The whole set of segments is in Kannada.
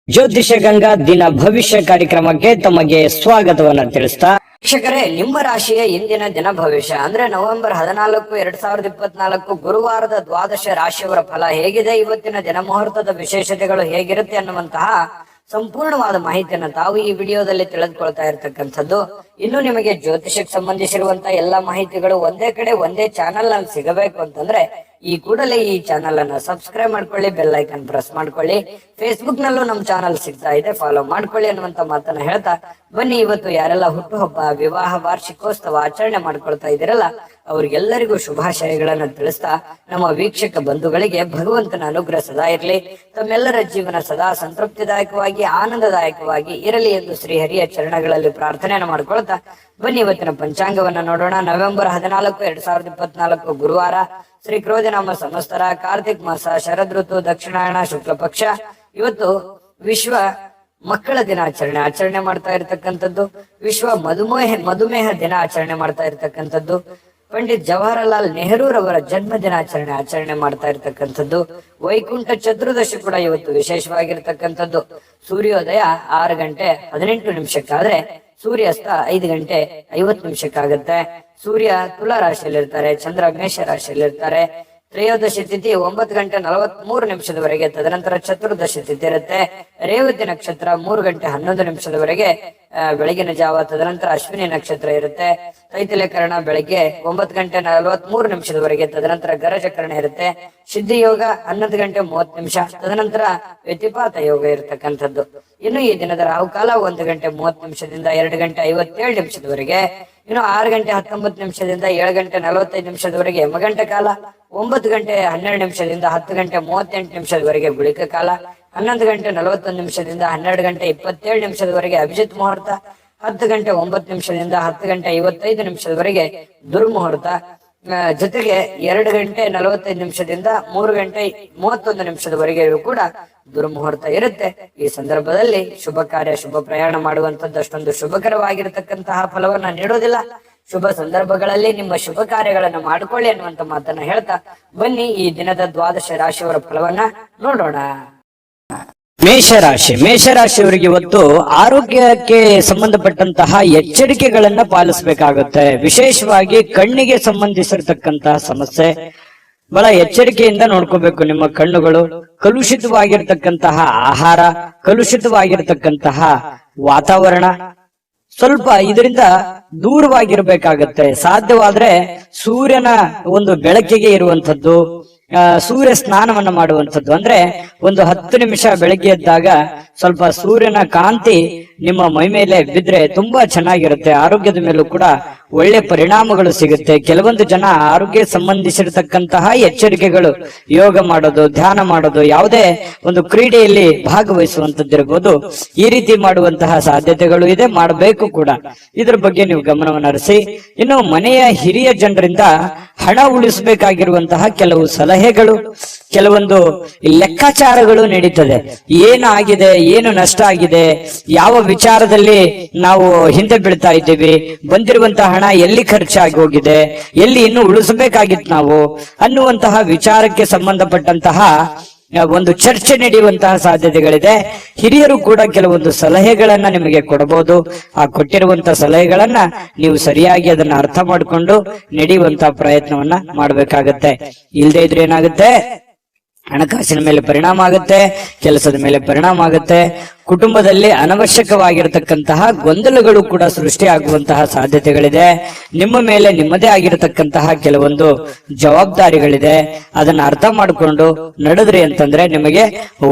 ಜ್ಯೋತಿಷ ಗಂಗಾ ದಿನ ಭವಿಷ್ಯ ಕಾರ್ಯಕ್ರಮಕ್ಕೆ ತಮಗೆ ಸ್ವಾಗತವನ್ನ ತಿಳಿಸ್ತಾ ವೀಕ್ಷಕರೇ, ನಿಮ್ಮ ರಾಶಿಯ ಇಂದಿನ ದಿನ ಭವಿಷ್ಯ ಅಂದ್ರೆ ನವೆಂಬರ್ 14, 2024 ಗುರುವಾರದ ದ್ವಾದಶ ರಾಶಿಯವರ ಫಲ ಹೇಗಿದೆ, ಇವತ್ತಿನ ದಿನ ಮುಹೂರ್ತದ ವಿಶೇಷತೆಗಳು ಹೇಗಿರುತ್ತೆ ಅನ್ನುವಂತಹ ಸಂಪೂರ್ಣವಾದ ಮಾಹಿತಿಯನ್ನು ತಾವು ಈ ವಿಡಿಯೋದಲ್ಲಿ ತಿಳಿದುಕೊಳ್ತಾ ಇರತಕ್ಕಂಥದ್ದು. ಇನ್ನು ನಿಮಗೆ ಜ್ಯೋತಿಷಕ್ಕೆ ಸಂಬಂಧಿಸಿರುವಂತಹ ಎಲ್ಲಾ ಮಾಹಿತಿಗಳು ಒಂದೇ ಕಡೆ ಒಂದೇ ಚಾನೆಲ್ ನಲ್ಲಿ ಸಿಗಬೇಕು ಅಂತಂದ್ರೆ ಈ ಕೂಡಲೇ ಈ ಚಾನೆಲ್ ಅನ್ನ ಸಬ್ಸ್ಕ್ರೈಬ್ ಮಾಡ್ಕೊಳ್ಳಿ, ಬೆಲ್ ಐಕನ್ ಪ್ರೆಸ್ ಮಾಡ್ಕೊಳ್ಳಿ. ಫೇಸ್ಬುಕ್ ನಲ್ಲೂ ನಮ್ಮ ಚಾನೆಲ್ ಸಿಗ್ತಾ ಇದೆ, ಫಾಲೋ ಮಾಡ್ಕೊಳ್ಳಿ ಅನ್ನುವಂತ ಮಾತನ್ನ ಹೇಳ್ತಾ ಬನ್ನಿ, ಇವತ್ತು ಯಾರೆಲ್ಲ ಹುಟ್ಟುಹಬ್ಬ, ವಿವಾಹ, ವಾರ್ಷಿಕೋತ್ಸವ ಆಚರಣೆ ಮಾಡ್ಕೊಳ್ತಾ ಇದ್ದೀರಲ್ಲ ಅವ್ರಿಗೆಲ್ಲರಿಗೂ ಶುಭಾಶಯಗಳನ್ನ ತಿಳಿಸ್ತಾ ನಮ್ಮ ವೀಕ್ಷಕ ಬಂಧುಗಳಿಗೆ ಭಗವಂತನ ಅನುಗ್ರಹ ಸದಾ ಇರಲಿ, ತಮ್ಮೆಲ್ಲರ ಜೀವನ ಸದಾ ಸಂತೃಪ್ತಿದಾಯಕವಾಗಿ ಆನಂದದಾಯಕವಾಗಿ ಇರಲಿ ಎಂದು ಶ್ರೀಹರಿಯ ಚರಣಗಳಲ್ಲಿ ಪ್ರಾರ್ಥನೆಯನ್ನು ಮಾಡ್ಕೊಳ್ತಾ ಬನ್ನಿ ಇವತ್ತಿನ ಪಂಚಾಂಗವನ್ನ ನೋಡೋಣ. ನವೆಂಬರ್ 14, 2024 ಗುರುವಾರ, ಶ್ರೀ ಕ್ರೋಧನಾಮ ಸಂವತ್ಸರ, ಕಾರ್ತಿಕ್ ಮಾಸ, ಶರದ್ ಋತು, ದಕ್ಷಿಣಾಯಣ, ಶುಕ್ಲ ಪಕ್ಷ. ಇವತ್ತು ವಿಶ್ವ ಮಕ್ಕಳ ಆಚರಣೆ ಮಾಡ್ತಾ ಇರತಕ್ಕಂಥದ್ದು, ವಿಶ್ವ ಮಧುಮೇಹ ದಿನ ಆಚರಣೆ ಮಾಡ್ತಾ ಇರತಕ್ಕಂಥದ್ದು, ಪಂಡಿತ್ ಜವಾಹರಲಾಲ್ ನೆಹರೂರವರ ಜನ್ಮ ಆಚರಣೆ ಮಾಡ್ತಾ ಇರತಕ್ಕಂಥದ್ದು, ವೈಕುಂಠ ಚತುರ್ದಶಿ ಕೂಡ ಇವತ್ತು ವಿಶೇಷವಾಗಿರ್ತಕ್ಕಂಥದ್ದು. ಸೂರ್ಯೋದಯ 6 ಗಂಟೆ 18 ನಿಮಿಷಕ್ಕಾದ್ರೆ ಸೂರ್ಯಾಸ್ತ 5 ಗಂಟೆ 50 ನಿಮಿಷಕ್ಕಾಗತ್ತೆ. ಸೂರ್ಯ ತುಲಾ ರಾಶಿಯಲ್ಲಿರ್ತಾರೆ, ಚಂದ್ರ ಮೇಷ ರಾಶಿಯಲ್ಲಿರ್ತಾರೆ. ತ್ರಯೋದಶಿ ತಿಥಿ 9 ಗಂಟೆ 43 ನಿಮಿಷದವರೆಗೆ, ತದನಂತರ ಚತುರ್ದಶಿ ತಿಥಿ ಇರುತ್ತೆ. ರೇವತಿ ನಕ್ಷತ್ರ 3 ಗಂಟೆ 11 ನಿಮಿಷದವರೆಗೆ ಬೆಳಗಿನ ಜಾವ, ತದನಂತರ ಅಶ್ವಿನಿ ನಕ್ಷತ್ರ ಇರುತ್ತೆ. ತೈತಿಲಕರಣ ಬೆಳಗ್ಗೆ 9 ಗಂಟೆ 43 ನಿಮಿಷದವರೆಗೆ, ತದನಂತರ ಗರಜಕರಣ ಇರುತ್ತೆ. ಸಿದ್ಧಿ ಯೋಗ 11 ಗಂಟೆ 30 ನಿಮಿಷ, ತದನಂತರ ವ್ಯತಿಪಾತ ಯೋಗ ಇರತಕ್ಕಂಥದ್ದು. ಇನ್ನು ಈ ದಿನದ ರಾಹುಕಾಲ 1 ಗಂಟೆ 30 ನಿಮಿಷದಿಂದ 2 ಗಂಟೆ 57 ನಿಮಿಷದವರೆಗೆ, ಇನ್ನು 6 ಗಂಟೆ 19 ನಿಮಿಷದಿಂದ 7 ಗಂಟೆ 45 ನಿಮಿಷದವರೆಗೆ ಯಮಗಂಟ ಕಾಲ, 9 ಗಂಟೆ 12 ನಿಮಿಷದಿಂದ 10 ಗಂಟೆ 38 ನಿಮಿಷದವರೆಗೆ ಗುಳಿಕ ಕಾಲ, 11 ಗಂಟೆ 41 ನಿಮಿಷದಿಂದ 12 ಗಂಟೆ 27 ನಿಮಿಷದವರೆಗೆ ಅಭಿಜಿತ್ ಮುಹೂರ್ತ, 10 ಗಂಟೆ 9 ನಿಮಿಷದಿಂದ 10 ಗಂಟೆ 55 ನಿಮಿಷದವರೆಗೆ ದುರ್ಮುಹೂರ್ತ, ಜೊತೆಗೆ 2 ಗಂಟೆ 45 ನಿಮಿಷದಿಂದ 3 ಗಂಟೆ 31 ನಿಮಿಷದವರೆಗೆ ಕೂಡ ದುರ್ಮುಹೂರ್ತ ಇರುತ್ತೆ. ಈ ಸಂದರ್ಭದಲ್ಲಿ ಶುಭ ಕಾರ್ಯ, ಶುಭ ಪ್ರಯಾಣ ಮಾಡುವಂತದ್ದು ಅಷ್ಟೊಂದು ಶುಭಕರವಾಗಿರತಕ್ಕಂತಹ ಫಲವನ್ನ ನೀಡೋದಿಲ್ಲ. ಶುಭ ಸಂದರ್ಭಗಳಲ್ಲಿ ನಿಮ್ಮ ಶುಭ ಕಾರ್ಯಗಳನ್ನು ಮಾಡಿಕೊಳ್ಳಿ ಅನ್ನುವಂತ ಮಾತನ್ನ ಹೇಳ್ತಾ ಬನ್ನಿ ಈ ದಿನದ ದ್ವಾದಶ ರಾಶಿಯವರ ಫಲವನ್ನ ನೋಡೋಣ. ಮೇಷರಾಶಿಯವರಿಗೆ ಇವತ್ತು ಆರೋಗ್ಯಕ್ಕೆ ಸಂಬಂಧಪಟ್ಟಂತಹ ಎಚ್ಚರಿಕೆಗಳನ್ನ ಪಾಲಿಸಬೇಕಾಗುತ್ತೆ. ವಿಶೇಷವಾಗಿ ಕಣ್ಣಿಗೆ ಸಂಬಂಧಿಸಿರ್ತಕ್ಕಂತಹ ಸಮಸ್ಯೆ ಬಹಳ ಎಚ್ಚರಿಕೆಯಿಂದ ನೋಡ್ಕೋಬೇಕು. ನಿಮ್ಮ ಕಣ್ಣುಗಳು ಕಲುಷಿತವಾಗಿರ್ತಕ್ಕಂತಹ ಆಹಾರ, ಕಲುಷಿತವಾಗಿರ್ತಕ್ಕಂತಹ ವಾತಾವರಣ, ಸ್ವಲ್ಪ ಇದರಿಂದ ದೂರವಾಗಿರ್ಬೇಕಾಗತ್ತೆ. ಸಾಧ್ಯವಾದ್ರೆ ಸೂರ್ಯನ ಒಂದು ಬೆಳಕಿಗೆ ಇರುವಂತದ್ದು, ಸೂರ್ಯ ಸ್ನಾನವನ್ನ ಮಾಡುವಂಥದ್ದು. ಅಂದ್ರೆ ಒಂದು 10 ನಿಮಿಷ ಬೆಳಗ್ಗೆ ಎದ್ದಾಗ ಸ್ವಲ್ಪ ಸೂರ್ಯನ ಕಾಂತಿ ನಿಮ್ಮ ಮೈ ಮೇಲೆ ಬಿದ್ರೆ ತುಂಬಾ ಚೆನ್ನಾಗಿರುತ್ತೆ. ಆರೋಗ್ಯದ ಮೇಲೂ ಕೂಡ ಒಳ್ಳೆ ಪರಿಣಾಮಗಳು ಸಿಗುತ್ತೆ. ಕೆಲವೊಂದು ಜನ ಆರೋಗ್ಯ ಸಂಬಂಧಿಸಿರ್ತಕ್ಕಂತಹ ಎಚ್ಚರಿಕೆಗಳು, ಯೋಗ ಮಾಡೋದು, ಧ್ಯಾನ ಮಾಡೋದು, ಯಾವುದೇ ಒಂದು ಕ್ರೀಡೆಯಲ್ಲಿ ಭಾಗವಹಿಸುವಂತದ್ದಿರಬಹುದು, ಈ ರೀತಿ ಮಾಡುವಂತಹ ಸಾಧ್ಯತೆಗಳು ಇದೆ, ಮಾಡಬೇಕು ಕೂಡ. ಇದ್ರ ಬಗ್ಗೆ ನೀವು ಗಮನವನ್ನು ಹರಿಸಿ. ಇನ್ನು ಮನೆಯ ಹಿರಿಯ ಜನರಿಂದ ಹಣ ಉಳಿಸಬೇಕಾಗಿರುವಂತಹ ಕೆಲವು ಸಲಹೆಗಳು, ಕೆಲವೊಂದು ಲೆಕ್ಕಾಚಾರಗಳು ನಡೀತದೆ. ಏನಾಗಿದೆ, ಏನು ನಷ್ಟ ಆಗಿದೆ, ಯಾವ ವಿಚಾರದಲ್ಲಿ ನಾವು ಹಿಂದೆ ಬೀಳ್ತಾ ಇದ್ದೀವಿ, ಬಂದಿರುವಂತಹ ಹಣ ಎಲ್ಲಿ ಖರ್ಚಾಗಿ ಹೋಗಿದೆ, ಎಲ್ಲಿ ಇನ್ನು ಉಳಿಸಬೇಕಾಗಿತ್ತು ನಾವು ಅನ್ನುವಂತಹ ವಿಚಾರಕ್ಕೆ ಸಂಬಂಧಪಟ್ಟಂತಹ ಒಂದು ಚರ್ಚೆ ನಡೆಯುವಂತಹ ಸಾಧ್ಯತೆಗಳಿದೆ. ಹಿರಿಯರು ಕೂಡ ಕೆಲವೊಂದು ಸಲಹೆಗಳನ್ನ ನಿಮಗೆ ಕೊಡಬಹುದು. ಆ ಕೊಟ್ಟಿರುವಂತಹ ಸಲಹೆಗಳನ್ನ ನೀವು ಸರಿಯಾಗಿ ಅದನ್ನ ಅರ್ಥ ಮಾಡಿಕೊಂಡು ನಡೆಯುವಂತಹ ಪ್ರಯತ್ನವನ್ನ ಮಾಡ್ಬೇಕಾಗತ್ತೆ. ಇಲ್ಲದೆ ಇದ್ರೆ ಏನಾಗುತ್ತೆ, ಹಣಕಾಸಿನ ಮೇಲೆ ಪರಿಣಾಮ ಆಗುತ್ತೆ, ಕೆಲಸದ ಮೇಲೆ ಪರಿಣಾಮ ಆಗುತ್ತೆ, ಕುಟುಂಬದಲ್ಲಿ ಅನವಶ್ಯಕವಾಗಿರತಕ್ಕಂತಹ ಗೊಂದಲಗಳು ಕೂಡ ಸೃಷ್ಟಿಯಾಗುವಂತಹ ಸಾಧ್ಯತೆಗಳಿದೆ. ನಿಮ್ಮ ಮೇಲೆ ನಿಮ್ಮದೇ ಆಗಿರತಕ್ಕಂತಹ ಕೆಲವೊಂದು ಜವಾಬ್ದಾರಿಗಳಿದೆ. ಅದನ್ನ ಅರ್ಥ ಮಾಡಿಕೊಂಡು ನಡೆದ್ರಿ ಅಂತಂದ್ರೆ ನಿಮಗೆ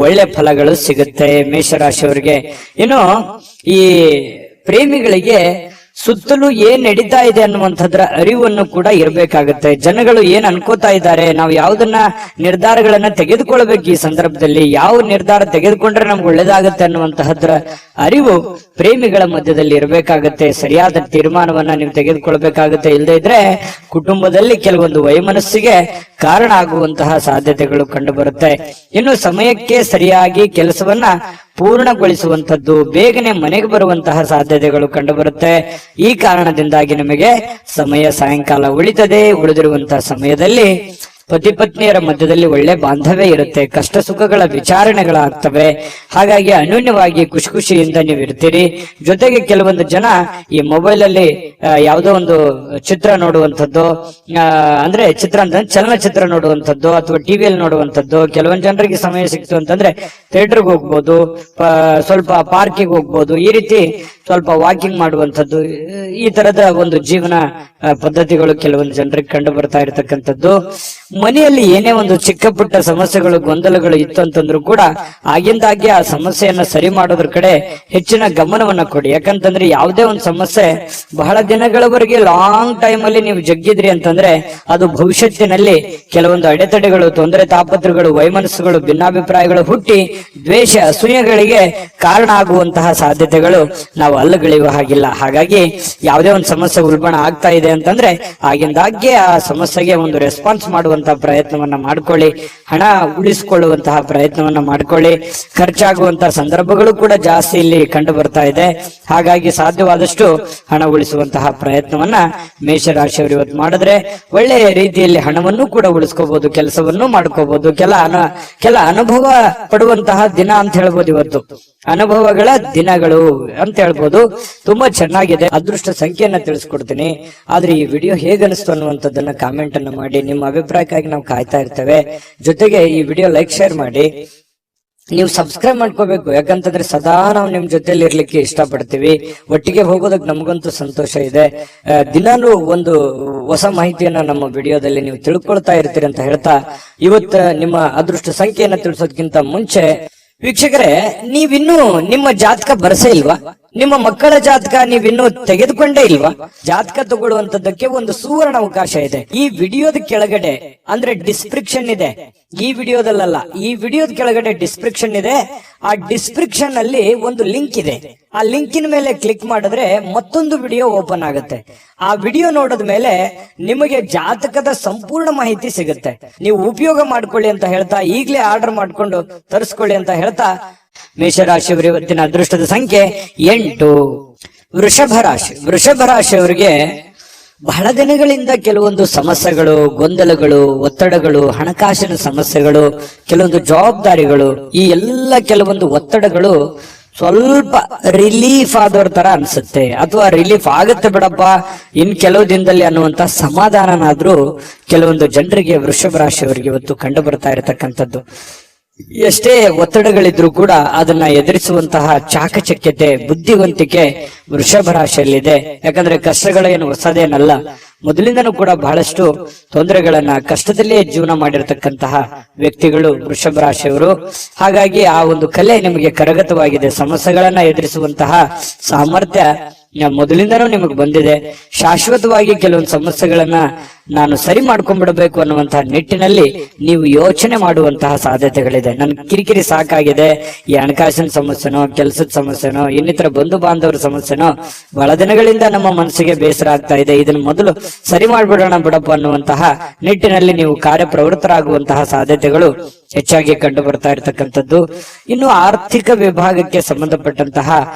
ಒಳ್ಳೆ ಫಲಗಳು ಸಿಗುತ್ತೆ ಮೇಷರಾಶಿಯವರಿಗೆ. ಇನ್ನು ಈ ಪ್ರೇಮಿಗಳಿಗೆ ಸುತ್ತಲೂ ಏನ್ ನಡೀತಾ ಇದೆ ಅನ್ನುವಂಥದ್ರ ಅರಿವನ್ನು ಕೂಡ ಇರಬೇಕಾಗುತ್ತೆ. ಜನಗಳು ಏನ್ ಅನ್ಕೋತಾ ಇದ್ದಾರೆ, ನಾವು ಯಾವುದನ್ನ ನಿರ್ಧಾರಗಳನ್ನ ತೆಗೆದುಕೊಳ್ಬೇಕು, ಈ ಸಂದರ್ಭದಲ್ಲಿ ಯಾವ ನಿರ್ಧಾರ ತೆಗೆದುಕೊಂಡ್ರೆ ನಮ್ಗೆ ಒಳ್ಳೇದಾಗತ್ತೆ ಅನ್ನುವಂತಹದ್ರ ಅರಿವು ಪ್ರೇಮಿಗಳ ಮಧ್ಯದಲ್ಲಿ ಇರಬೇಕಾಗತ್ತೆ. ಸರಿಯಾದ ತೀರ್ಮಾನವನ್ನ ನೀವು ತೆಗೆದುಕೊಳ್ಬೇಕಾಗತ್ತೆ. ಇಲ್ಲದೆ ಇದ್ರೆ ಕುಟುಂಬದಲ್ಲಿ ಕೆಲವೊಂದು ವೈಮನಸ್ಸಿಗೆ ಕಾರಣ ಆಗುವಂತಹ ಸಾಧ್ಯತೆಗಳು ಕಂಡು ಬರುತ್ತೆ. ಇನ್ನು ಸಮಯಕ್ಕೆ ಸರಿಯಾಗಿ ಕೆಲಸವನ್ನ ಪೂರ್ಣಗೊಳಿಸುವಂತದ್ದು, ಬೇಗನೆ ಮನೆಗೆ ಬರುವಂತಹ ಸಾಧ್ಯತೆಗಳು ಕಂಡು ಬರುತ್ತೆ. ಈ ಕಾರಣದಿಂದಾಗಿ ನಿಮಗೆ ಸಮಯ ಸಾಯಂಕಾಲ ಉಳಿತದೆ. ಉಳಿದಿರುವಂತಹ ಸಮಯದಲ್ಲಿ ಪತಿ ಪತ್ನಿಯರ ಮಧ್ಯದಲ್ಲಿ ಒಳ್ಳೆ ಬಾಂಧವ್ಯ ಇರುತ್ತೆ, ಕಷ್ಟ ಸುಖಗಳ ವಿಚಾರಣೆಗಳಾಗ್ತವೆ. ಹಾಗಾಗಿ ಅನ್ಯೋನ್ಯವಾಗಿ ಖುಷಿ ಖುಷಿಯಿಂದ ನೀವು ಇರ್ತೀರಿ. ಜೊತೆಗೆ ಕೆಲವೊಂದು ಜನ ಈ ಮೊಬೈಲ್ ಅಲ್ಲಿ ಯಾವುದೋ ಒಂದು ಚಿತ್ರ ನೋಡುವಂಥದ್ದು, ಅಂದ್ರೆ ಚಿತ್ರ ಅಂತ ಚಲನಚಿತ್ರ ನೋಡುವಂಥದ್ದು ಅಥವಾ ಟಿವಿಯಲ್ಲಿ ನೋಡುವಂಥದ್ದು. ಕೆಲವೊಂದು ಜನರಿಗೆ ಸಮಯ ಸಿಕ್ತು ಅಂತಂದ್ರೆ ಥಿಯೇಟರ್ಗೆ ಹೋಗ್ಬೋದು, ಸ್ವಲ್ಪ ಪಾರ್ಕಿಗೆ ಹೋಗ್ಬೋದು, ಈ ರೀತಿ ಸ್ವಲ್ಪ ವಾಕಿಂಗ್ ಮಾಡುವಂಥದ್ದು. ಈ ತರದ ಒಂದು ಜೀವನ ಪದ್ಧತಿಗಳು ಕೆಲವೊಂದು ಜನರಿಗೆ ಕಂಡು ಬರ್ತಾ ಇರತಕ್ಕಂಥದ್ದು. ಮನೆಯಲ್ಲಿ ಏನೇ ಒಂದು ಚಿಕ್ಕ ಪುಟ್ಟ ಸಮಸ್ಯೆಗಳು ಗೊಂದಲಗಳು ಇತ್ತು ಅಂತಂದ್ರೂ ಕೂಡ ಆಗಿಂದಾಗೆ ಆ ಸಮಸ್ಯೆಯನ್ನ ಸರಿ ಮಾಡೋದ್ರ ಕಡೆ ಹೆಚ್ಚಿನ ಗಮನವನ್ನ ಕೊಡಿ. ಯಾಕಂತಂದ್ರೆ ಯಾವುದೇ ಒಂದು ಸಮಸ್ಯೆ ಬಹಳ ದಿನಗಳವರೆಗೆ ಲಾಂಗ್ ಟೈಮ್ ಅಲ್ಲಿ ನೀವು ಜಗ್ಗಿದ್ರಿ ಅಂತಂದ್ರೆ ಅದು ಭವಿಷ್ಯತ್ತಿನಲ್ಲಿ ಕೆಲವೊಂದು ಅಡೆತಡೆಗಳು, ತೊಂದರೆ ತಾಪತ್ರಗಳು, ವೈಮನಸ್ಸುಗಳು, ಭಿನ್ನಾಭಿಪ್ರಾಯಗಳು ಹುಟ್ಟಿ ದ್ವೇಷ ಅಸೂಯೆಗಳಿಗೆ ಕಾರಣ ಆಗುವಂತಹ ಸಾಧ್ಯತೆಗಳು ನಾವು ಅಲ್ಲಗಳೆಯುವ ಹಾಗಿಲ್ಲ. ಹಾಗಾಗಿ ಯಾವುದೇ ಒಂದು ಸಮಸ್ಯೆ ಉಲ್ಬಣ ಆಗ್ತಾ ಇದೆ ಅಂತಂದ್ರೆ ಆಗಿಂದಾಗ್ಗೆ ಆ ಸಮಸ್ಯೆಗೆ ಒಂದು ರೆಸ್ಪಾನ್ಸ್ ಮಾಡುವಂತಹ ಪ್ರಯತ್ನವನ್ನ ಮಾಡ್ಕೊಳ್ಳಿ. ಹಣ ಉಳಿಸಿಕೊಳ್ಳುವಂತಹ ಪ್ರಯತ್ನವನ್ನ ಮಾಡ್ಕೊಳ್ಳಿ. ಖರ್ಚಾಗುವಂತಹ ಸಂದರ್ಭಗಳು ಕೂಡ ಜಾಸ್ತಿ ಇಲ್ಲಿ ಕಂಡು ಬರ್ತಾ ಇದೆ. ಹಾಗಾಗಿ ಸಾಧ್ಯವಾದಷ್ಟು ಹಣ ಉಳಿಸುವಂತಹ ಪ್ರಯತ್ನವನ್ನ ಮೇಷರಾಶಿಯವರು ಇವತ್ತು ಮಾಡಿದ್ರೆ ಒಳ್ಳೆಯ ರೀತಿಯಲ್ಲಿ ಹಣವನ್ನು ಕೂಡ ಉಳಿಸ್ಕೋಬಹುದು, ಕೆಲಸವನ್ನು ಮಾಡ್ಕೋಬಹುದು. ಕೆಲ ಅನುಭವ ಪಡುವಂತಹ ದಿನ ಅಂತ ಹೇಳ್ಬೋದು. ಇವತ್ತು ಅನುಭವಗಳ ದಿನಗಳು ಅಂತ ಹೇಳ್ಬೋದು. ತುಂಬಾ ಚೆನ್ನಾಗಿದೆ. ಅದೃಷ್ಟ ಸಂಖ್ಯೆಯನ್ನ ತಿಳಿಸ್ಕೊಡ್ತೀನಿ. ಆದ್ರೆ ಈ ವಿಡಿಯೋ ಹೇಗನಿಸ್ತು ಅನ್ನುವಂಥದ್ದನ್ನ ಕಾಮೆಂಟ್ ಅನ್ನ ಮಾಡಿ. ನಿಮ್ಮ ಅಭಿಪ್ರಾಯಕ್ಕಾಗಿ ನಾವು ಕಾಯ್ತಾ ಇರ್ತೇವೆ. ಜೊತೆಗೆ ಈ ವಿಡಿಯೋ ಲೈಕ್ ಶೇರ್ ಮಾಡಿ. ನೀವು ಸಬ್ಸ್ಕ್ರೈಬ್ ಮಾಡ್ಕೋಬೇಕು. ಯಾಕಂತಂದ್ರೆ ಸದಾ ನಾವು ನಿಮ್ ಜೊತೆಲಿ ಇರ್ಲಿಕ್ಕೆ ಇಷ್ಟಪಡ್ತೀವಿ. ಒಟ್ಟಿಗೆ ಹೋಗೋದಕ್ಕೆ ನಮಗಂತೂ ಸಂತೋಷ ಇದೆ. ದಿನಾನು ಒಂದು ಹೊಸ ಮಾಹಿತಿಯನ್ನ ನಮ್ಮ ವಿಡಿಯೋದಲ್ಲಿ ನೀವು ತಿಳ್ಕೊಳ್ತಾ ಇರ್ತೀರಿ ಅಂತ ಹೇಳ್ತಾ ಇವತ್ತು ನಿಮ್ಮ ಅದೃಷ್ಟ ಸಂಖ್ಯೆಯನ್ನ ತಿಳಿಸೋದಕ್ಕಿಂತ ಮುಂಚೆ ವೀಕ್ಷಕರೇ, ನೀವಿನ್ನೂ ನಿಮ್ಮ ಜಾತಕ ಬರಸೇ ಇಲ್ವಾ? ನಿಮ್ಮ ಮಕ್ಕಳ ಜಾತಕ ನೀವಿನ್ನೂ ತೆಗೆದುಕೊಂಡೇ ಇಲ್ವಾ? ಜಾತಕ ತಗೊಳ್ಳುವಂತದ್ದಕ್ಕೆ ಒಂದು ಸುವರ್ಣ ಅವಕಾಶ ಇದೆ. ಈ ವಿಡಿಯೋದ ಕೆಳಗಡೆ ಅಂದ್ರೆ ಡಿಸ್ಕ್ರಿಪ್ಷನ್ ಇದೆ. ಈ ವಿಡಿಯೋದಲ್ಲ, ಈ ವಿಡಿಯೋದ ಕೆಳಗಡೆ ಡಿಸ್ಕ್ರಿಪ್ಷನ್ ಇದೆ. ಆ ಡಿಸ್ಕ್ರಿಪ್ಷನ್ ಅಲ್ಲಿ ಒಂದು ಲಿಂಕ್ ಇದೆ. ಆ ಲಿಂಕಿನ ಮೇಲೆ ಕ್ಲಿಕ್ ಮಾಡಿದ್ರೆ ಮತ್ತೊಂದು ವಿಡಿಯೋ ಓಪನ್ ಆಗುತ್ತೆ. ಆ ವಿಡಿಯೋ ನೋಡಿದ ಮೇಲೆ ನಿಮಗೆ ಜಾತಕದ ಸಂಪೂರ್ಣ ಮಾಹಿತಿ ಸಿಗುತ್ತೆ. ನೀವು ಉಪಯೋಗ ಮಾಡ್ಕೊಳ್ಳಿ ಅಂತ ಹೇಳ್ತಾ, ಈಗಲೇ ಆರ್ಡರ್ ಮಾಡ್ಕೊಂಡು ತರಿಸ್ಕೊಳ್ಳಿ ಅಂತ ಹೇಳ್ತಾ, ಮೇಷರಾಶಿಯವರು ಇವತ್ತಿನ ಅದೃಷ್ಟದ ಸಂಖ್ಯೆ 8. ವೃಷಭ ರಾಶಿಯವರಿಗೆ ಬಹಳ ದಿನಗಳಿಂದ ಕೆಲವೊಂದು ಸಮಸ್ಯೆಗಳು, ಗೊಂದಲಗಳು, ಒತ್ತಡಗಳು, ಹಣಕಾಸಿನ ಸಮಸ್ಯೆಗಳು, ಕೆಲವೊಂದು ಜವಾಬ್ದಾರಿಗಳು, ಈ ಎಲ್ಲ ಕೆಲವೊಂದು ಒತ್ತಡಗಳು ಸ್ವಲ್ಪ ರಿಲೀಫ್ ಆದವ್ರ ತರ ಅನ್ಸುತ್ತೆ. ಅಥವಾ ರಿಲೀಫ್ ಆಗುತ್ತೆ ಬಿಡಪ್ಪ ಇನ್ ಕೆಲವು ದಿನದಲ್ಲಿ ಅನ್ನುವಂತ ಸಮಾಧಾನನಾದ್ರೂ ಕೆಲವೊಂದು ಜನರಿಗೆ ವೃಷಭ ರಾಶಿಯವರಿಗೆ ಇವತ್ತು ಕಂಡು ಬರ್ತಾ ಇರತಕ್ಕಂಥದ್ದು. ಎಷ್ಟೇ ಒತ್ತಡಗಳಿದ್ರು ಕೂಡ ಅದನ್ನ ಎದುರಿಸುವಂತಹ ಚಾಕಚಕ್ಯತೆ, ಬುದ್ಧಿವಂತಿಕೆ ವೃಷಭ ರಾಶಿಯಲ್ಲಿದೆ. ಯಾಕಂದ್ರೆ ಕಷ್ಟಗಳೇನು ಹೊಸದೇನಲ್ಲ. ಮೊದಲಿಂದನೂ ಕೂಡ ಬಹಳಷ್ಟು ತೊಂದರೆಗಳನ್ನ, ಕಷ್ಟದಲ್ಲೇ ಜೀವನ ಮಾಡಿರ್ತಕ್ಕಂತಹ ವ್ಯಕ್ತಿಗಳು ವೃಷಭ ರಾಶಿಯವರು. ಹಾಗಾಗಿ ಆ ಒಂದು ಕಲೆ ನಿಮಗೆ ಕರಗತವಾಗಿದೆ. ಸಮಸ್ಯೆಗಳನ್ನ ಎದುರಿಸುವಂತಹ ಸಾಮರ್ಥ್ಯ ಮೊದಲಿಂದನೂ ನಿಮಗೆ ಬಂದಿದೆ. ಶಾಶ್ವತವಾಗಿ ಕೆಲವೊಂದು ಸಮಸ್ಯೆಗಳನ್ನ ನಾನು ಸರಿ ಮಾಡ್ಕೊಂಡ್ಬಿಡಬೇಕು ಅನ್ನುವಂತಹ ನಿಟ್ಟಿನಲ್ಲಿ ನೀವು ಯೋಚನೆ ಮಾಡುವಂತಹ ಸಾಧ್ಯತೆಗಳಿದೆ. ನನ್ ಕಿರಿಕಿರಿ ಸಾಕಾಗಿದೆ, ಈ ಹಣಕಾಸಿನ ಸಮಸ್ಯೆನೋ, ಕೆಲಸದ ಸಮಸ್ಯೆನೋ, ಇನ್ನಿತರ ಬಂಧು ಬಾಂಧವರ ಸಮಸ್ಯೆನೋ ಬಹಳ ದಿನಗಳಿಂದ ನಮ್ಮ ಮನಸ್ಸಿಗೆ ಬೇಸರ ಆಗ್ತಾ ಇದೆ, ಇದನ್ನ ಮೊದಲು ಸರಿ ಮಾಡ್ಬಿಡೋಣ ಬಿಡಪ್ಪ ಅನ್ನುವಂತಹ ನಿಟ್ಟಿನಲ್ಲಿ ನೀವು ಕಾರ್ಯಪ್ರವೃತ್ತರಾಗುವಂತಹ ಸಾಧ್ಯತೆಗಳು ಹೆಚ್ಚಾಗಿ ಕಂಡು ಬರ್ತಾ ಇರತಕ್ಕಂಥದ್ದು. ಇನ್ನು ಆರ್ಥಿಕ ವಿಭಾಗಕ್ಕೆ ಸಂಬಂಧಪಟ್ಟಂತಹ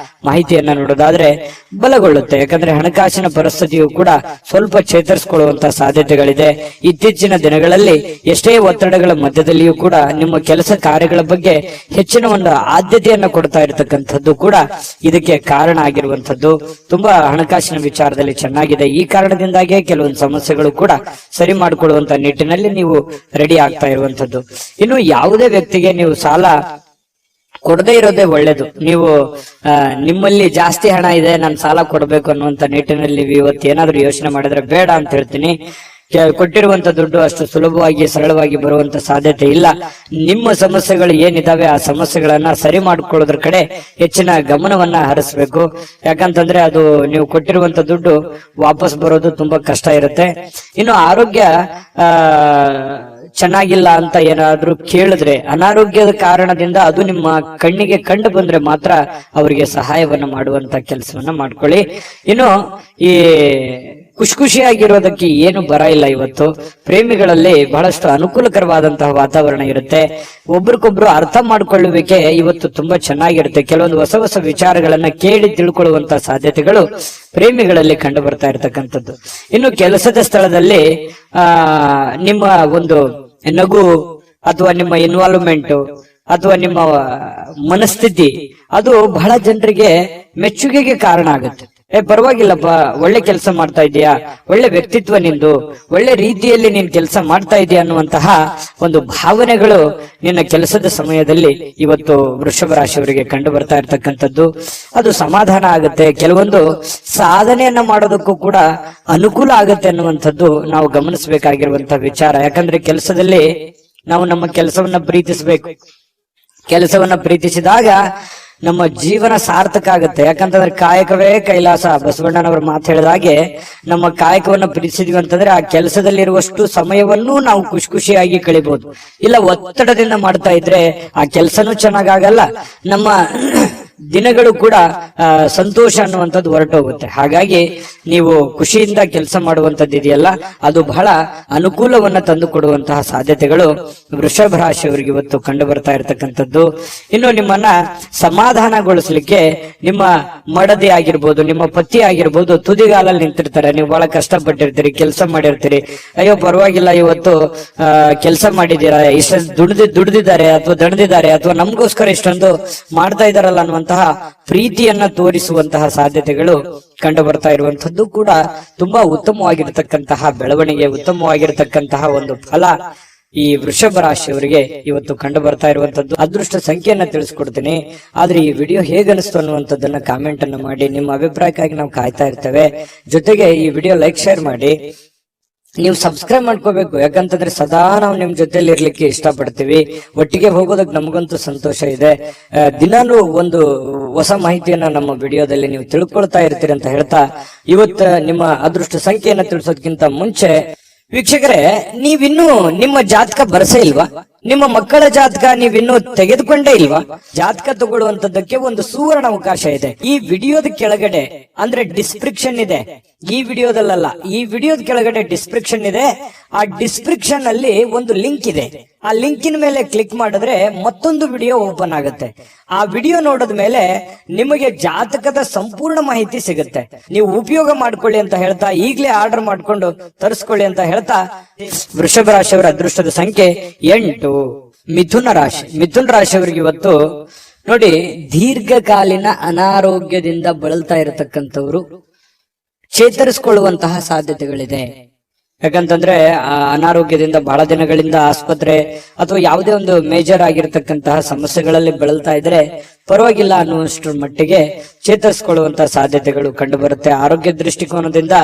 ಮಾಹಿತಿಯನ್ನ ನೋಡೋದಾದ್ರೆ ಬಲಗೊಳ್ಳುತ್ತೆ. ಯಾಕಂದ್ರೆ ಹಣಕಾಸಿನ ಪರಿಸ್ಥಿತಿಯು ಕೂಡ ಸ್ವಲ್ಪ ಚೇತರಿಸಿಕೊಳ್ಳುವಂತಹ ಸಾಧ್ಯತೆಗಳಿದೆ. ಇತ್ತೀಚಿನ ದಿನಗಳಲ್ಲಿ ಎಷ್ಟೇ ಒತ್ತಡಗಳ ಮಧ್ಯದಲ್ಲಿಯೂ ಕೂಡ ನಿಮ್ಮ ಕೆಲಸ ಕಾರ್ಯಗಳ ಬಗ್ಗೆ ಹೆಚ್ಚಿನ ಒಂದು ಆದ್ಯತೆಯನ್ನ ಕೊಡ್ತಾ ಇರತಕ್ಕಂಥದ್ದು ಕೂಡ ಇದಕ್ಕೆ ಕಾರಣ ಆಗಿರುವಂತದ್ದು. ತುಂಬಾ ಹಣಕಾಸಿನ ವಿಚಾರದಲ್ಲಿ ಚೆನ್ನಾಗಿದೆ. ಈ ಕಾರಣದಿಂದಾಗಿಯೇ ಕೆಲವೊಂದು ಸಮಸ್ಯೆಗಳು ಕೂಡ ಸರಿ ಮಾಡಿಕೊಳ್ಳುವಂತ ನಿಟ್ಟಿನಲ್ಲಿ ನೀವು ರೆಡಿ ಆಗ್ತಾ ಇರುವಂತದ್ದು. ಇನ್ನು ಯಾವುದೇ ವ್ಯಕ್ತಿಗೆ ನೀವು ಸಾಲ ಕೊಡದೇ ಇರೋದೇ ಒಳ್ಳೇದು. ನೀವು ನಿಮ್ಮಲ್ಲಿ ಜಾಸ್ತಿ ಹಣ ಇದೆ, ನಾನು ಸಾಲ ಕೊಡಬೇಕು ಅನ್ನುವಂತ ನಿಟ್ಟಿನಲ್ಲಿ ಇವತ್ತು ಏನಾದ್ರೂ ಯೋಚನೆ ಮಾಡಿದ್ರೆ ಬೇಡ ಅಂತ ಹೇಳ್ತೀನಿ. ಕೊಟ್ಟಿರುವಂತ ದುಡ್ಡು ಅಷ್ಟು ಸುಲಭವಾಗಿ ಸರಳವಾಗಿ ಬರುವಂತ ಸಾಧ್ಯತೆ ಇಲ್ಲ. ನಿಮ್ಮ ಸಮಸ್ಯೆಗಳು ಏನಿದಾವೆ ಆ ಸಮಸ್ಯೆಗಳನ್ನ ಸರಿ ಮಾಡ್ಕೊಳ್ಳೋದ್ರ ಕಡೆ ಹೆಚ್ಚಿನ ಗಮನವನ್ನ ಹರಿಸ್ಬೇಕು. ಯಾಕಂತಂದ್ರೆ ಅದು ನೀವು ಕೊಟ್ಟಿರುವಂತ ದುಡ್ಡು ವಾಪಸ್ ಬರೋದು ತುಂಬಾ ಕಷ್ಟ ಇರುತ್ತೆ. ಇನ್ನು ಆರೋಗ್ಯ ಚೆನ್ನಾಗಿಲ್ಲ ಅಂತ ಏನಾದ್ರೂ ಕೇಳಿದ್ರೆ, ಅನಾರೋಗ್ಯದ ಕಾರಣದಿಂದ ಅದು ನಿಮ್ಮ ಕಣ್ಣಿಗೆ ಕಂಡು ಬಂದ್ರೆ ಮಾತ್ರ ಅವರಿಗೆ ಸಹಾಯವನ್ನ ಮಾಡುವಂತ ಕೆಲಸವನ್ನ ಮಾಡ್ಕೊಳ್ಳಿ. ಇನ್ನು ಈ ಖುಷಿಯಾಗಿರೋದಕ್ಕೆ ಏನು ಬರ ಇಲ್ಲ. ಇವತ್ತು ಪ್ರೇಮಿಗಳಲ್ಲಿ ಬಹಳಷ್ಟು ಅನುಕೂಲಕರವಾದಂತಹ ವಾತಾವರಣ ಇರುತ್ತೆ. ಒಬ್ರಿಗೊಬ್ರು ಅರ್ಥ ಮಾಡ್ಕೊಳ್ಳುವಿಕೆ ಇವತ್ತು ತುಂಬಾ ಚೆನ್ನಾಗಿರುತ್ತೆ. ಕೆಲವೊಂದು ಹೊಸ ಹೊಸ ವಿಚಾರಗಳನ್ನ ಕೇಳಿ ತಿಳ್ಕೊಳ್ಳುವಂತಹ ಸಾಧ್ಯತೆಗಳು ಪ್ರೇಮಿಗಳಲ್ಲಿ ಕಂಡು ಬರ್ತಾ ಇರತಕ್ಕಂಥದ್ದು. ಇನ್ನು ಕೆಲಸದ ಸ್ಥಳದಲ್ಲಿ ನಿಮ್ಮ ಒಂದು ನಗು ಅಥವಾ ನಿಮ್ಮ ಇನ್ವಾಲ್ವ್ಮೆಂಟ್ ಅಥವಾ ನಿಮ್ಮ ಮನಸ್ಥಿತಿ ಅದು ಬಹಳ ಜನರಿಗೆ ಮೆಚ್ಚುಗೆಗೆ ಕಾರಣ ಆಗುತ್ತೆ. ಪರವಾಗಿಲ್ಲಪ್ಪ, ಒಳ್ಳೆ ಕೆಲಸ ಮಾಡ್ತಾ ಇದೀಯಾ, ಒಳ್ಳೆ ವ್ಯಕ್ತಿತ್ವ ನಿಂದು, ಒಳ್ಳೆ ರೀತಿಯಲ್ಲಿ ನೀನ್ ಕೆಲಸ ಮಾಡ್ತಾ ಇದೀಯ ಅನ್ನುವಂತಹ ಒಂದು ಭಾವನೆಗಳು ನಿನ್ನ ಕೆಲಸದ ಸಮಯದಲ್ಲಿ ಇವತ್ತು ವೃಷಭ ರಾಶಿಯವರಿಗೆ ಕಂಡು ಬರ್ತಾ ಇರ್ತಕ್ಕಂಥದ್ದು. ಅದು ಸಮಾಧಾನ ಆಗುತ್ತೆ. ಕೆಲವೊಂದು ಸಾಧನೆಯನ್ನ ಮಾಡೋದಕ್ಕೂ ಕೂಡ ಅನುಕೂಲ ಆಗುತ್ತೆ ಅನ್ನುವಂಥದ್ದು ನಾವು ಗಮನಿಸಬೇಕಾಗಿರುವಂತಹ ವಿಚಾರ. ಯಾಕಂದ್ರೆ ಕೆಲಸದಲ್ಲಿ ನಾವು ನಮ್ಮ ಕೆಲಸವನ್ನ ಪ್ರೀತಿಸಬೇಕು. ಕೆಲಸವನ್ನ ಪ್ರೀತಿಸಿದಾಗ ನಮ್ಮ ಜೀವನ ಸಾರ್ಥಕ ಆಗುತ್ತೆ. ಯಾಕಂತಂದ್ರೆ ಕಾಯಕವೇ ಕೈಲಾಸ, ಬಸವಣ್ಣನವರು ಮಾತು ಹೇಳಿದ ಹಾಗೆ ನಮ್ಮ ಕಾಯಕವನ್ನ ಪ್ರೀತಿಸಿದ್ವಿ ಅಂತಂದ್ರೆ ಆ ಕೆಲಸದಲ್ಲಿರುವಷ್ಟು ಸಮಯವನ್ನು ನಾವು ಖುಷಿಯಾಗಿ ಕಳಿಬಹುದು. ಇಲ್ಲ ಒತ್ತಡದಿಂದ ಮಾಡ್ತಾ ಇದ್ರೆ ಆ ಕೆಲಸನೂ ಚೆನ್ನಾಗಾಗಲ್ಲ, ನಮ್ಮ ದಿನಗಳು ಕೂಡ ಸಂತೋಷ ಅನ್ನುವಂಥದ್ದು ಹೊರಟೋಗುತ್ತೆ. ಹಾಗಾಗಿ ನೀವು ಖುಷಿಯಿಂದ ಕೆಲಸ ಮಾಡುವಂತದ್ದು ಇದೆಯಲ್ಲ, ಅದು ಬಹಳ ಅನುಕೂಲವನ್ನ ತಂದು ಕೊಡುವಂತಹ ಸಾಧ್ಯತೆಗಳು ವೃಷಭ ರಾಶಿಯವರಿಗೆ ಇವತ್ತು ಕಂಡು ಬರ್ತಾ ಇರತಕ್ಕಂಥದ್ದು. ಇನ್ನು ನಿಮ್ಮನ್ನ ಸಮಾಧಾನಗೊಳಿಸ್ಲಿಕ್ಕೆ ನಿಮ್ಮ ಮಡದಿ ಆಗಿರ್ಬೋದು, ನಿಮ್ಮ ಪತಿ ಆಗಿರ್ಬೋದು ತುದಿಗಾಲಲ್ಲಿ ನಿಂತಿರ್ತಾರೆ. ನೀವು ಬಹಳ ಕಷ್ಟಪಟ್ಟಿರ್ತೀರಿ, ಕೆಲಸ ಮಾಡಿರ್ತೀರಿ. ಅಯ್ಯೋ ಪರವಾಗಿಲ್ಲ, ಇವತ್ತು ಕೆಲಸ ಮಾಡಿದ್ದೀರಾ, ಇಷ್ಟ ದುಡ್ದಿದ್ದಾರೆ ಅಥವಾ ದಣದಿದ್ದಾರೆ ಅಥವಾ ನಮಗೋಸ್ಕರ ಇಷ್ಟೊಂದು ಮಾಡ್ತಾ ಇದಾರಲ್ಲ ಅನ್ನುವಂತಹ ಪ್ರೀತಿಯನ್ನ ತೋರಿಸುವಂತಹ ಸಾಧ್ಯತೆಗಳು ಕಂಡು ಬರ್ತಾ ಇರುವಂತದ್ದು ಕೂಡ ತುಂಬಾ ಉತ್ತಮವಾಗಿರತಕ್ಕಂತಹ ಬೆಳವಣಿಗೆ, ಉತ್ತಮವಾಗಿರತಕ್ಕಂತಹ ಒಂದು ಫಲ ಈ ವೃಷಭ ರಾಶಿಯವರಿಗೆ ಇವತ್ತು ಕಂಡು ಬರ್ತಾ ಇರುವಂತದ್ದು. ಅದೃಷ್ಟ ಸಂಖ್ಯೆಯನ್ನ ತಿಳಿಸ್ಕೊಡ್ತೀನಿ. ಆದ್ರೆ ಈ ವಿಡಿಯೋ ಹೇಗನಿಸ್ತು ಅನ್ನುವಂಥದ್ದನ್ನ ಕಾಮೆಂಟ್ ಅನ್ನ ಮಾಡಿ. ನಿಮ್ಮ ಅಭಿಪ್ರಾಯಕ್ಕಾಗಿ ನಾವು ಕಾಯ್ತಾ ಇರ್ತೇವೆ. ಜೊತೆಗೆ ಈ ವಿಡಿಯೋ ಲೈಕ್ ಶೇರ್ ಮಾಡಿ. ನೀವು ಸಬ್ಸ್ಕ್ರೈಬ್ ಮಾಡ್ಕೋಬೇಕು. ಯಾಕಂತಂದ್ರೆ ಸದಾ ನಾವು ನಿಮ್ ಜೊತೆಲಿ ಇರ್ಲಿಕ್ಕೆ ಇಷ್ಟಪಡ್ತೀವಿ. ಒಟ್ಟಿಗೆ ಹೋಗೋದಕ್ಕೆ ನಮಗಂತೂ ಸಂತೋಷ ಇದೆ. ದಿನಾನು ಒಂದು ಹೊಸ ಮಾಹಿತಿಯನ್ನ ನಮ್ಮ ವಿಡಿಯೋದಲ್ಲಿ ನೀವು ತಿಳ್ಕೊಳ್ತಾ ಇರ್ತೀರಿ ಅಂತ ಹೇಳ್ತಾ, ಇವತ್ತು ನಿಮ್ಮ ಅದೃಷ್ಟ ಸಂಖ್ಯೆಯನ್ನ ತಿಳಿಸೋದಕ್ಕಿಂತ ಮುಂಚೆ ವೀಕ್ಷಕರೇ, ನೀವಿನ್ನೂ ನಿಮ್ಮ ಜಾತಕ ಬರಸೇ ಇಲ್ವಾ? ನಿಮ್ಮ ಮಕ್ಕಳ ಜಾತಕ ನೀವಿನ್ನೂ ತೆಗೆದುಕೊಂಡೇ ಇಲ್ವಾ? ಜಾತಕ ತಗೊಳ್ಳುವಂತದ್ದಕ್ಕೆ ಒಂದು ಸುವರ್ಣ ಅವಕಾಶ ಇದೆ. ಈ ವಿಡಿಯೋದ ಕೆಳಗಡೆ ಅಂದ್ರೆ ಡಿಸ್ಕ್ರಿಪ್ಷನ್ ಇದೆ. ಈ ವಿಡಿಯೋದಲ್ಲ, ಈ ವಿಡಿಯೋದ ಕೆಳಗಡೆ ಡಿಸ್ಕ್ರಿಪ್ಷನ್ ಇದೆ. ಆ ಡಿಸ್ಕ್ರಿಪ್ಷನ್ ಅಲ್ಲಿ ಒಂದು ಲಿಂಕ್ ಇದೆ. ಆ ಲಿಂಕಿನ ಮೇಲೆ ಕ್ಲಿಕ್ ಮಾಡಿದ್ರೆ ಮತ್ತೊಂದು ವಿಡಿಯೋ ಓಪನ್ ಆಗುತ್ತೆ. ಆ ವಿಡಿಯೋ ನೋಡಿದ ಮೇಲೆ ನಿಮಗೆ ಜಾತಕದ ಸಂಪೂರ್ಣ ಮಾಹಿತಿ ಸಿಗುತ್ತೆ. ನೀವು ಉಪಯೋಗ ಮಾಡ್ಕೊಳ್ಳಿ ಅಂತ ಹೇಳ್ತಾ, ಈಗಲೇ ಆರ್ಡರ್ ಮಾಡ್ಕೊಂಡು ತರಿಸ್ಕೊಳ್ಳಿ ಅಂತ ಹೇಳ್ತಾ, ವೃಷಭ ರಾಶಿಯವರ ಅದೃಷ್ಟದ ಸಂಖ್ಯೆ 8. ಮಿಥುನ ರಾಶಿ. ಮಿಥುನ ರಾಶಿಯವರಿಗೆ ಇವತ್ತು ನೋಡಿ, ದೀರ್ಘಕಾಲೀನ ಅನಾರೋಗ್ಯದಿಂದ ಬಳಲ್ತಾ ಇರತಕ್ಕಂಥವ್ರು ಚೇತರಿಸಿಕೊಳ್ಳುವಂತಹ ಸಾಧ್ಯತೆಗಳಿದೆ. ಯಾಕಂತಂದ್ರೆ ಆ ಅನಾರೋಗ್ಯದಿಂದ ಬಹಳ ದಿನಗಳಿಂದ ಆಸ್ಪತ್ರೆ ಅಥವಾ ಯಾವುದೇ ಒಂದು ಮೇಜರ್ ಆಗಿರತಕ್ಕಂತಹ ಸಮಸ್ಯೆಗಳಲ್ಲಿ ಬಳಲ್ತಾ ಇದ್ರೆ ಪರವಾಗಿಲ್ಲ ಅನ್ನುವಷ್ಟರ ಮಟ್ಟಿಗೆ ಚೇತರಿಸಿಕೊಳ್ಳುವಂತಹ ಸಾಧ್ಯತೆಗಳು ಕಂಡು ಬರುತ್ತೆ. ಆರೋಗ್ಯ ದೃಷ್ಟಿಕೋನದಿಂದ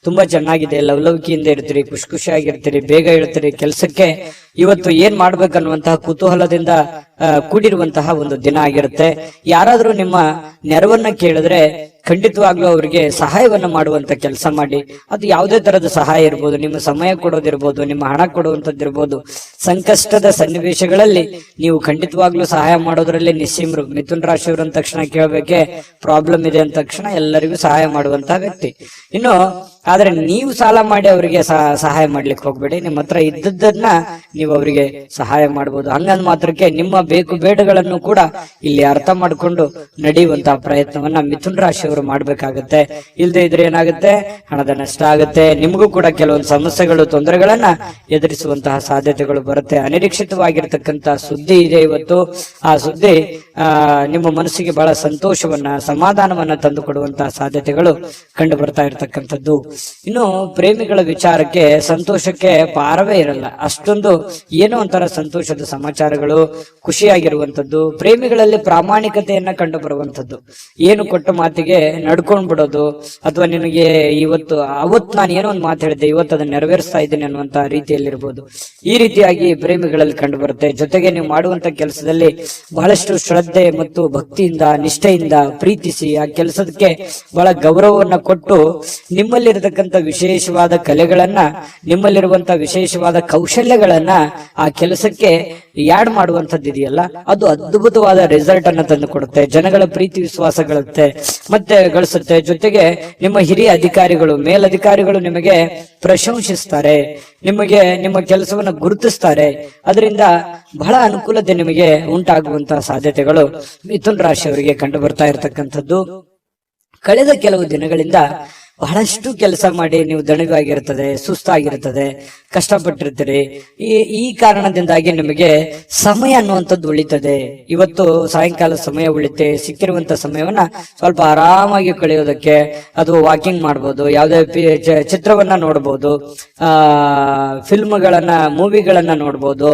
ತುಂಬಾ ಚೆನ್ನಾಗಿದೆ. ಲವಲವಿಕೆಯಿಂದ ಇರ್ತೀರಿ, ಖುಷಿಯಾಗಿರ್ತೀರಿ, ಬೇಗ ಇರ್ತೀರಿ. ಕೆಲಸಕ್ಕೆ ಇವತ್ತು ಏನ್ ಮಾಡ್ಬೇಕನ್ನುವಂತಹ ಕುತೂಹಲದಿಂದ ಕೂಡಿರುವಂತಹ ಒಂದು ದಿನ ಆಗಿರುತ್ತೆ. ಯಾರಾದ್ರೂ ನಿಮ್ಮ ನೆರವನ್ನ ಕೇಳಿದ್ರೆ ಖಂಡಿತವಾಗ್ಲೂ ಅವರಿಗೆ ಸಹಾಯವನ್ನ ಮಾಡುವಂತ ಕೆಲಸ ಮಾಡಿ. ಅದು ಯಾವುದೇ ತರದ ಸಹಾಯ ಇರ್ಬೋದು, ನಿಮ್ಮ ಸಮಯ ಕೊಡೋದಿರ್ಬೋದು, ನಿಮ್ಮ ಹಣ ಕೊಡುವಂತದ್ದಿರ್ಬೋದು. ಸಂಕಷ್ಟದ ಸನ್ನಿವೇಶಗಳಲ್ಲಿ ನೀವು ಖಂಡಿತವಾಗ್ಲೂ ಸಹಾಯ ಮಾಡೋದ್ರಲ್ಲಿ ನಿಸ್ಸೀಮರು. ಮಿಥುನ್ ರಾಶಿಯವರು ಅಂದ ತಕ್ಷಣ ಕೇಳಬೇಕೆ, ಪ್ರಾಬ್ಲಮ್ ಇದೆ ಅಂದ ತಕ್ಷಣ ಎಲ್ಲರಿಗೂ ಸಹಾಯ ಮಾಡುವಂತಹ ವ್ಯಕ್ತಿ. ಇನ್ನು ಆದ್ರೆ ನೀವು ಸಾಲ ಮಾಡಿ ಅವರಿಗೆ ಸಹಾಯ ಮಾಡ್ಲಿಕ್ಕೆ ಹೋಗ್ಬೇಡಿ. ನಿಮ್ಮ ಹತ್ರ ಇದ್ದದ್ದನ್ನ ನೀವು ಅವರಿಗೆ ಸಹಾಯ ಮಾಡಬಹುದು. ಹಂಗಂದ್ ಮಾತ್ರಕ್ಕೆ ನಿಮ್ಮ ಬೇಕು ಬೇಡಗಳನ್ನು ಕೂಡ ಇಲ್ಲಿ ಅರ್ಥ ಮಾಡಿಕೊಂಡು ನಡೆಯುವಂತಹ ಪ್ರಯತ್ನವನ್ನ ಮಿಥುನ್ ರಾಶಿಯವರು ಮಾಡ್ಬೇಕಾಗತ್ತೆ. ಇಲ್ಲದೆ ಇದ್ರೆ ಏನಾಗುತ್ತೆ, ಹಣದ ನಷ್ಟ ಆಗುತ್ತೆ. ನಿಮಗೂ ಕೂಡ ಕೆಲವೊಂದು ಸಮಸ್ಯೆಗಳು, ತೊಂದರೆಗಳನ್ನ ಎದುರಿಸುವಂತಹ ಸಾಧ್ಯತೆಗಳು ಬರುತ್ತೆ. ಅನಿರೀಕ್ಷಿತವಾಗಿರ್ತಕ್ಕಂತಹ ಸುದ್ದಿ ಇದೆ ಇವತ್ತು. ಆ ಸುದ್ದಿ ನಿಮ್ಮ ಮನಸ್ಸಿಗೆ ಬಹಳ ಸಂತೋಷವನ್ನ, ಸಮಾಧಾನವನ್ನ ತಂದು ಕೊಡುವಂತಹ ಸಾಧ್ಯತೆಗಳು ಕಂಡು ಬರ್ತಾ ಇರತಕ್ಕಂಥದ್ದು. ಇನ್ನು ಪ್ರೇಮಿಗಳ ವಿಚಾರಕ್ಕೆ ಸಂತೋಷಕ್ಕೆ ಪಾರವೇ ಇರಲ್ಲ. ಅಷ್ಟೊಂದು ಏನೋ ಒಂಥರ ಸಂತೋಷದ ಸಮಾಚಾರಗಳು, ಖುಷಿಯಾಗಿರುವಂತದ್ದು. ಪ್ರೇಮಿಗಳಲ್ಲಿ ಪ್ರಾಮಾಣಿಕತೆಯನ್ನ ಕಂಡು ಬರುವಂತದ್ದು. ಏನು ಕೊಟ್ಟ ಮಾತಿಗೆ ನಡ್ಕೊಂಡ್ ಬಿಡೋದು, ಅಥವಾ ನಿನಗೆ ಅವತ್ತು ನಾನು ಏನೋ ಒಂದು ಮಾತು ಹೇಳಿದ್ದೆ, ಇವತ್ತು ಅದನ್ನ ನೆರವೇರಿಸ್ತಾ ಇದ್ದೀನಿ ಅನ್ನುವಂತ ರೀತಿಯಲ್ಲಿರ್ಬೋದು. ಈ ರೀತಿಯಾಗಿ ಪ್ರೇಮಿಗಳಲ್ಲಿ ಕಂಡು ಬರುತ್ತೆ. ಜೊತೆಗೆ ನೀವು ಮಾಡುವಂತ ಕೆಲಸದಲ್ಲಿ ಬಹಳಷ್ಟು ಶ್ರದ್ಧೆ ಮತ್ತು ಭಕ್ತಿಯಿಂದ ನಿಷ್ಠೆಯಿಂದ ಪ್ರೀತಿಸಿ ಆ ಕೆಲಸಕ್ಕೆ ಬಹಳ ಗೌರವವನ್ನ ಕೊಟ್ಟು ನಿಮ್ಮಲ್ಲಿರತಕ್ಕಂಥ ವಿಶೇಷವಾದ ಕಲೆಗಳನ್ನ ನಿಮ್ಮಲ್ಲಿರುವಂತ ವಿಶೇಷವಾದ ಕೌಶಲ್ಯಗಳನ್ನ ಆ ಕೆಲಸಕ್ಕೆ ಯಾಡ್ ಮಾಡುವಂತದ್ದು ಇದೆಯಲ್ಲ, ಅದು ಅದ್ಭುತವಾದ ರಿಸಲ್ಟ್ ಅನ್ನ ತಂದು ಕೊಡುತ್ತೆ, ಜನಗಳ ಪ್ರೀತಿ ವಿಶ್ವಾಸ ಮತ್ತೆ ಗಳಿಸುತ್ತೆ. ಜೊತೆಗೆ ನಿಮ್ಮ ಹಿರಿಯ ಅಧಿಕಾರಿಗಳು ಮೇಲಧಿಕಾರಿಗಳು ನಿಮಗೆ ಪ್ರಶಂಸಿಸ್ತಾರೆ, ನಿಮಗೆ ನಿಮ್ಮ ಕೆಲಸವನ್ನ ಗುರುತಿಸ್ತಾರೆ. ಅದರಿಂದ ಬಹಳ ಅನುಕೂಲತೆ ನಿಮಗೆ ಉಂಟಾಗುವಂತಹ ಸಾಧ್ಯತೆಗಳು ಮಿಥುನ್ ರಾಶಿಯವರಿಗೆ ಕಂಡು ಬರ್ತಾ ಇರತಕ್ಕಂಥದ್ದು. ಕಳೆದ ಕೆಲವು ದಿನಗಳಿಂದ ಬಹಳಷ್ಟು ಕೆಲಸ ಮಾಡಿ ನೀವು ದಣಿವಾಗಿರುತ್ತದೆ, ಸುಸ್ತಾಗಿರುತ್ತದೆ, ಕಷ್ಟಪಟ್ಟಿರ್ತೀರಿ. ಈ ಕಾರಣದಿಂದಾಗಿ ನಿಮಗೆ ಸಮಯ ಅನ್ನುವಂಥದ್ದು ಉಳಿತದೆ. ಇವತ್ತು ಸಾಯಂಕಾಲ ಸಮಯ ಉಳಿತೆ, ಸಿಕ್ಕಿರುವಂತ ಸಮಯವನ್ನ ಸ್ವಲ್ಪ ಆರಾಮಾಗಿ ಕಳೆಯೋದಕ್ಕೆ ಅಥವಾ ವಾಕಿಂಗ್ ಮಾಡ್ಬೋದು, ಯಾವುದೇ ಚಿತ್ರವನ್ನ ನೋಡ್ಬೋದು, ಫಿಲ್ಮ್ಗಳನ್ನ ಮೂವಿಗಳನ್ನ ನೋಡ್ಬೋದು,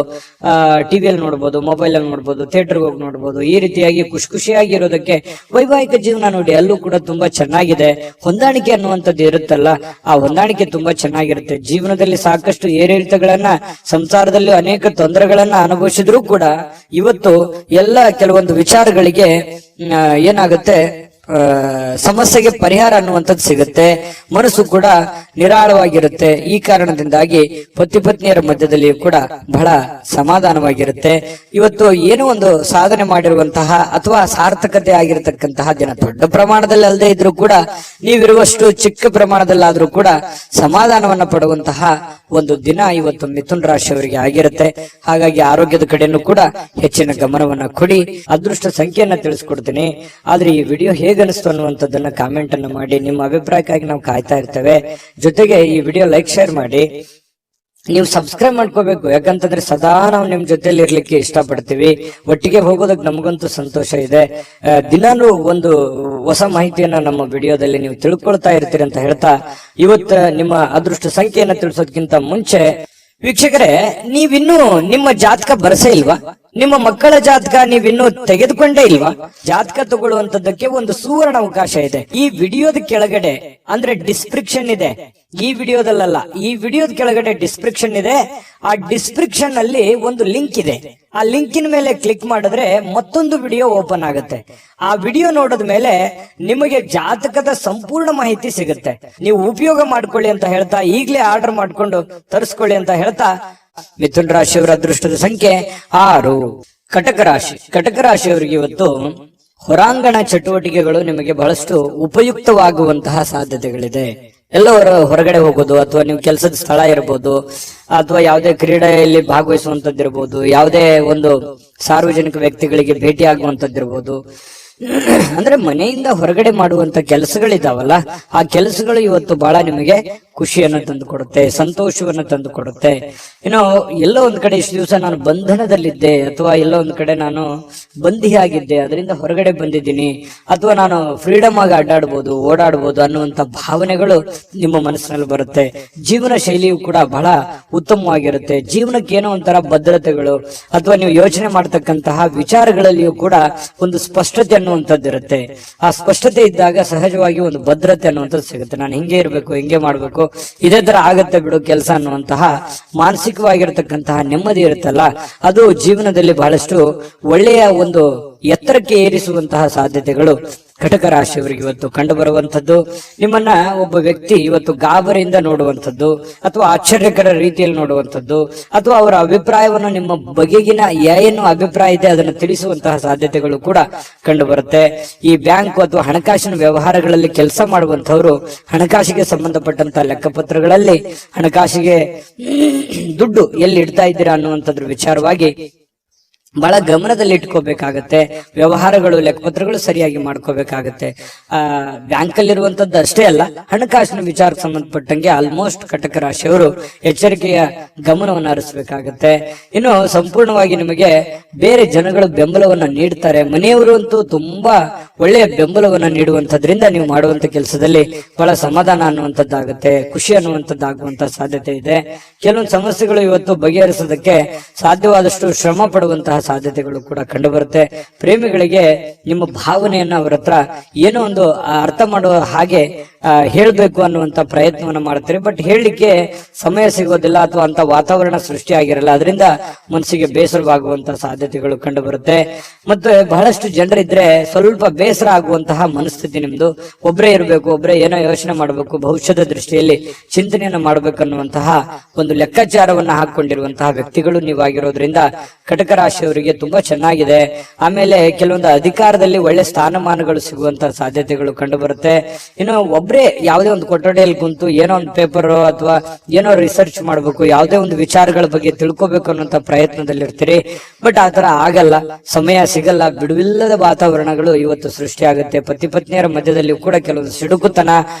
ಟಿವಿಯಲ್ಲಿ ನೋಡ್ಬೋದು, ಮೊಬೈಲ್ ಅಲ್ಲಿ ನೋಡ್ಬೋದು, ಥಿಯೇಟರ್ಗೆ ಹೋಗಿ ನೋಡ್ಬೋದು. ಈ ರೀತಿಯಾಗಿ ಖುಷಿಯಾಗಿರೋದಕ್ಕೆ ವೈವಾಹಿಕ ಜೀವನ ನೋಡಿ ಅಲ್ಲೂ ಕೂಡ ತುಂಬಾ ಚೆನ್ನಾಗಿದೆ. ಹೊಂದಾಣಿಕೆ ಅನ್ನುವಂಥದ್ದು ಇರುತ್ತಲ್ಲ, ಆ ಹೊಂದಾಣಿಕೆ ತುಂಬಾ ಚೆನ್ನಾಗಿರುತ್ತೆ. ಜೀವನದಲ್ಲಿ ಸಾಕಷ್ಟು ಏರಿಳಿತಗಳನ್ನ, ಸಂಸಾರದಲ್ಲಿ ಅನೇಕ ತೊಂದರೆಗಳನ್ನ ಅನುಭವಿಸಿದ್ರು ಕೂಡ ಇವತ್ತು ಎಲ್ಲ ಕೆಲವೊಂದು ವಿಚಾರಗಳಿಗೆ ಏನಾಗುತ್ತೆ, ಸಮಸ್ಯೆಗೆ ಪರಿಹಾರ ಅನ್ನುವಂಥದ್ದು ಸಿಗುತ್ತೆ. ಮನಸ್ಸು ಕೂಡ ನಿರಾಳವಾಗಿರುತ್ತೆ. ಈ ಕಾರಣದಿಂದಾಗಿ ಪತಿ ಪತ್ನಿಯರ ಮಧ್ಯದಲ್ಲಿ ಕೂಡ ಬಹಳ ಸಮಾಧಾನವಾಗಿರುತ್ತೆ. ಇವತ್ತು ಏನೋ ಒಂದು ಸಾಧನೆ ಮಾಡಿರುವಂತಹ ಅಥವಾ ಸಾರ್ಥಕತೆ ಆಗಿರತಕ್ಕಂತಹ ದಿನ, ದೊಡ್ಡ ಪ್ರಮಾಣದಲ್ಲಿ ಅಲ್ಲದೆ ಇದ್ರೂ ಕೂಡ ನೀವಿರುವಷ್ಟು ಚಿಕ್ಕ ಪ್ರಮಾಣದಲ್ಲಾದ್ರೂ ಕೂಡ ಸಮಾಧಾನವನ್ನ ಪಡುವಂತಹ ಒಂದು ದಿನ ಇವತ್ತು ಮಿಥುನ್ ರಾಶಿಯವರಿಗೆ ಆಗಿರುತ್ತೆ. ಹಾಗಾಗಿ ಆರೋಗ್ಯದ ಕಡೆಯನ್ನು ಕೂಡ ಹೆಚ್ಚಿನ ಗಮನವನ್ನ ಕೊಡಿ. ಅದೃಷ್ಟ ಸಂಖ್ಯೆಯನ್ನ ತಿಳಿಸ್ಕೊಡ್ತೀನಿ. ಆದ್ರೆ ಈ ವಿಡಿಯೋ ಹೇಗೆ ಅನಿಸ್ತು ಅನ್ನುವಂಥದ್ದನ್ನ ಕಾಮೆಂಟ್ ಅನ್ನ ಮಾಡಿ. ನಿಮ್ಮ ಅಭಿಪ್ರಾಯಕ್ಕಾಗಿ ನಾವು ಕಾಯ್ತಾ ಇರ್ತೇವೆ. ಜೊತೆಗೆ ಈ ವಿಡಿಯೋ ಲೈಕ್ ಶೇರ್ ಮಾಡಿ. ನೀವು ಸಬ್ಸ್ಕ್ರೈಬ್ ಮಾಡ್ಕೋಬೇಕು, ಯಾಕಂತಂದ್ರೆ ಸದಾ ನಾವು ನಿಮ್ ಜೊತೆಲಿ ಇರ್ಲಿಕ್ಕೆ ಇಷ್ಟಪಡ್ತೀವಿ. ಒಟ್ಟಿಗೆ ಹೋಗೋದಕ್ಕೆ ನಮಗಂತೂ ಸಂತೋಷ ಇದೆ. ದಿನಾನು ಒಂದು ಹೊಸ ಮಾಹಿತಿಯನ್ನ ನಮ್ಮ ವಿಡಿಯೋದಲ್ಲಿ ನೀವು ತಿಳ್ಕೊಳ್ತಾ ಇರ್ತೀರಿ ಅಂತ ಹೇಳ್ತಾ, ಇವತ್ತು ನಿಮ್ಮ ಅದೃಷ್ಟ ಸಂಖ್ಯೆಯನ್ನ ತಿಳಿಸೋದಕ್ಕಿಂತ ಮುಂಚೆ ವೀಕ್ಷಕರೇ, ನೀವಿನ್ನೂ ನಿಮ್ಮ ಜಾತಕ ಬರಸೇ ಇಲ್ವಾ? ನಿಮ್ಮ ಮಕ್ಕಳ ಜಾತಕ ನೀವಿನ್ನೂ ತೆಗೆದುಕೊಂಡೇ ಇಲ್ವಾ? ಜಾತಕ ತಗೊಳ್ಳುವಂತದ್ದಕ್ಕೆ ಒಂದು ಸುವರ್ಣ ಅವಕಾಶ ಇದೆ. ಈ ವಿಡಿಯೋದ ಕೆಳಗಡೆ ಅಂದ್ರೆ ಡಿಸ್ಕ್ರಿಪ್ಷನ್ ಇದೆ. ಈ ವಿಡಿಯೋದಲ್ಲ, ಈ ವಿಡಿಯೋದ ಕೆಳಗಡೆ ಡಿಸ್ಕ್ರಿಪ್ಷನ್ ಇದೆ. ಆ ಡಿಸ್ಕ್ರಿಪ್ಷನ್ ಅಲ್ಲಿ ಒಂದು ಲಿಂಕ್ ಇದೆ. ಆ ಲಿಂಕಿನ ಮೇಲೆ ಕ್ಲಿಕ್ ಮಾಡಿದ್ರೆ ಮತ್ತೊಂದು ವಿಡಿಯೋ ಓಪನ್ ಆಗುತ್ತೆ. ಆ ವಿಡಿಯೋ ನೋಡಿದ ಮೇಲೆ ನಿಮಗೆ ಜಾತಕದ ಸಂಪೂರ್ಣ ಮಾಹಿತಿ ಸಿಗುತ್ತೆ. ನೀವು ಉಪಯೋಗ ಮಾಡ್ಕೊಳ್ಳಿ ಅಂತ ಹೇಳ್ತಾ, ಈಗಲೇ ಆರ್ಡರ್ ಮಾಡ್ಕೊಂಡು ತರಿಸ್ಕೊಳ್ಳಿ ಅಂತ ಹೇಳ್ತಾ, ಮಿಥುನ್ ರಾಶಿಯವರ ಅದೃಷ್ಟದ ಸಂಖ್ಯೆ 6. ಕಟಕ ರಾಶಿ. ಕಟಕ ರಾಶಿಯವರಿಗೆ ಇವತ್ತು ಹೊರಾಂಗಣ ಚಟುವಟಿಕೆಗಳು ನಿಮಗೆ ಬಹಳಷ್ಟು ಉಪಯುಕ್ತವಾಗುವಂತಹ ಸಾಧ್ಯತೆಗಳಿದೆ. ಎಲ್ಲವರ ಹೊರಗಡೆ ಹೋಗೋದು, ಅಥವಾ ನೀವು ಕೆಲಸದ ಸ್ಥಳ ಇರಬಹುದು, ಅಥವಾ ಯಾವುದೇ ಕ್ರೀಡೆಯಲ್ಲಿ ಭಾಗವಹಿಸುವಂತದ್ದಿರ್ಬೋದು, ಯಾವುದೇ ಒಂದು ಸಾರ್ವಜನಿಕ ವ್ಯಕ್ತಿಗಳಿಗೆ ಭೇಟಿ ಆಗುವಂತದ್ದಿರ್ಬೋದು, ಅಂದ್ರೆ ಮನೆಯಿಂದ ಹೊರಗಡೆ ಮಾಡುವಂತ ಕೆಲಸಗಳಿದಾವಲ್ಲ, ಆ ಕೆಲಸಗಳು ಇವತ್ತು ಬಹಳ ನಿಮಗೆ ಖುಷಿಯನ್ನು ತಂದು ಕೊಡುತ್ತೆ, ಸಂತೋಷವನ್ನು ತಂದು ಕೊಡುತ್ತೆ. ಏನೋ ಎಲ್ಲೋ ಒಂದ್ ಕಡೆ ಇಷ್ಟು ದಿವಸ ನಾನು ಬಂಧನದಲ್ಲಿದ್ದೆ, ಅಥವಾ ಎಲ್ಲೋ ಒಂದ್ ಕಡೆ ನಾನು ಬಂಧಿಯಾಗಿದ್ದೆ, ಅದರಿಂದ ಹೊರಗಡೆ ಬಂದಿದ್ದೀನಿ, ಅಥವಾ ನಾನು ಫ್ರೀಡಮ್ ಆಗಿ ಅಡ್ಡಾಡ್ಬೋದು, ಓಡಾಡ್ಬೋದು ಅನ್ನುವಂತ ಭಾವನೆಗಳು ನಿಮ್ಮ ಮನಸ್ಸಿನಲ್ಲಿ ಬರುತ್ತೆ. ಜೀವನ ಶೈಲಿಯು ಕೂಡ ಬಹಳ ಉತ್ತಮವಾಗಿರುತ್ತೆ. ಜೀವನಕ್ಕೆ ಏನೋ ಒಂಥರ ಭದ್ರತೆಗಳು, ಅಥವಾ ನೀವು ಯೋಚನೆ ಮಾಡ್ತಕ್ಕಂತಹ ವಿಚಾರಗಳಲ್ಲಿಯೂ ಕೂಡ ಒಂದು ಸ್ಪಷ್ಟತೆ ಅನ್ನುವಂಥದ್ದಿರುತ್ತೆ. ಆ ಸ್ಪಷ್ಟತೆ ಇದ್ದಾಗ ಸಹಜವಾಗಿ ಒಂದು ಭದ್ರತೆ ಅನ್ನುವಂಥದ್ದು ಸಿಗುತ್ತೆ. ನಾನು ಹಿಂಗೆ ಇರ್ಬೇಕು, ಹಿಂಗೆ ಮಾಡ್ಬೇಕು, ಇದೇ ತರ ಆಗತ್ತೆ ಬಿಡು ಕೆಲಸ ಅನ್ನುವಂತಹ ಮಾನಸಿಕವಾಗಿರತಕ್ಕಂತಹ ನೆಮ್ಮದಿ ಇರುತ್ತಲ್ಲ, ಅದು ಜೀವನದಲ್ಲಿ ಬಹಳಷ್ಟು ಒಳ್ಳೆಯ ಒಂದು ಎತ್ತರಕ್ಕೆ ಏರಿಸುವಂತಹ ಸಾಧ್ಯತೆಗಳು ಕಟಕ ರಾಶಿಯವರಿಗೆ ಇವತ್ತು ಕಂಡು ಬರುವಂತದ್ದು. ನಿಮ್ಮನ್ನ ಒಬ್ಬ ವ್ಯಕ್ತಿ ಇವತ್ತು ಗಾಬರಿಯಿಂದ ನೋಡುವಂಥದ್ದು, ಅಥವಾ ಆಶ್ಚರ್ಯಕರ ರೀತಿಯಲ್ಲಿ ನೋಡುವಂಥದ್ದು, ಅಥವಾ ಅವರ ಅಭಿಪ್ರಾಯವನ್ನು ನಿಮ್ಮ ಬಗೆಗಿನ ಏನು ಅಭಿಪ್ರಾಯ ಇದೆ ಅದನ್ನು ತಿಳಿಸುವಂತಹ ಸಾಧ್ಯತೆಗಳು ಕೂಡ ಕಂಡು ಬರುತ್ತೆ. ಈ ಬ್ಯಾಂಕ್ ಅಥವಾ ಹಣಕಾಸಿನ ವ್ಯವಹಾರಗಳಲ್ಲಿ ಕೆಲಸ ಮಾಡುವಂತವರು ಹಣಕಾಸಿಗೆ ಸಂಬಂಧಪಟ್ಟಂತಹ ಲೆಕ್ಕಪತ್ರಗಳಲ್ಲಿ ಹಣಕಾಸಿಗೆ ದುಡ್ಡು ಎಲ್ಲಿ ಇಡ್ತಾ ಇದ್ದೀರಾ ಅನ್ನುವಂಥದ್ರ ವಿಚಾರವಾಗಿ ಬಹಳ ಗಮನದಲ್ಲಿ ಇಟ್ಕೋಬೇಕಾಗತ್ತೆ. ವ್ಯವಹಾರಗಳು, ಲೆಕ್ಕಪತ್ರಗಳು ಸರಿಯಾಗಿ ಮಾಡ್ಕೋಬೇಕಾಗತ್ತೆ. ಬ್ಯಾಂಕ್ ಅಲ್ಲಿರುವಂತದ್ದು ಅಷ್ಟೇ ಅಲ್ಲ, ಹಣಕಾಸಿನ ವಿಚಾರಕ್ಕೆ ಸಂಬಂಧಪಟ್ಟಂಗೆ ಆಲ್ಮೋಸ್ಟ್ ಕಟಕ ರಾಶಿಯವರು ಎಚ್ಚರಿಕೆಯ ಗಮನವನ್ನು ಹರಿಸಬೇಕಾಗತ್ತೆ. ಇನ್ನು ಸಂಪೂರ್ಣವಾಗಿ ನಿಮಗೆ ಬೇರೆ ಜನಗಳು ಬೆಂಬಲವನ್ನ ನೀಡ್ತಾರೆ. ಮನೆಯವರು ಅಂತೂ ತುಂಬಾ ಒಳ್ಳೆಯ ಬೆಂಬಲವನ್ನ ನೀಡುವಂತದ್ರಿಂದ ನೀವು ಮಾಡುವಂತ ಕೆಲಸದಲ್ಲಿ ಬಹಳ ಸಮಾಧಾನ ಅನ್ನುವಂಥದ್ದಾಗುತ್ತೆ, ಖುಷಿ ಅನ್ನುವಂಥದ್ದಾಗುವಂತ ಸಾಧ್ಯತೆ ಇದೆ. ಕೆಲವೊಂದು ಸಮಸ್ಯೆಗಳು ಇವತ್ತು ಬಗೆಹರಿಸೋದಕ್ಕೆ ಸಾಧ್ಯವಾದಷ್ಟು ಶ್ರಮ ಪಡುವಂತಹ ಸಾಧ್ಯತೆಗಳು ಕೂಡ ಕಂಡು ಬರುತ್ತೆ. ಪ್ರೇಮಿಗಳಿಗೆ ನಿಮ್ಮ ಭಾವನೆಯನ್ನ ಅವರ ಹತ್ರ ಏನೋ ಒಂದು ಅರ್ಥ ಮಾಡುವ ಹಾಗೆ ಹೇಳ್ಬೇಕು ಅನ್ನುವಂತ ಪ್ರಯತ್ನವನ್ನ ಮಾಡ್ತಾರೆ. ಬಟ್ ಹೇಳಲಿಕ್ಕೆ ಸಮಯ ಸಿಗೋದಿಲ್ಲ ಅಥವಾ ಅಂತ ವಾತಾವರಣ ಸೃಷ್ಟಿ ಆಗಿರಲ್ಲ. ಅದರಿಂದ ಮನಸ್ಸಿಗೆ ಬೇಸರವಾಗುವಂತಹ ಸಾಧ್ಯತೆಗಳು ಕಂಡು ಬರುತ್ತೆ. ಮತ್ತೆ ಬಹಳಷ್ಟು ಜನರಿದ್ರೆ ಸ್ವಲ್ಪ ಬೇಸರ ಆಗುವಂತಹ ಮನಸ್ಥಿತಿ ನಿಮ್ದು. ಒಬ್ಬರೇ ಇರಬೇಕು, ಒಬ್ಬರೇ ಏನೋ ಯೋಚನೆ ಮಾಡಬೇಕು, ಭವಿಷ್ಯದ ದೃಷ್ಟಿಯಲ್ಲಿ ಚಿಂತನೆಯನ್ನ ಮಾಡಬೇಕನ್ನುವಂತಹ ಒಂದು ಲೆಕ್ಕಾಚಾರವನ್ನ ಹಾಕೊಂಡಿರುವಂತಹ ವ್ಯಕ್ತಿಗಳು ನೀವಾಗಿರೋದ್ರಿಂದ ಕಟಕ ರಾಶಿಯವರಿಗೆ ತುಂಬಾ ಚೆನ್ನಾಗಿದೆ. ಆಮೇಲೆ ಕೆಲವೊಂದು ಅಧಿಕಾರದಲ್ಲಿ ಒಳ್ಳೆ ಸ್ಥಾನಮಾನಗಳು ಸಿಗುವಂತಹ ಸಾಧ್ಯತೆಗಳು ಕಂಡು ಬರುತ್ತೆ. ಇನ್ನು ಒಬ್ಬರೇ ಯಾವುದೇ ಒಂದು ಕೊಠಡಿಯಲ್ಲಿ ಕುಂತು ಏನೋ ಒಂದು ಪೇಪರ್ ಅಥವಾ ಏನೋ ರಿಸರ್ಚ್ ಮಾಡಬೇಕು, ಯಾವುದೇ ಒಂದು ವಿಚಾರಗಳ ಬಗ್ಗೆ ತಿಳ್ಕೊಬೇಕು ಅನ್ನುವಂತ ಪ್ರಯತ್ನದಲ್ಲಿ ಇರ್ತೀರಿ. ಬಟ್ ಆತರ ಆಗಲ್ಲ, ಸಮಯ ಸಿಗಲ್ಲ. ಬಿಡುವಿಲ್ಲದ ವಾತಾವರಣಗಳು ಇವತ್ತು ಸೃಷ್ಟಿಯಾಗುತ್ತೆ. ಪತಿ ಪತ್ನಿಯರ ಮಧ್ಯದಲ್ಲಿ ಕೂಡ ಕೆಲವೊಂದು ಸಿಡುಕುತನ,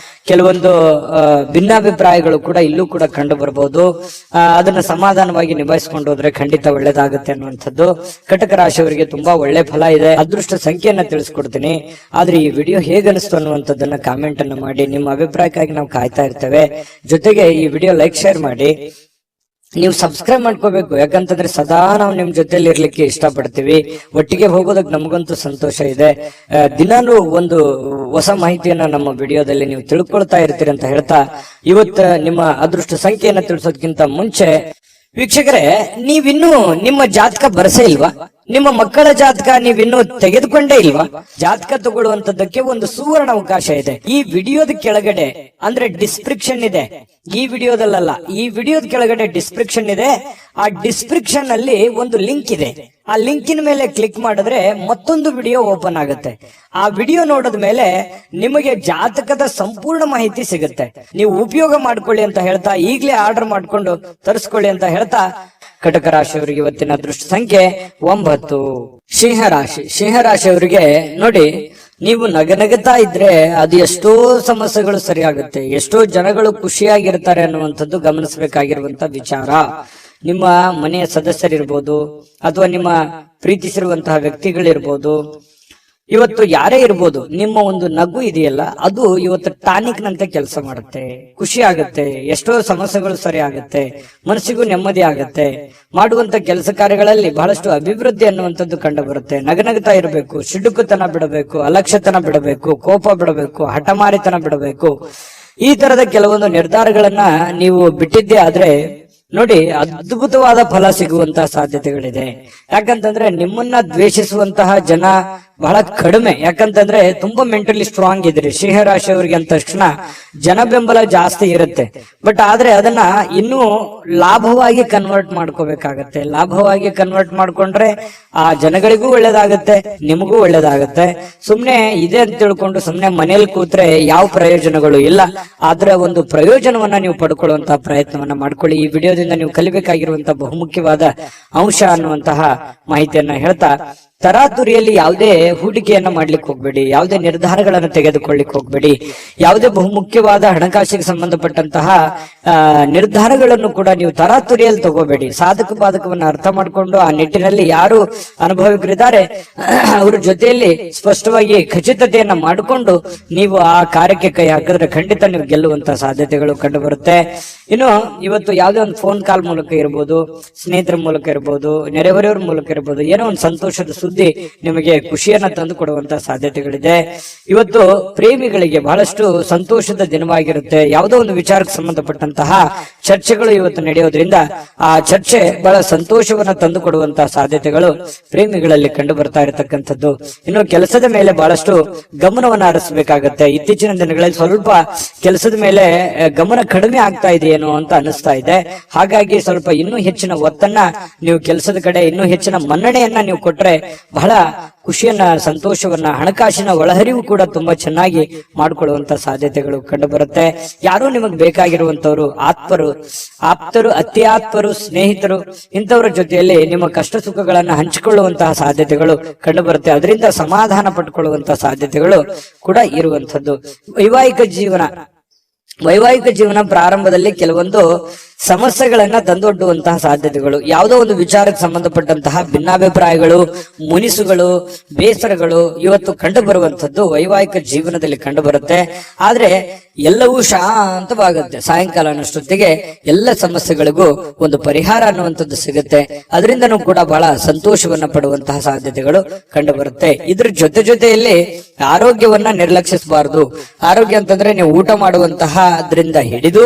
ಕೆಲವೊಂದು ಭಿನ್ನಾಭಿಪ್ರಾಯಗಳು ಕೂಡ ಇಲ್ಲೂ ಕೂಡ ಕಂಡು ಬರಬಹುದು. ಅದನ್ನ ಸಮಾಧಾನವಾಗಿ ನಿಭಾಯಿಸಿಕೊಂಡು ಹೋದ್ರೆ ಖಂಡಿತ ಒಳ್ಳೇದಾಗುತ್ತೆ ಅನ್ನುವಂಥದ್ದು ಕಟಕ ರಾಶಿಯವರಿಗೆ ತುಂಬಾ ಒಳ್ಳೆ ಫಲ ಇದೆ. ಅದೃಷ್ಟ ಸಂಖ್ಯೆಯನ್ನ ತಿಳಿಸ್ಕೊಡ್ತೀನಿ. ಆದ್ರೆ ಈ ವಿಡಿಯೋ ಹೇಗನಿಸ್ತು ಅನ್ನುವಂಥದ್ದನ್ನ ಕಾಮೆಂಟ್ ಅನ್ನು ಮಾಡಿ. ನಿಮ್ಮ ಅಭಿಪ್ರಾಯಕ್ಕಾಗಿ ನಾವು ಕಾಯ್ತಾ ಇರ್ತೇವೆ. ಜೊತೆಗೆ ಈ ವಿಡಿಯೋ ಲೈಕ್ ಶೇರ್ ಮಾಡಿ. ನೀವು ಸಬ್ಸ್ಕ್ರೈಬ್ ಮಾಡ್ಕೋಬೇಕು, ಯಾಕಂತಂದ್ರೆ ಸದಾ ನಾವು ನಿಮ್ ಜೊತೆಲಿ ಇರ್ಲಿಕ್ಕೆ ಇಷ್ಟಪಡ್ತೀವಿ. ಒಟ್ಟಿಗೆ ಹೋಗೋದಕ್ಕೆ ನಮಗಂತೂ ಸಂತೋಷ ಇದೆ. ದಿನಾನು ಒಂದು ಹೊಸ ಮಾಹಿತಿಯನ್ನ ನಮ್ಮ ವಿಡಿಯೋದಲ್ಲಿ ನೀವು ತಿಳ್ಕೊಳ್ತಾ ಇರ್ತೀರಿ ಅಂತ ಹೇಳ್ತಾ, ಇವತ್ತು ನಿಮ್ಮ ಅದೃಷ್ಟ ಸಂಖ್ಯೆಯನ್ನ ತಿಳಿಸೋದಕ್ಕಿಂತ ಮುಂಚೆ ವೀಕ್ಷಕರೇ, ನೀವಿನ್ನೂ ನಿಮ್ಮ ಜಾತಕ ಬರಸೇ ಇಲ್ವಾ? ನಿಮ್ಮ ಮಕ್ಕಳ ಜಾತಕ ನೀವಿನ್ನೂ ತೆಗೆದುಕೊಂಡೇ ಇಲ್ವಾ? ಜಾತಕ ತಗೊಳ್ಳುವಂತದ್ದಕ್ಕೆ ಒಂದು ಸುವರ್ಣ ಅವಕಾಶ ಇದೆ. ಈ ವಿಡಿಯೋದ ಕೆಳಗಡೆ ಅಂದ್ರೆ ಡಿಸ್ಕ್ರಿಪ್ಷನ್ ಇದೆ. ಈ ವಿಡಿಯೋದಲ್ಲ, ಈ ವಿಡಿಯೋದ ಕೆಳಗಡೆ ಡಿಸ್ಕ್ರಿಪ್ಷನ್ ಇದೆ. ಆ ಡಿಸ್ಕ್ರಿಪ್ಷನ್ ಅಲ್ಲಿ ಒಂದು ಲಿಂಕ್ ಇದೆ. ಆ ಲಿಂಕಿನ ಮೇಲೆ ಕ್ಲಿಕ್ ಮಾಡಿದ್ರೆ ಮತ್ತೊಂದು ವಿಡಿಯೋ ಓಪನ್ ಆಗುತ್ತೆ. ಆ ವಿಡಿಯೋ ನೋಡಿದ ಮೇಲೆ ನಿಮಗೆ ಜಾತಕದ ಸಂಪೂರ್ಣ ಮಾಹಿತಿ ಸಿಗುತ್ತೆ. ನೀವು ಉಪಯೋಗ ಮಾಡ್ಕೊಳ್ಳಿ ಅಂತ ಹೇಳ್ತಾ, ಈಗಲೇ ಆರ್ಡರ್ ಮಾಡ್ಕೊಂಡು ತರಿಸ್ಕೊಳ್ಳಿ ಅಂತ ಹೇಳ್ತಾ, ಕಟಕ ರಾಶಿಯವರಿಗೆ ಇವತ್ತಿನ ಅದೃಷ್ಟ ಸಂಖ್ಯೆ 9. ಸಿಂಹರಾಶಿ. ಸಿಂಹರಾಶಿಯವರಿಗೆ ನೋಡಿ, ನೀವು ನಗನಗುತ್ತಾ ಇದ್ರೆ ಅದು ಎಷ್ಟೋ ಸಮಸ್ಯೆಗಳು ಸರಿಯಾಗುತ್ತೆ, ಎಷ್ಟೋ ಜನಗಳು ಖುಷಿಯಾಗಿರ್ತಾರೆ ಅನ್ನುವಂಥದ್ದು ಗಮನಿಸಬೇಕಾಗಿರುವಂತ ವಿಚಾರ. ನಿಮ್ಮ ಮನೆಯ ಸದಸ್ಯರಿರ್ಬೋದು ಅಥವಾ ನಿಮ್ಮ ಪ್ರೀತಿಸಿರುವಂತಹ ವ್ಯಕ್ತಿಗಳಿರ್ಬೋದು, ಇವತ್ತು ಯಾರೇ ಇರ್ಬೋದು, ನಿಮ್ಮ ಒಂದು ನಗು ಇದೆಯಲ್ಲ ಅದು ಇವತ್ತು ಟಾನಿಕ್ ನಂತೆ ಕೆಲಸ ಮಾಡುತ್ತೆ. ಖುಷಿ ಆಗುತ್ತೆ, ಎಷ್ಟೋ ಸಮಸ್ಯೆಗಳು ಸರಿ ಆಗುತ್ತೆ, ಮನಸ್ಸಿಗೂ ನೆಮ್ಮದಿ ಆಗುತ್ತೆ. ಮಾಡುವಂತ ಕೆಲಸ ಕಾರ್ಯಗಳಲ್ಲಿ ಬಹಳಷ್ಟು ಅಭಿವೃದ್ಧಿ ಅನ್ನುವಂಥದ್ದು ಕಂಡು ಬರುತ್ತೆ. ನಗನಗ್ತಾ ಇರಬೇಕು, ಸಿಡುಕುತನ ಬಿಡಬೇಕು, ಅಲಕ್ಷ್ಯತನ ಬಿಡಬೇಕು, ಕೋಪ ಬಿಡಬೇಕು, ಹಠಮಾರಿತನ ಬಿಡಬೇಕು. ಈ ತರದ ಕೆಲವೊಂದು ನಿರ್ಧಾರಗಳನ್ನ ನೀವು ಬಿಟ್ಟಿದ್ದೇ ಆದ್ರೆ ನೋಡಿ, ಅದ್ಭುತವಾದ ಫಲ ಸಿಗುವಂತಹ ಸಾಧ್ಯತೆಗಳಿದೆ. ಯಾಕಂತಂದ್ರೆ ನಿಮ್ಮನ್ನ ದ್ವೇಷಿಸುವಂತಹ ಜನ ಬಹಳ ಕಡಿಮೆ. ಯಾಕಂತಂದ್ರೆ ತುಂಬಾ ಮೆಂಟಲಿ ಸ್ಟ್ರಾಂಗ್ ಇದ್ರಿ ಸಿಂಹರಾಶಿಯವರಿಗೆ ಅಂದ ತಕ್ಷಣ ಜನ ಬೆಂಬಲ ಜಾಸ್ತಿ ಇರುತ್ತೆ. ಬಟ್ ಆದ್ರೆ ಅದನ್ನ ಇನ್ನೂ ಲಾಭವಾಗಿ ಕನ್ವರ್ಟ್ ಮಾಡ್ಕೋಬೇಕಾಗತ್ತೆ. ಲಾಭವಾಗಿ ಕನ್ವರ್ಟ್ ಮಾಡ್ಕೊಂಡ್ರೆ ಆ ಜನಗಳಿಗೂ ಒಳ್ಳೇದಾಗತ್ತೆ, ನಿಮಗೂ ಒಳ್ಳೇದಾಗತ್ತೆ. ಸುಮ್ನೆ ಇದೆ ಅಂತ ತಿಳ್ಕೊಂಡು ಸುಮ್ನೆ ಮನೇಲಿ ಕೂತ್ರೆ ಯಾವ ಪ್ರಯೋಜನಗಳು ಇಲ್ಲ. ಆದ್ರೆ ಒಂದು ಪ್ರಯೋಜನವನ್ನ ನೀವು ಪಡ್ಕೊಳ್ಳುವಂತಹ ಪ್ರಯತ್ನವನ್ನ ಮಾಡ್ಕೊಳ್ಳಿ. ಈ ವಿಡಿಯೋದಿಂದ ನೀವು ಕಲಿಬೇಕಾಗಿರುವಂತಹ ಬಹುಮುಖ್ಯವಾದ ಅಂಶ ಅನ್ನುವಂತಹ ಮಾಹಿತಿಯನ್ನ ಹೇಳ್ತಾ, ತರಾತುರಿಯಲ್ಲಿ ಯಾವುದೇ ಹೂಡಿಕೆಯನ್ನ ಮಾಡ್ಲಿಕ್ಕೆ ಹೋಗ್ಬೇಡಿ, ಯಾವುದೇ ನಿರ್ಧಾರಗಳನ್ನು ತೆಗೆದುಕೊಳ್ಳಿಕ್ ಹೋಗ್ಬೇಡಿ. ಯಾವುದೇ ಬಹುಮುಖ್ಯವಾದ ಹಣಕಾಸಿಗೆ ಸಂಬಂಧಪಟ್ಟಂತಹ ನಿರ್ಧಾರಗಳನ್ನು ಕೂಡ ನೀವು ತರಾತುರಿಯಲ್ಲಿ ತಗೋಬೇಡಿ. ಸಾಧಕ ಬಾಧಕವನ್ನ ಅರ್ಥ ಮಾಡ್ಕೊಂಡು ಆ ನಿಟ್ಟಿನಲ್ಲಿ ಯಾರು ಅನುಭವಿಕರಿದ್ದಾರೆ ಅವ್ರ ಜೊತೆಯಲ್ಲಿ ಸ್ಪಷ್ಟವಾಗಿ ಖಚಿತತೆಯನ್ನ ಮಾಡಿಕೊಂಡು ನೀವು ಆ ಕಾರ್ಯಕ್ಕೆ ಕೈ ಹಾಕಿದ್ರೆ ಖಂಡಿತ ನೀವು ಗೆಲ್ಲುವಂತಹ ಸಾಧ್ಯತೆಗಳು ಕಂಡು ಬರುತ್ತೆ. ಇನ್ನು ಇವತ್ತು ಯಾವುದೇ ಒಂದು ಫೋನ್ ಕಾಲ್ ಮೂಲಕ ಇರ್ಬೋದು, ಸ್ನೇಹಿತರ ಮೂಲಕ ಇರ್ಬೋದು, ನೆರೆಹೊರೆಯವರ ಮೂಲಕ ಇರ್ಬೋದು, ಏನೋ ಒಂದು ಸಂತೋಷದ ಸುದ್ದಿ ನಿಮಗೆ ಖುಷಿಯನ್ನ ತಂದು ಕೊಡುವಂತಹ ಸಾಧ್ಯತೆಗಳಿದೆ. ಇವತ್ತು ಪ್ರೇಮಿಗಳಿಗೆ ಬಹಳಷ್ಟು ಸಂತೋಷದ ದಿನವಾಗಿರುತ್ತೆ. ಯಾವುದೋ ಒಂದು ವಿಚಾರಕ್ಕೆ ಸಂಬಂಧಪಟ್ಟಂತಹ ಚರ್ಚೆಗಳು ಇವತ್ತು ನಡೆಯೋದ್ರಿಂದ ಆ ಚರ್ಚೆ ಬಹಳ ಸಂತೋಷವನ್ನ ತಂದು ಕೊಡುವಂತಹ ಸಾಧ್ಯತೆಗಳು ಪ್ರೇಮಿಗಳಲ್ಲಿ ಕಂಡು ಬರ್ತಾ ಇರತಕ್ಕಂಥದ್ದು. ಇನ್ನು ಕೆಲಸದ ಮೇಲೆ ಬಹಳಷ್ಟು ಗಮನವನ್ನ ಹರಿಸಬೇಕಾಗತ್ತೆ. ಇತ್ತೀಚಿನ ದಿನಗಳಲ್ಲಿ ಸ್ವಲ್ಪ ಕೆಲಸದ ಮೇಲೆ ಗಮನ ಕಡಿಮೆ ಆಗ್ತಾ ಇದೆಯೇನೋ ಅಂತ ಅನಿಸ್ತಾ ಇದೆ. ಹಾಗಾಗಿ ಸ್ವಲ್ಪ ಇನ್ನೂ ಹೆಚ್ಚಿನ ಒತ್ತನ್ನ ನೀವು ಕೆಲಸದ ಕಡೆ ಇನ್ನೂ ಹೆಚ್ಚಿನ ಮನ್ನಣೆಯನ್ನ ನೀವು ಕೊಟ್ರೆ ಬಹಳ ಖುಷಿಯನ್ನ, ಸಂತೋಷವನ್ನ, ಹಣಕಾಸಿನ ಒಳಹರಿವು ಕೂಡ ತುಂಬಾ ಚೆನ್ನಾಗಿ ಮಾಡಿಕೊಳ್ಳುವಂತ ಸಾಧ್ಯತೆಗಳು ಕಂಡು ಬರುತ್ತೆ. ಯಾರು ನಿಮಗೆ ಬೇಕಾಗಿರುವಂತವ್ರು, ಆಪ್ತರು, ಅತಿ ಆಪ್ತರು, ಸ್ನೇಹಿತರು, ಇಂಥವರ ಜೊತೆಯಲ್ಲಿ ನಿಮ್ಮ ಕಷ್ಟ ಸುಖಗಳನ್ನ ಹಂಚಿಕೊಳ್ಳುವಂತಹ ಸಾಧ್ಯತೆಗಳು ಕಂಡು ಬರುತ್ತೆ. ಅದರಿಂದ ಸಮಾಧಾನ ಪಟ್ಟುಕೊಳ್ಳುವಂತಹ ಸಾಧ್ಯತೆಗಳು ಕೂಡ ಇರುವಂತದ್ದು. ವೈವಾಹಿಕ ಜೀವನ ಪ್ರಾರಂಭದಲ್ಲಿ ಕೆಲವೊಂದು ಸಮಸ್ಯೆಗಳನ್ನ ತಂದೊಡ್ಡುವಂತಹ ಸಾಧ್ಯತೆಗಳು, ಯಾವುದೋ ಒಂದು ವಿಚಾರಕ್ಕೆ ಸಂಬಂಧಪಟ್ಟಂತಹ ಭಿನ್ನಾಭಿಪ್ರಾಯಗಳು, ಮುನಿಸುಗಳು, ಬೇಸರಗಳು ಇವತ್ತು ಕಂಡು ಬರುವಂತದ್ದು ವೈವಾಹಿಕ ಜೀವನದಲ್ಲಿ ಕಂಡು ಬರುತ್ತೆ. ಆದ್ರೆ ಎಲ್ಲವೂ ಶಾಂತವಾಗುತ್ತೆ. ಸಾಯಂಕಾಲ ಅನ್ನೋಷ್ಟೊತ್ತಿಗೆ ಎಲ್ಲ ಸಮಸ್ಯೆಗಳಿಗೂ ಒಂದು ಪರಿಹಾರ ಅನ್ನುವಂಥದ್ದು ಸಿಗುತ್ತೆ. ಅದರಿಂದನೂ ಕೂಡ ಬಹಳ ಸಂತೋಷವನ್ನ ಪಡುವಂತಹ ಸಾಧ್ಯತೆಗಳು ಕಂಡು ಬರುತ್ತೆ. ಇದ್ರ ಜೊತೆಯಲ್ಲಿ ಆರೋಗ್ಯವನ್ನ ನಿರ್ಲಕ್ಷಿಸಬಾರದು. ಆರೋಗ್ಯ ಅಂತಂದ್ರೆ ನೀವು ಊಟ ಮಾಡುವಂತಹ ಅದರಿಂದ ಹಿಡಿದು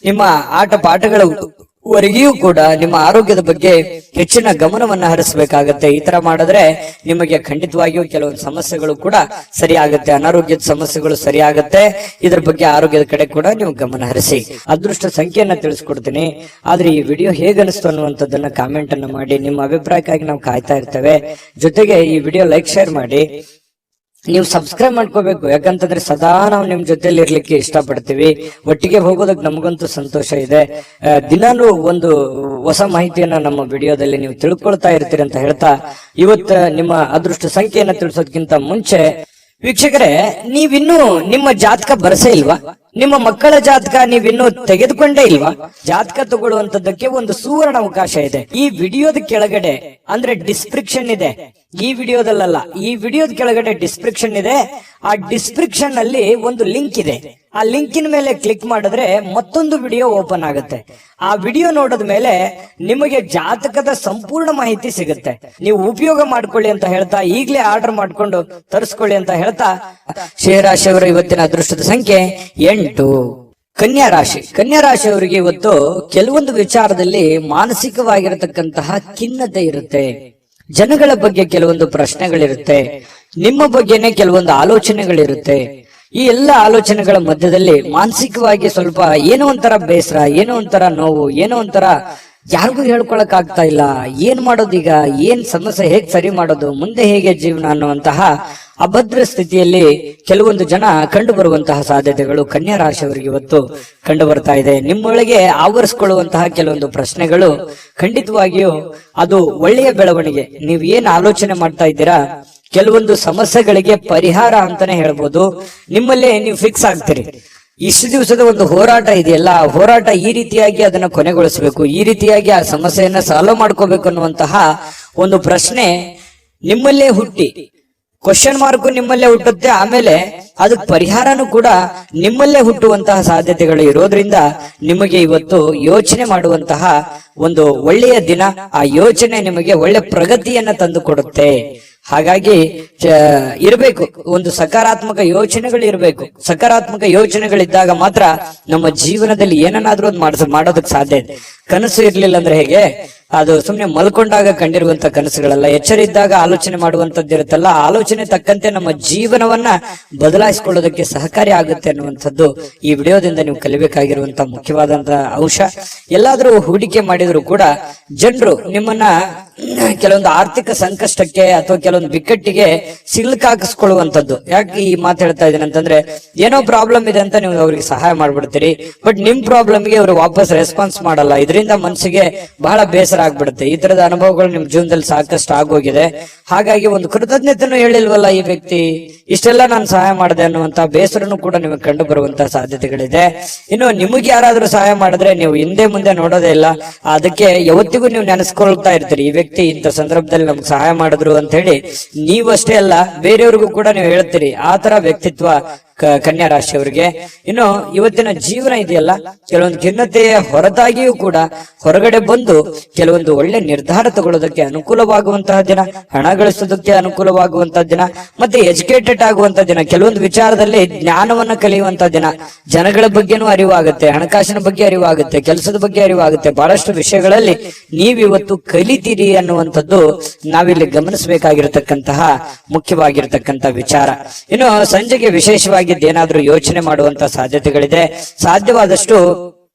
ನಿಮ್ಮ ಆಟ ಪಾಠಗಳವರೆಗೂ ಕೂಡ ನಿಮ್ಮ ಆರೋಗ್ಯದ ಬಗ್ಗೆ ಹೆಚ್ಚಿನ ಗಮನವನ್ನ ಹರಿಸಬೇಕಾಗತ್ತೆ. ಈ ತರ ಮಾಡಿದ್ರೆ ನಿಮಗೆ ಖಂಡಿತವಾಗಿಯೂ ಕೆಲವೊಂದು ಸಮಸ್ಯೆಗಳು ಕೂಡ ಸರಿಯಾಗುತ್ತೆ, ಅನಾರೋಗ್ಯದ ಸಮಸ್ಯೆಗಳು ಸರಿಯಾಗುತ್ತೆ. ಇದ್ರ ಬಗ್ಗೆ ಆರೋಗ್ಯದ ಕಡೆ ಕೂಡ ನೀವು ಗಮನ ಹರಿಸಿ. ಅದೃಷ್ಟ ಸಂಖ್ಯೆಯನ್ನ ತಿಳಿಸ್ಕೊಡ್ತೀನಿ. ಆದ್ರೆ ಈ ವಿಡಿಯೋ ಹೇಗನಿಸ್ತು ಅನ್ನುವಂಥದ್ದನ್ನ ಕಾಮೆಂಟ್ ಅನ್ನ ಮಾಡಿ. ನಿಮ್ಮ ಅಭಿಪ್ರಾಯಕ್ಕಾಗಿ ನಾವು ಕಾಯ್ತಾ ಇರ್ತೇವೆ. ಜೊತೆಗೆ ಈ ವಿಡಿಯೋ ಲೈಕ್ ಶೇರ್ ಮಾಡಿ. ನೀವು ಸಬ್ಸ್ಕ್ರೈಬ್ ಮಾಡ್ಕೋಬೇಕು, ಯಾಕಂತಂದ್ರೆ ಸದಾ ನಾವು ನಿಮ್ ಜೊತೆಲಿ ಇರ್ಲಿಕ್ಕೆ ಇಷ್ಟಪಡ್ತೀವಿ. ಒಟ್ಟಿಗೆ ಹೋಗೋದಕ್ಕೆ ನಮಗಂತೂ ಸಂತೋಷ ಇದೆ. ದಿನಾನು ಒಂದು ಹೊಸ ಮಾಹಿತಿಯನ್ನ ನಮ್ಮ ವಿಡಿಯೋದಲ್ಲಿ ನೀವು ತಿಳ್ಕೊಳ್ತಾ ಇರ್ತೀರಿ ಅಂತ ಹೇಳ್ತಾ, ಇವತ್ತು ನಿಮ್ಮ ಅದೃಷ್ಟ ಸಂಖ್ಯೆಯನ್ನ ತಿಳಿಸೋದಕ್ಕಿಂತ ಮುಂಚೆ ವೀಕ್ಷಕರೇ, ನೀವಿನ್ನೂ ನಿಮ್ಮ ಜಾತಕ ಬರಸೇ ಇಲ್ವಾ? ನಿಮ್ಮ ಮಕ್ಕಳ ಜಾತಕ ನೀವಿನ್ನೂ ತೆಗೆದುಕೊಂಡೇ ಇಲ್ವಾ? ಜಾತಕ ತಗೊಳ್ಳುವಂತದ್ದಕ್ಕೆ ಒಂದು ಸುವರ್ಣ ಅವಕಾಶ ಇದೆ. ಈ ವಿಡಿಯೋದ ಕೆಳಗಡೆ ಅಂದ್ರೆ ಡಿಸ್ಕ್ರಿಪ್ಷನ್ ಇದೆ. ಈ ವಿಡಿಯೋದಲ್ಲ, ಈ ವಿಡಿಯೋದ ಕೆಳಗಡೆ ಡಿಸ್ಕ್ರಿಪ್ಷನ್ ಇದೆ. ಆ ಡಿಸ್ಕ್ರಿಪ್ಷನ್ ಅಲ್ಲಿ ಒಂದು ಲಿಂಕ್ ಇದೆ. ಆ ಲಿಂಕಿನ ಮೇಲೆ ಕ್ಲಿಕ್ ಮಾಡಿದ್ರೆ ಮತ್ತೊಂದು ವಿಡಿಯೋ ಓಪನ್ ಆಗುತ್ತೆ. ಆ ವಿಡಿಯೋ ನೋಡಿದ ಮೇಲೆ ನಿಮಗೆ ಜಾತಕದ ಸಂಪೂರ್ಣ ಮಾಹಿತಿ ಸಿಗುತ್ತೆ. ನೀವು ಉಪಯೋಗ ಮಾಡ್ಕೊಳ್ಳಿ ಅಂತ ಹೇಳ್ತಾ, ಈಗಲೇ ಆರ್ಡರ್ ಮಾಡ್ಕೊಂಡು ತರಿಸ್ಕೊಳ್ಳಿ ಅಂತ ಹೇಳ್ತಾ, ಶೇರಾಶಿಯವರ ಇವತ್ತಿನ ಅದೃಷ್ಟದ ಸಂಖ್ಯೆ 8. ಕನ್ಯಾ ರಾಶಿ. ಕನ್ಯಾ ರಾಶಿಯವರಿಗೆ ಇವತ್ತು ಕೆಲವೊಂದು ವಿಚಾರದಲ್ಲಿ ಮಾನಸಿಕವಾಗಿರತಕ್ಕಂತಹ ಖಿನ್ನತೆ ಇರುತ್ತೆ. ಜನಗಳ ಬಗ್ಗೆ ಕೆಲವೊಂದು ಪ್ರಶ್ನೆಗಳಿರುತ್ತೆ. ನಿಮ್ಮ ಬಗ್ಗೆನೆ ಕೆಲವೊಂದು ಆಲೋಚನೆಗಳಿರುತ್ತೆ. ಈ ಎಲ್ಲ ಆಲೋಚನೆಗಳ ಮಧ್ಯದಲ್ಲಿ ಮಾನಸಿಕವಾಗಿ ಸ್ವಲ್ಪ ಏನೋ ಒಂಥರ ಬೇಸರ, ಏನೋ ಒಂಥರ ನೋವು, ಏನೋ ಒಂಥರ ಯಾರಿಗೂ ಹೇಳ್ಕೊಳಕ್ ಆಗ್ತಾ ಇಲ್ಲ. ಏನ್ ಮಾಡೋದೀಗ, ಏನ್ ಸಮಸ್ಯೆ, ಹೇಗ್ ಸರಿ ಮಾಡೋದು, ಮುಂದೆ ಹೇಗೆ ಜೀವನ ಅನ್ನುವಂತಹ ಅಭದ್ರ ಸ್ಥಿತಿಯಲ್ಲಿ ಕೆಲವೊಂದು ಜನ ಕಂಡು ಬರುವಂತಹ ಸಾಧ್ಯತೆಗಳು ಕನ್ಯಾ ರಾಶಿಯವರಿಗೆ ಇವತ್ತು ಕಂಡು ಬರ್ತಾ ಇದೆ. ನಿಮ್ಮೊಳಗೆ ಆವರಿಸಿಕೊಳ್ಳುವಂತಹ ಕೆಲವೊಂದು ಪ್ರಶ್ನೆಗಳು ಖಂಡಿತವಾಗಿಯೂ ಅದು ಒಳ್ಳೆಯ ಬೆಳವಣಿಗೆ. ನೀವು ಏನ್ ಆಲೋಚನೆ ಮಾಡ್ತಾ ಇದ್ದೀರಾ, ಕೆಲವೊಂದು ಸಮಸ್ಯೆಗಳಿಗೆ ಪರಿಹಾರ ಅಂತಾನೆ ಹೇಳ್ಬೋದು. ನಿಮ್ಮಲ್ಲೇ ನೀವು ಫಿಕ್ಸ್ ಆಗ್ತೀರಿ. ಇಷ್ಟು ದಿವಸದ ಒಂದು ಹೋರಾಟ ಇದೆಯಲ್ಲ, ಆ ಹೋರಾಟ ಈ ರೀತಿಯಾಗಿ ಅದನ್ನ ಕೊನೆಗೊಳಿಸಬೇಕು, ಈ ರೀತಿಯಾಗಿ ಆ ಸಮಸ್ಯೆಯನ್ನ ಸಾಲ್ವ್ ಮಾಡ್ಕೋಬೇಕು ಅನ್ನುವಂತಹ ಒಂದು ಪ್ರಶ್ನೆ ನಿಮ್ಮಲ್ಲೇ ಹುಟ್ಟಿ, ಕ್ವಶನ್ ಮಾರ್ಕ್ ನಿಮ್ಮಲ್ಲೇ ಹುಟ್ಟುತ್ತೆ. ಆಮೇಲೆ ಅದಕ್ಕೆ ಪರಿಹಾರನೂ ಕೂಡ ನಿಮ್ಮಲ್ಲೇ ಹುಟ್ಟುವಂತಹ ಸಾಧ್ಯತೆಗಳು ಇರೋದ್ರಿಂದ ನಿಮಗೆ ಇವತ್ತು ಯೋಚನೆ ಮಾಡುವಂತಹ ಒಂದು ಒಳ್ಳೆಯ ದಿನ. ಆ ಯೋಚನೆ ನಿಮಗೆ ಒಳ್ಳೆ ಪ್ರಗತಿಯನ್ನ ತಂದು ಕೊಡುತ್ತೆ. ಹಾಗಾಗಿ ಇರಬೇಕು, ಒಂದು ಸಕಾರಾತ್ಮಕ ಯೋಚನೆಗಳು ಇರಬೇಕು. ಸಕಾರಾತ್ಮಕ ಯೋಚನೆಗಳಿದ್ದಾಗ ಮಾತ್ರ ನಮ್ಮ ಜೀವನದಲ್ಲಿ ಏನನ್ನಾದ್ರೂ ಒಂದು ಮಾಡೋದಕ್ಕೆ ಸಾಧ್ಯ ಇದೆ. ಕನಸು ಇರ್ಲಿಲ್ಲ ಅಂದ್ರೆ ಹೇಗೆ, ಅದು ಸುಮ್ನೆ ಮಲ್ಕೊಂಡಾಗ ಕಂಡಿರುವಂತ ಕನಸುಗಳಲ್ಲ. ಎಚ್ಚರ ಇದ್ದಾಗ ಆಲೋಚನೆ ಮಾಡುವಂತದ್ದು ಇರುತ್ತಲ್ಲ, ಆಲೋಚನೆ ತಕ್ಕಂತೆ ನಮ್ಮ ಜೀವನವನ್ನ ಬದಲಾಯಿಸಿಕೊಳ್ಳೋದಕ್ಕೆ ಸಹಕಾರಿ ಆಗುತ್ತೆ ಅನ್ನುವಂಥದ್ದು ಈ ವಿಡಿಯೋದಿಂದ ನೀವು ಕಲಿಬೇಕಾಗಿರುವಂತ ಮುಖ್ಯವಾದಂತಹ ಅಂಶ. ಎಲ್ಲಾದ್ರೂ ಹೂಡಿಕೆ ಮಾಡಿದ್ರು ಕೂಡ ಜನರು ನಿಮ್ಮನ್ನ ಕೆಲವೊಂದು ಆರ್ಥಿಕ ಸಂಕಷ್ಟಕ್ಕೆ ಅಥವಾ ಕೆಲವೊಂದು ಬಿಕ್ಕಟ್ಟಿಗೆ ಸಿಲುಕಾಕಿಸ್ಕೊಳ್ಳುವಂಥದ್ದು. ಯಾಕೆ ಈ ಮಾತು ಹೇಳ್ತಾ ಇದ್ದೀನಿ ಅಂತಂದ್ರೆ, ಏನೋ ಪ್ರಾಬ್ಲಮ್ ಇದೆ ಅಂತ ನೀವು ಅವ್ರಿಗೆ ಸಹಾಯ ಮಾಡ್ಬಿಡ್ತೀರಿ, ಬಟ್ ನಿಮ್ ಪ್ರಾಬ್ಲಮ್ಗೆ ಅವರು ವಾಪಸ್ ರೆಸ್ಪಾನ್ಸ್ ಮಾಡಲ್ಲ. ಇದರಿಂದ ಮನಸ್ಸಿಗೆ ಬಹಳ ಬೇಸರ ಆಗ್ಬಿಡುತ್ತೆ. ಈ ತರದ ಅನುಭವಗಳು ನಿಮ್ ಜೀವನದಲ್ಲಿ ಸಾಕಷ್ಟು ಆಗೋಗಿದೆ. ಹಾಗಾಗಿ ಒಂದು ಕೃತಜ್ಞತೆನೂ ಹೇಳಿಲ್ವಲ್ಲ ಈ ವ್ಯಕ್ತಿ, ಇಷ್ಟೆಲ್ಲ ನಾನು ಸಹಾಯ ಮಾಡಿದೆ ಅನ್ನುವಂತ ಬೇಸರನು ಕೂಡ ನಿಮಗೆ ಕಂಡು ಬರುವಂತಹ ಸಾಧ್ಯತೆಗಳಿದೆ. ಇನ್ನು ನಿಮಗೆ ಯಾರಾದ್ರೂ ಸಹಾಯ ಮಾಡಿದ್ರೆ ನೀವು ಹಿಂದೆ ಮುಂದೆ ನೋಡೋದೇ ಇಲ್ಲ. ಅದಕ್ಕೆ ಯಾವತ್ತಿಗೂ ನೀವು ನೆನೆಸ್ಕೊಳ್ತಾ ಇರ್ತೀರಿ, ಈ ವ್ಯಕ್ತಿ ಇಂಥ ಸಂದರ್ಭದಲ್ಲಿ ನಮ್ಗೆ ಸಹಾಯ ಮಾಡಿದ್ರು ಅಂತ ಹೇಳಿ. ನೀವಷ್ಟೇ ಅಲ್ಲ, ಬೇರೆಯವ್ರಿಗೂ ಕೂಡ ನೀವು ಹೇಳ್ತೀರಿ. ಆ ತರ ವ್ಯಕ್ತಿತ್ವ ಕನ್ಯಾ ರಾಶಿಯವರಿಗೆ. ಇನ್ನು ಇವತ್ತಿನ ಜೀವನ ಇದೆಯಲ್ಲ, ಕೆಲವೊಂದು ಖಿನ್ನತೆಯ ಹೊರತಾಗಿಯೂ ಕೂಡ ಹೊರಗಡೆ ಬಂದು ಕೆಲವೊಂದು ಒಳ್ಳೆ ನಿರ್ಧಾರ ತಗೊಳ್ಳೋದಕ್ಕೆ ಅನುಕೂಲವಾಗುವಂತಹ ದಿನ, ಹಣ ಗಳಿಸೋದಕ್ಕೆ ಅನುಕೂಲವಾಗುವಂತಹ ದಿನ, ಮತ್ತೆ ಎಜುಕೇಟೆಡ್ ಆಗುವಂತಹ ದಿನ, ಕೆಲವೊಂದು ವಿಚಾರದಲ್ಲಿ ಜ್ಞಾನವನ್ನ ಕಲಿಯುವಂತಹ ದಿನ. ಜನಗಳ ಬಗ್ಗೆನೂ ಅರಿವಾಗುತ್ತೆ, ಹಣಕಾಸಿನ ಬಗ್ಗೆ ಅರಿವಾಗುತ್ತೆ, ಕೆಲಸದ ಬಗ್ಗೆ ಅರಿವಾಗುತ್ತೆ. ಬಹಳಷ್ಟು ವಿಷಯಗಳಲ್ಲಿ ನೀವಿವತ್ತು ಕಲಿತೀರಿ ಅನ್ನುವಂಥದ್ದು ನಾವಿಲ್ಲಿ ಗಮನಿಸಬೇಕಾಗಿರತಕ್ಕಂತಹ ಮುಖ್ಯವಾಗಿರತಕ್ಕಂತ ವಿಚಾರ. ಇನ್ನು ಸಂಜೆಗೆ ವಿಶೇಷವಾಗಿ ಏನಾದ್ರೂ ಯೋಚನೆ ಮಾಡುವಂತ ಸಾಧ್ಯತೆಗಳಿದೆ. ಸಾಧ್ಯವಾದಷ್ಟು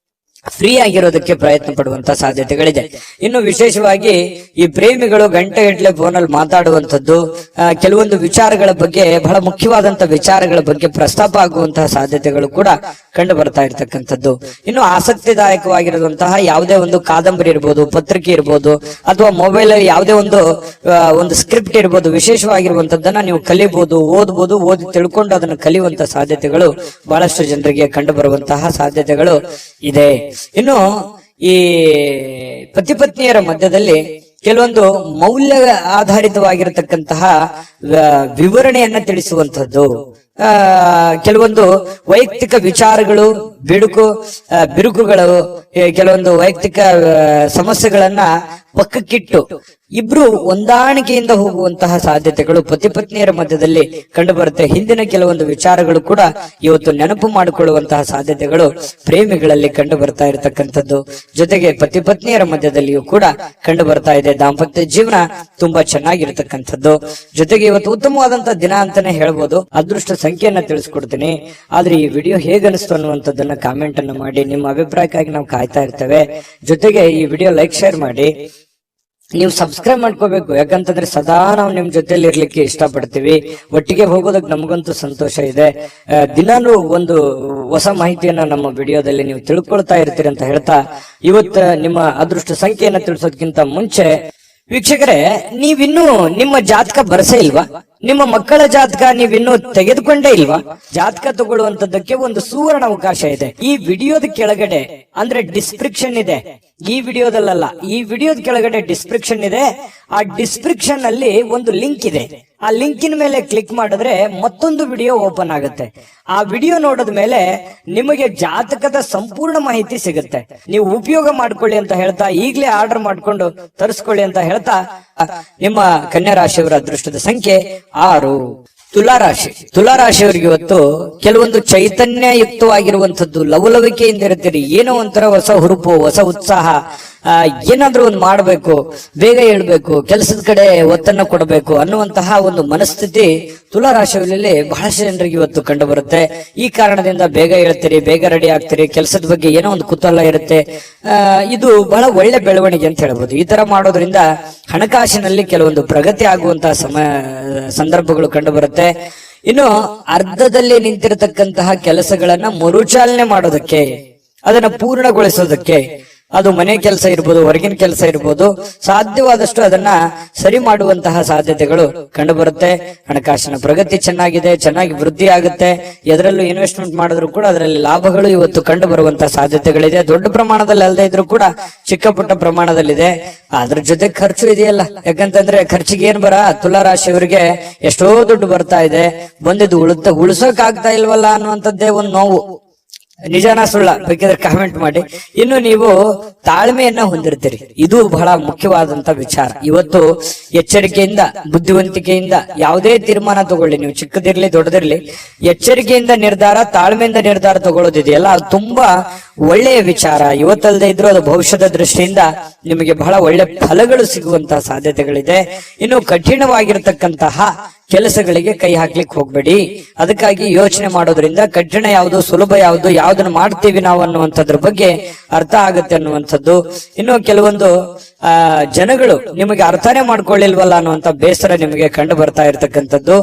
ಫ್ರೀ ಆಗಿರೋದಕ್ಕೆ ಪ್ರಯತ್ನ ಪಡುವಂತ ಸಾಧ್ಯತೆಗಳಿದೆ. ಇನ್ನು ವಿಶೇಷವಾಗಿ ಈ ಪ್ರೇಮಿಗಳು ಗಂಟೆಗಟ್ಟಲೆ ಫೋನಲ್ಲಿ ಮಾತಾಡುವಂತದ್ದು, ಕೆಲವೊಂದು ವಿಚಾರಗಳ ಬಗ್ಗೆ, ಬಹಳ ಮುಖ್ಯವಾದಂತ ವಿಚಾರಗಳ ಬಗ್ಗೆ ಪ್ರಸ್ತಾಪ ಆಗುವಂತಹ ಸಾಧ್ಯತೆಗಳು ಕೂಡ ಕಂಡು ಬರ್ತಾ ಇರ್ತಕ್ಕಂಥದ್ದು. ಇನ್ನು ಆಸಕ್ತಿದಾಯಕವಾಗಿರುವಂತಹ ಯಾವುದೇ ಒಂದು ಕಾದಂಬರಿ ಇರ್ಬೋದು, ಪತ್ರಿಕೆ ಇರ್ಬೋದು, ಅಥವಾ ಮೊಬೈಲ್ ಅಲ್ಲಿ ಯಾವುದೇ ಒಂದು ಸ್ಕ್ರಿಪ್ಟ್ ಇರ್ಬೋದು, ವಿಶೇಷವಾಗಿರುವಂತದ್ದನ್ನ ನೀವು ಕಲಿಬಹುದು, ಓದ್ಬೋದು. ಓದಿ ತಿಳ್ಕೊಂಡು ಅದನ್ನು ಕಲಿಯುವಂತ ಸಾಧ್ಯತೆಗಳು ಬಹಳಷ್ಟು ಜನರಿಗೆ ಕಂಡು ಬರುವಂತಹ ಸಾಧ್ಯತೆಗಳು ಇದೆ. ಇನ್ನು ಈ ಪತಿ ಪತ್ನಿಯರ ಮಧ್ಯದಲ್ಲಿ ಕೆಲವೊಂದು ಮೌಲ್ಯ ಆಧಾರಿತವಾಗಿರತಕ್ಕಂತಹ ವಿವರಣೆಯನ್ನ ತಿಳಿಸುವಂತದ್ದು, ಕೆಲವೊಂದು ವೈಯಕ್ತಿಕ ವಿಚಾರಗಳು, ಬಿರುಕುಗಳು, ಕೆಲವೊಂದು ವೈಯಕ್ತಿಕ ಸಮಸ್ಯೆಗಳನ್ನ ಪಕ್ಕಕ್ಕಿಟ್ಟು ಇಬ್ರು ಹೊಂದಾಣಿಕೆಯಿಂದ ಹೋಗುವಂತಹ ಸಾಧ್ಯತೆಗಳು ಪತಿ ಪತ್ನಿಯರ ಮಧ್ಯದಲ್ಲಿ ಕಂಡು ಬರುತ್ತೆ. ಹಿಂದಿನ ಕೆಲವೊಂದು ವಿಚಾರಗಳು ಕೂಡ ಇವತ್ತು ನೆನಪು ಮಾಡಿಕೊಳ್ಳುವಂತಹ ಸಾಧ್ಯತೆಗಳು ಪ್ರೇಮಿಗಳಲ್ಲಿ ಕಂಡು ಬರ್ತಾ ಇರತಕ್ಕಂಥದ್ದು. ಜೊತೆಗೆ ಪತಿ ಪತ್ನಿಯರ ಮಧ್ಯದಲ್ಲಿಯೂ ಕೂಡ ಕಂಡು ಬರ್ತಾ ಇದೆ. ದಾಂಪತ್ಯ ಜೀವನ ತುಂಬಾ ಚೆನ್ನಾಗಿರ್ತಕ್ಕಂಥದ್ದು. ಜೊತೆಗೆ ಇವತ್ತು ಉತ್ತಮವಾದಂತಹ ದಿನ ಅಂತಾನೆ ಹೇಳ್ಬೋದು. ಅದೃಷ್ಟ ಸಂಖ್ಯೆಯನ್ನ ತಿಳಿಸ್ಕೊಡ್ತೀನಿ. ಆದ್ರೆ ಈ ವಿಡಿಯೋ ಹೇಗನಿಸ್ತು ಅನ್ನುವಂಥದ್ದನ್ನ ಕಾಮೆಂಟ್ ಅನ್ನು ಮಾಡಿ. ನಿಮ್ಮ ಅಭಿಪ್ರಾಯಕ್ಕಾಗಿ ನಾವು ಕಾಯ್ತಾ ಇರ್ತೇವೆ. ಜೊತೆಗೆ ಈ ವಿಡಿಯೋ ಲೈಕ್ ಶೇರ್ ಮಾಡಿ. ನೀವು ಸಬ್ಸ್ಕ್ರೈಬ್ ಮಾಡ್ಕೋಬೇಕು, ಯಾಕಂತಂದ್ರೆ ಸದಾ ನಾವು ನಿಮ್ ಜೊತೆಲಿ ಇರ್ಲಿಕ್ಕೆ ಇಷ್ಟಪಡ್ತೀವಿ. ಒಟ್ಟಿಗೆ ಹೋಗೋದಕ್ಕೆ ನಮಗಂತೂ ಸಂತೋಷ ಇದೆ. ದಿನಾನು ಒಂದು ಹೊಸ ಮಾಹಿತಿಯನ್ನ ನಮ್ಮ ವಿಡಿಯೋದಲ್ಲಿ ನೀವು ತಿಳ್ಕೊಳ್ತಾ ಇರ್ತೀರಿ ಅಂತ ಹೇಳ್ತಾ, ಇವತ್ತು ನಿಮ್ಮ ಅದೃಷ್ಟ ಸಂಖ್ಯೆಯನ್ನ ತಿಳಿಸೋದಕ್ಕಿಂತ ಮುಂಚೆ ವೀಕ್ಷಕರೇ, ನೀವಿನ್ನೂ ನಿಮ್ಮ ಜಾತಕ ಬರಸೇ ಇಲ್ವಾ? ನಿಮ್ಮ ಮಕ್ಕಳ ಜಾತಕ ನೀವಿನ್ನೂ ತೆಗೆದುಕೊಂಡೇ ಇಲ್ವಾ? ಜಾತಕ ತಗೊಳ್ಳುವಂತದ್ದಕ್ಕೆ ಒಂದು ಸುವರ್ಣ ಅವಕಾಶ ಇದೆ. ಈ ವಿಡಿಯೋದ ಕೆಳಗಡೆ ಅಂದ್ರೆ ಡಿಸ್ಕ್ರಿಪ್ಷನ್ ಇದೆ. ಈ ವಿಡಿಯೋದಲ್ಲ, ಈ ವಿಡಿಯೋದ ಕೆಳಗಡೆ ಡಿಸ್ಕ್ರಿಪ್ಷನ್ ಇದೆ. ಆ ಡಿಸ್ಕ್ರಿಪ್ಷನ್ ಅಲ್ಲಿ ಒಂದು ಲಿಂಕ್ ಇದೆ. ಆ ಲಿಂಕಿನ ಮೇಲೆ ಕ್ಲಿಕ್ ಮಾಡಿದ್ರೆ ಮತ್ತೊಂದು ವಿಡಿಯೋ ಓಪನ್ ಆಗುತ್ತೆ. ಆ ವಿಡಿಯೋ ನೋಡಿದ ಮೇಲೆ ನಿಮಗೆ ಜಾತಕದ ಸಂಪೂರ್ಣ ಮಾಹಿತಿ ಸಿಗುತ್ತೆ. ನೀವು ಉಪಯೋಗ ಮಾಡ್ಕೊಳ್ಳಿ ಅಂತ ಹೇಳ್ತಾ, ಈಗಲೇ ಆರ್ಡರ್ ಮಾಡ್ಕೊಂಡು ತರಿಸ್ಕೊಳ್ಳಿ ಅಂತ ಹೇಳ್ತಾ, ನಿಮ್ಮ ಕನ್ಯಾ ರಾಶಿಯವರ ಅದೃಷ್ಟದ ಸಂಖ್ಯೆ 6. ತುಲಾರಾಶಿಯವರಿಗೆ ಇವತ್ತು ಕೆಲವೊಂದು ಚೈತನ್ಯಯುಕ್ತವಾಗಿರುವಂತದ್ದು, ಲವಲವಿಕೆಯಿಂದ ಇರ್ತೀರಿ. ಏನೋ ಒಂಥರ ಹೊಸ ಹುರುಪು, ಹೊಸ ಉತ್ಸಾಹ, ಏನಾದ್ರೂ ಒಂದು ಮಾಡ್ಬೇಕು, ಬೇಗ ಹೇಳ್ಬೇಕು, ಕೆಲಸದ ಕಡೆ ಒತ್ತನ್ನು ಕೊಡಬೇಕು ಅನ್ನುವಂತಹ ಒಂದು ಮನಸ್ಥಿತಿ ತುಲಾರಾಶಿಯಲ್ಲಿ ಬಹಳಷ್ಟು ಜನರಿಗೆ ಇವತ್ತು ಕಂಡು ಬರುತ್ತೆ. ಈ ಕಾರಣದಿಂದ ಬೇಗ ಹೇಳ್ತೀರಿ, ಬೇಗ ರೆಡಿ ಆಗ್ತೀರಿ, ಕೆಲಸದ ಬಗ್ಗೆ ಏನೋ ಒಂದು ಕುತೂಹಲ ಇರುತ್ತೆ. ಇದು ಬಹಳ ಒಳ್ಳೆ ಬೆಳವಣಿಗೆ ಅಂತ ಹೇಳ್ಬೋದು. ಈ ತರ ಮಾಡೋದ್ರಿಂದ ಹಣಕಾಸಿನಲ್ಲಿ ಕೆಲವೊಂದು ಪ್ರಗತಿ ಆಗುವಂತಹ ಸಂದರ್ಭಗಳು ಕಂಡು ಬರುತ್ತೆ. ಇನ್ನು ಅರ್ಧದಲ್ಲಿ ನಿಂತಿರತಕ್ಕಂತಹ ಕೆಲಸಗಳನ್ನ ಮರುಚಾಲನೆ ಮಾಡೋದಕ್ಕೆ, ಅದನ್ನ ಪೂರ್ಣಗೊಳಿಸೋದಕ್ಕೆ, ಅದು ಮನೆ ಕೆಲಸ ಇರ್ಬೋದು, ಹೊರಗಿನ ಕೆಲಸ ಇರ್ಬೋದು, ಸಾಧ್ಯವಾದಷ್ಟು ಅದನ್ನ ಸರಿ ಮಾಡುವಂತಹ ಸಾಧ್ಯತೆಗಳು ಕಂಡು ಬರುತ್ತೆ. ಹಣಕಾಸಿನ ಪ್ರಗತಿ ಚೆನ್ನಾಗಿ ವೃದ್ಧಿ ಆಗುತ್ತೆ. ಎದರಲ್ಲೂ ಇನ್ವೆಸ್ಟ್ಮೆಂಟ್ ಮಾಡಿದ್ರು ಕೂಡ ಅದರಲ್ಲಿ ಲಾಭಗಳು ಇವತ್ತು ಕಂಡು ಬರುವಂತಹ ಸಾಧ್ಯತೆಗಳಿದೆ. ದೊಡ್ಡ ಪ್ರಮಾಣದಲ್ಲಿ ಅಲ್ಲದೆ ಇದ್ರೂ ಕೂಡ ಚಿಕ್ಕ ಪುಟ್ಟ ಪ್ರಮಾಣದಲ್ಲಿದೆ. ಅದ್ರ ಜೊತೆ ಖರ್ಚು ಇದೆಯಲ್ಲ, ಯಾಕಂತಂದ್ರೆ ಖರ್ಚಿಗೆ ಏನ್ ತುಲಾರಾಶಿಯವರಿಗೆ ಎಷ್ಟೋ ದುಡ್ಡು ಬರ್ತಾ ಇದೆ, ಬಂದಿದ್ದು ಉಳಿಸೋಕ್ ಆಗ್ತಾ ಇಲ್ವಲ್ಲ ಅನ್ನುವಂಥದ್ದೇ ಒಂದು ನೋವು. ನಿಜಾನ ಸುಳ್ಳ ಬೇಕಿದ್ರೆ ಕಾಮೆಂಟ್ ಮಾಡಿ. ಇನ್ನು ನೀವು ತಾಳ್ಮೆಯನ್ನ ಹೊಂದಿರ್ತೀರಿ, ಇದು ಬಹಳ ಮುಖ್ಯವಾದಂತ ವಿಚಾರ. ಇವತ್ತು ಎಚ್ಚರಿಕೆಯಿಂದ, ಬುದ್ಧಿವಂತಿಕೆಯಿಂದ ಯಾವುದೇ ತೀರ್ಮಾನ ತಗೊಳ್ಳಿ, ನೀವು ಚಿಕ್ಕದಿರ್ಲಿ ದೊಡ್ಡದಿರ್ಲಿ, ಎಚ್ಚರಿಕೆಯಿಂದ ನಿರ್ಧಾರ, ತಾಳ್ಮೆಯಿಂದ ನಿರ್ಧಾರ ತಗೊಳ್ಳೋದಿದೆಯಲ್ಲ, ಅದು ತುಂಬಾ ಒಳ್ಳೆಯ ವಿಚಾರ. ಇವತ್ತಲ್ಲದೆ ಇದ್ರೂ ಅದು ಭವಿಷ್ಯದ ದೃಷ್ಟಿಯಿಂದ ನಿಮಗೆ ಬಹಳ ಒಳ್ಳೆ ಫಲಗಳು ಸಿಗುವಂತಹ ಸಾಧ್ಯತೆಗಳಿದೆ. ಇನ್ನು ಕಠಿಣವಾಗಿರ್ತಕ್ಕಂತಹ ಕೆಲಸಗಳಿಗೆ ಕೈ ಹಾಕ್ಲಿಕ್ಕೆ ಹೋಗ್ಬೇಡಿ. ಅದಕ್ಕಾಗಿ ಯೋಚನೆ ಮಾಡೋದ್ರಿಂದ ಕಠಿಣ ಯಾವುದು, ಸುಲಭ ಯಾವುದು, ಯಾವ್ದನ್ನ ಮಾಡ್ತೀವಿ ನಾವು ಅನ್ನುವಂಥದ್ರ ಬಗ್ಗೆ ಅರ್ಥ ಆಗುತ್ತೆ ಅನ್ನುವಂಥದ್ದು. ಇನ್ನು ಕೆಲವೊಂದು ಜನಗಳು ನಿಮಗೆ ಅರ್ಥನೇ ಮಾಡ್ಕೊಳ್ಳಿಲ್ವಲ್ಲ ಅನ್ನುವಂಥ ಬೇಸರ ನಿಮಗೆ ಕಂಡು ಬರ್ತಾ ಇರ್ತಕ್ಕಂಥದ್ದು.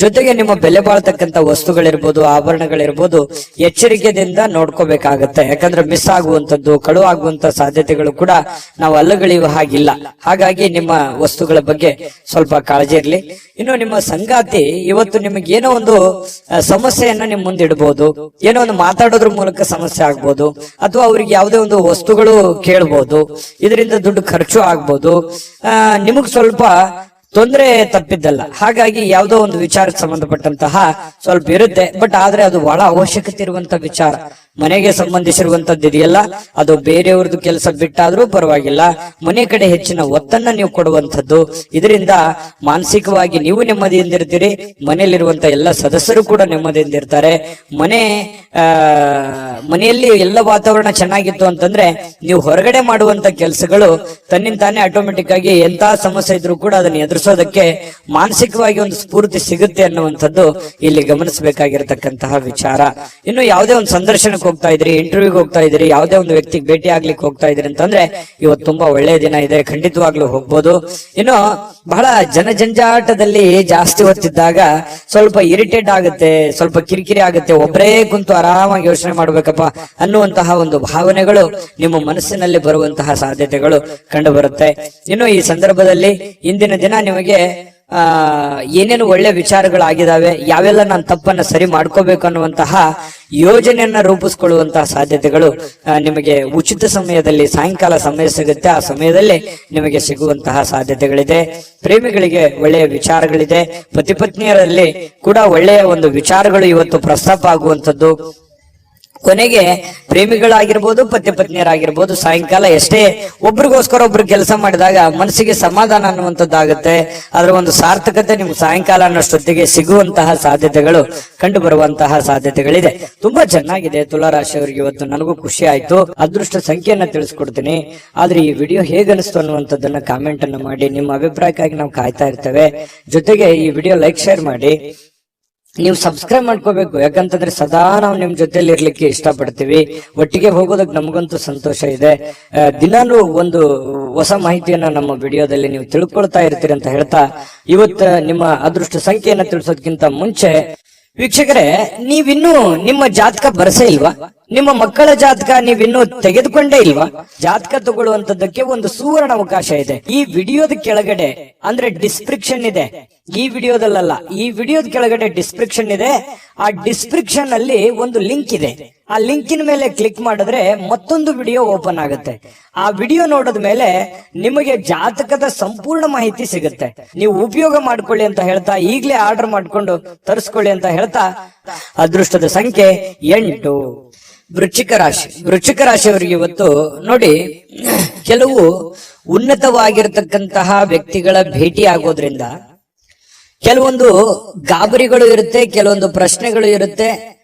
ಜೊತೆಗೆ ನಿಮ್ಮ ಬೆಲೆ ಬಾಳ್ತಕ್ಕಂಥ ವಸ್ತುಗಳಿರ್ಬೋದು, ಆಭರಣಗಳಿರ್ಬೋದು, ಎಚ್ಚರಿಕೆಯಿಂದ ನೋಡ್ಕೋಬೇಕಾಗತ್ತೆ. ಯಾಕಂದ್ರೆ ಮಿಸ್ ಆಗುವಂಥದ್ದು, ಕಳು ಆಗುವಂತ ಸಾಧ್ಯತೆಗಳು ಕೂಡ ನಾವು ಅಲ್ಲಗಳೆಯುವ ಹಾಗಿಲ್ಲ. ಹಾಗಾಗಿ ನಿಮ್ಮ ವಸ್ತುಗಳ ಬಗ್ಗೆ ಸ್ವಲ್ಪ ಕಾಳಜಿ ಇರ್ಲಿ. ಇನ್ನು ನಿಮ್ಮ ಸಂಗಾತಿ ಇವತ್ತು ನಿಮಗೆ ಏನೋ ಒಂದು ಸಮಸ್ಯೆಯನ್ನ ನಿಮ್ ಮುಂದಿಡಬಹುದು, ಏನೋ ಒಂದು ಮಾತಾಡೋದ್ರ ಮೂಲಕ ಸಮಸ್ಯೆ ಆಗ್ಬೋದು, ಅಥವಾ ಅವ್ರಿಗೆ ಯಾವುದೇ ಒಂದು ವಸ್ತುಗಳು ಕೇಳ್ಬೋದು, ಇದರಿಂದ ದುಡ್ಡು ಖರ್ಚು ಆಗ್ಬೋದು, ನಿಮಗ್ ಸ್ವಲ್ಪ ತೊಂದರೆ ತಪ್ಪಿದ್ದಲ್ಲ. ಹಾಗಾಗಿ ಯಾವುದೋ ಒಂದು ವಿಚಾರಕ್ಕೆ ಸಂಬಂಧಪಟ್ಟಂತಹ ಸ್ವಲ್ಪ ಇರುತ್ತೆ. ಬಟ್ ಆದ್ರೆ ಅದು ಬಹಳ ಅವಶ್ಯಕತೆ ಇರುವಂತ ವಿಚಾರ. ಮನೆಗೆ ಸಂಬಂಧಿಸಿರುವಂತದ್ದು ಇದೆಯಲ್ಲ, ಅದು ಬೇರೆಯವ್ರದ್ದು ಕೆಲಸ ಬಿಟ್ಟಾದ್ರೂ ಪರವಾಗಿಲ್ಲ, ಮನೆ ಕಡೆ ಹೆಚ್ಚಿನ ಒತ್ತನ್ನ ನೀವು ಕೊಡುವಂಥದ್ದು. ಇದರಿಂದ ಮಾನಸಿಕವಾಗಿ ನೀವು ನೆಮ್ಮದಿಯಿಂದ ಇರ್ತೀರಿ, ಮನೆಯಲ್ಲಿರುವಂತ ಎಲ್ಲ ಸದಸ್ಯರು ಕೂಡ ನೆಮ್ಮದಿಯಿಂದ ಇರ್ತಾರೆ. ಮನೆಯಲ್ಲಿ ಎಲ್ಲ ವಾತಾವರಣ ಚೆನ್ನಾಗಿತ್ತು ಅಂತಂದ್ರೆ ನೀವು ಹೊರಗಡೆ ಮಾಡುವಂತ ಕೆಲಸಗಳು ತನ್ನಿಂತಾನೆ ಆಟೋಮೆಟಿಕ್ ಆಗಿ ಎಂತ ಸಮಸ್ಯೆ ಇದ್ರೂ ಕೂಡ ಅದನ್ನ ಎದುರಿಸೋದಕ್ಕೆ ಮಾನಸಿಕವಾಗಿ ಒಂದು ಸ್ಫೂರ್ತಿ ಸಿಗುತ್ತೆ ಅನ್ನುವಂಥದ್ದು ಇಲ್ಲಿ ಗಮನಿಸಬೇಕಾಗಿರತಕ್ಕಂತಹ ವಿಚಾರ. ಇನ್ನು ಯಾವುದೇ ಒಂದು ಸಂದರ್ಶನಕ್ಕೆ ಹೋಗ್ತಾ ಇದ್ರಿ, ಇಂಟರ್ವ್ಯೂಗೆ ಹೋಗ್ತಾ ಇದ್ರಿ, ಯಾವುದೇ ಒಂದು ವ್ಯಕ್ತಿಗೆ ಭೇಟಿ ಆಗ್ಲಿಕ್ಕೆ ಹೋಗ್ತಾ ಇದ್ರಿ ಅಂತಂದ್ರೆ ಇವತ್ತು ತುಂಬಾ ಒಳ್ಳೆಯ ದಿನ ಇದೆ, ಖಂಡಿತವಾಗ್ಲೂ ಹೋಗ್ಬೋದು. ಇನ್ನು ಬಹಳ ಜನಜಂಜಾಟದಲ್ಲಿ ಜಾಸ್ತಿ ಹೊತ್ತಿದ್ದಾಗ ಸ್ವಲ್ಪ ಇರಿಟೇಟ್ ಆಗುತ್ತೆ, ಸ್ವಲ್ಪ ಕಿರಿಕಿರಿ ಆಗುತ್ತೆ, ಒಬ್ಬರೇ ಕುಂತು ಆರಾಮಾಗಿ ಯೋಚನೆ ಮಾಡ್ಬೇಕಪ್ಪ ಅನ್ನುವಂತಹ ಒಂದು ಭಾವನೆಗಳು ನಿಮ್ಮ ಮನಸ್ಸಿನಲ್ಲಿ ಬರುವಂತಹ ಸಾಧ್ಯತೆಗಳು ಕಂಡು ಬರುತ್ತೆ. ಇನ್ನು ಈ ಸಂದರ್ಭದಲ್ಲಿ ಇಂದಿನ ದಿನ ನಿಮಗೆ ಏನೇನು ಒಳ್ಳೆ ವಿಚಾರಗಳಾಗಿದ್ದಾವೆ, ಯಾವೆಲ್ಲ ನಾನು ತಪ್ಪನ್ನ ಸರಿ ಮಾಡ್ಕೋಬೇಕು ಅನ್ನುವಂತಹ ಯೋಜನೆಯನ್ನ ರೂಪಿಸ್ಕೊಳ್ಳುವಂತಹ ಸಾಧ್ಯತೆಗಳು ನಿಮಗೆ ಉಚಿತ ಸಮಯದಲ್ಲಿ ಸಾಯಂಕಾಲ ಸಮಯ ಸಿಗುತ್ತೆ, ಆ ಸಮಯದಲ್ಲಿ ನಿಮಗೆ ಸಿಗುವಂತಹ ಸಾಧ್ಯತೆಗಳಿದೆ. ಪ್ರೇಮಿಗಳಿಗೆ ಒಳ್ಳೆಯ ವಿಚಾರಗಳಿದೆ, ಪತಿ ಪತ್ನಿಯರಲ್ಲಿ ಕೂಡ ಒಳ್ಳೆಯ ಒಂದು ವಿಚಾರಗಳು ಇವತ್ತು ಪ್ರಸ್ತಾಪ ಆಗುವಂಥದ್ದು. ಕೊನೆಗೆ ಪ್ರೇಮಿಗಳಾಗಿರ್ಬೋದು ಪತಿ ಪತ್ನಿಯರಾಗಿರ್ಬೋದು ಸಾಯಂಕಾಲ ಎಷ್ಟೇ ಒಬ್ರಿಗೋಸ್ಕರ ಒಬ್ರು ಕೆಲಸ ಮಾಡಿದಾಗ ಮನಸ್ಸಿಗೆ ಸಮಾಧಾನ ಅನ್ನುವಂಥದ್ದಾಗುತ್ತೆ. ಅದರ ಒಂದು ಸಾರ್ಥಕತೆ ನಿಮ್ಗೆ ಸಾಯಂಕಾಲ ಅನ್ನೋಷ್ಟೊತ್ತಿಗೆ ಸಿಗುವಂತಹ ಸಾಧ್ಯತೆಗಳು ಕಂಡು ಬರುವಂತಹ ಸಾಧ್ಯತೆಗಳಿದೆ. ತುಂಬಾ ಚೆನ್ನಾಗಿದೆ ತುಲಾರಾಶಿಯವರಿಗೆ ಇವತ್ತು. ನನಗೂ ಖುಷಿ ಆಯ್ತು. ಅದೃಷ್ಟ ಸಂಖ್ಯೆಯನ್ನ ತಿಳಿಸ್ಕೊಡ್ತೀನಿ. ಆದ್ರೆ ಈ ವಿಡಿಯೋ ಹೇಗನಿಸ್ತು ಅನ್ನುವಂಥದ್ದನ್ನ ಕಾಮೆಂಟ್ ಅನ್ನು ಮಾಡಿ. ನಿಮ್ಮ ಅಭಿಪ್ರಾಯಕ್ಕಾಗಿ ನಾವು ಕಾಯ್ತಾ ಇರ್ತೇವೆ. ಜೊತೆಗೆ ಈ ವಿಡಿಯೋ ಲೈಕ್ ಶೇರ್ ಮಾಡಿ. ನೀವು ಸಬ್ಸ್ಕ್ರೈಬ್ ಮಾಡ್ಕೋಬೇಕು, ಯಾಕಂತಂದ್ರೆ ಸದಾ ನಾವು ನಿಮ್ ಜೊತೆಲಿ ಇರ್ಲಿಕ್ಕೆ ಇಷ್ಟಪಡ್ತೀವಿ. ಒಟ್ಟಿಗೆ ಹೋಗೋದಕ್ಕೆ ನಮಗಂತೂ ಸಂತೋಷ ಇದೆ. ದಿನಾನು ಒಂದು ಹೊಸ ಮಾಹಿತಿಯನ್ನ ನಮ್ಮ ವಿಡಿಯೋದಲ್ಲಿ ನೀವು ತಿಳ್ಕೊಳ್ತಾ ಇರ್ತೀರಿ ಅಂತ ಹೇಳ್ತಾ, ಇವತ್ತು ನಿಮ್ಮ ಅದೃಷ್ಟ ಸಂಖ್ಯೆಯನ್ನ ತಿಳಿಸೋದಕ್ಕಿಂತ ಮುಂಚೆ ವೀಕ್ಷಕರೇ, ನೀವಿನ್ನೂ ನಿಮ್ಮ ಜಾತಕ ಬರಸೇ ಇಲ್ವಾ? ನಿಮ್ಮ ಮಕ್ಕಳ ಜಾತಕ ನೀವಿನ್ನೂ ತೆಗೆದುಕೊಂಡೇ ಇಲ್ವಾ? ಜಾತಕ ತಗೊಳ್ಳುವಂತದ್ದಕ್ಕೆ ಒಂದು ಸುವರ್ಣ ಅವಕಾಶ ಇದೆ. ಈ ವಿಡಿಯೋದ ಕೆಳಗಡೆ ಅಂದ್ರೆ ಡಿಸ್ಕ್ರಿಪ್ಷನ್ ಇದೆ, ಈ ವಿಡಿಯೋದಲ್ಲ, ಈ ವಿಡಿಯೋದ ಕೆಳಗಡೆ ಡಿಸ್ಕ್ರಿಪ್ಷನ್ ಇದೆ. ಆ ಡಿಸ್ಕ್ರಿಪ್ಷನ್ ಅಲ್ಲಿ ಒಂದು ಲಿಂಕ್ ಇದೆ. ಆ ಲಿಂಕಿನ ಮೇಲೆ ಕ್ಲಿಕ್ ಮಾಡಿದ್ರೆ ಮತ್ತೊಂದು ವಿಡಿಯೋ ಓಪನ್ ಆಗುತ್ತೆ. ಆ ವಿಡಿಯೋ ನೋಡಿದ ಮೇಲೆ ನಿಮಗೆ ಜಾತಕದ ಸಂಪೂರ್ಣ ಮಾಹಿತಿ ಸಿಗುತ್ತೆ. ನೀವು ಉಪಯೋಗ ಮಾಡ್ಕೊಳ್ಳಿ ಅಂತ ಹೇಳ್ತಾ, ಈಗಲೇ ಆರ್ಡರ್ ಮಾಡ್ಕೊಂಡು ತರಿಸ್ಕೊಳ್ಳಿ ಅಂತ ಹೇಳ್ತಾ, ಅದೃಷ್ಟದ ಸಂಖ್ಯೆ 8. ವೃಶ್ಚಿಕ ರಾಶಿ. ವೃಶ್ಚಿಕ ರಾಶಿಯವರಿಗೆ ಇವತ್ತು ನೋಡಿ, ಕೆಲವು ಉನ್ನತವಾಗಿರ್ತಕ್ಕಂತಹ ವ್ಯಕ್ತಿಗಳ ಭೇಟಿ ಆಗೋದ್ರಿಂದ ಕೆಲವೊಂದು ಗಾಬರಿಗಳು ಇರುತ್ತೆ, ಕೆಲವೊಂದು ಪ್ರಶ್ನೆಗಳು ಇರುತ್ತೆ.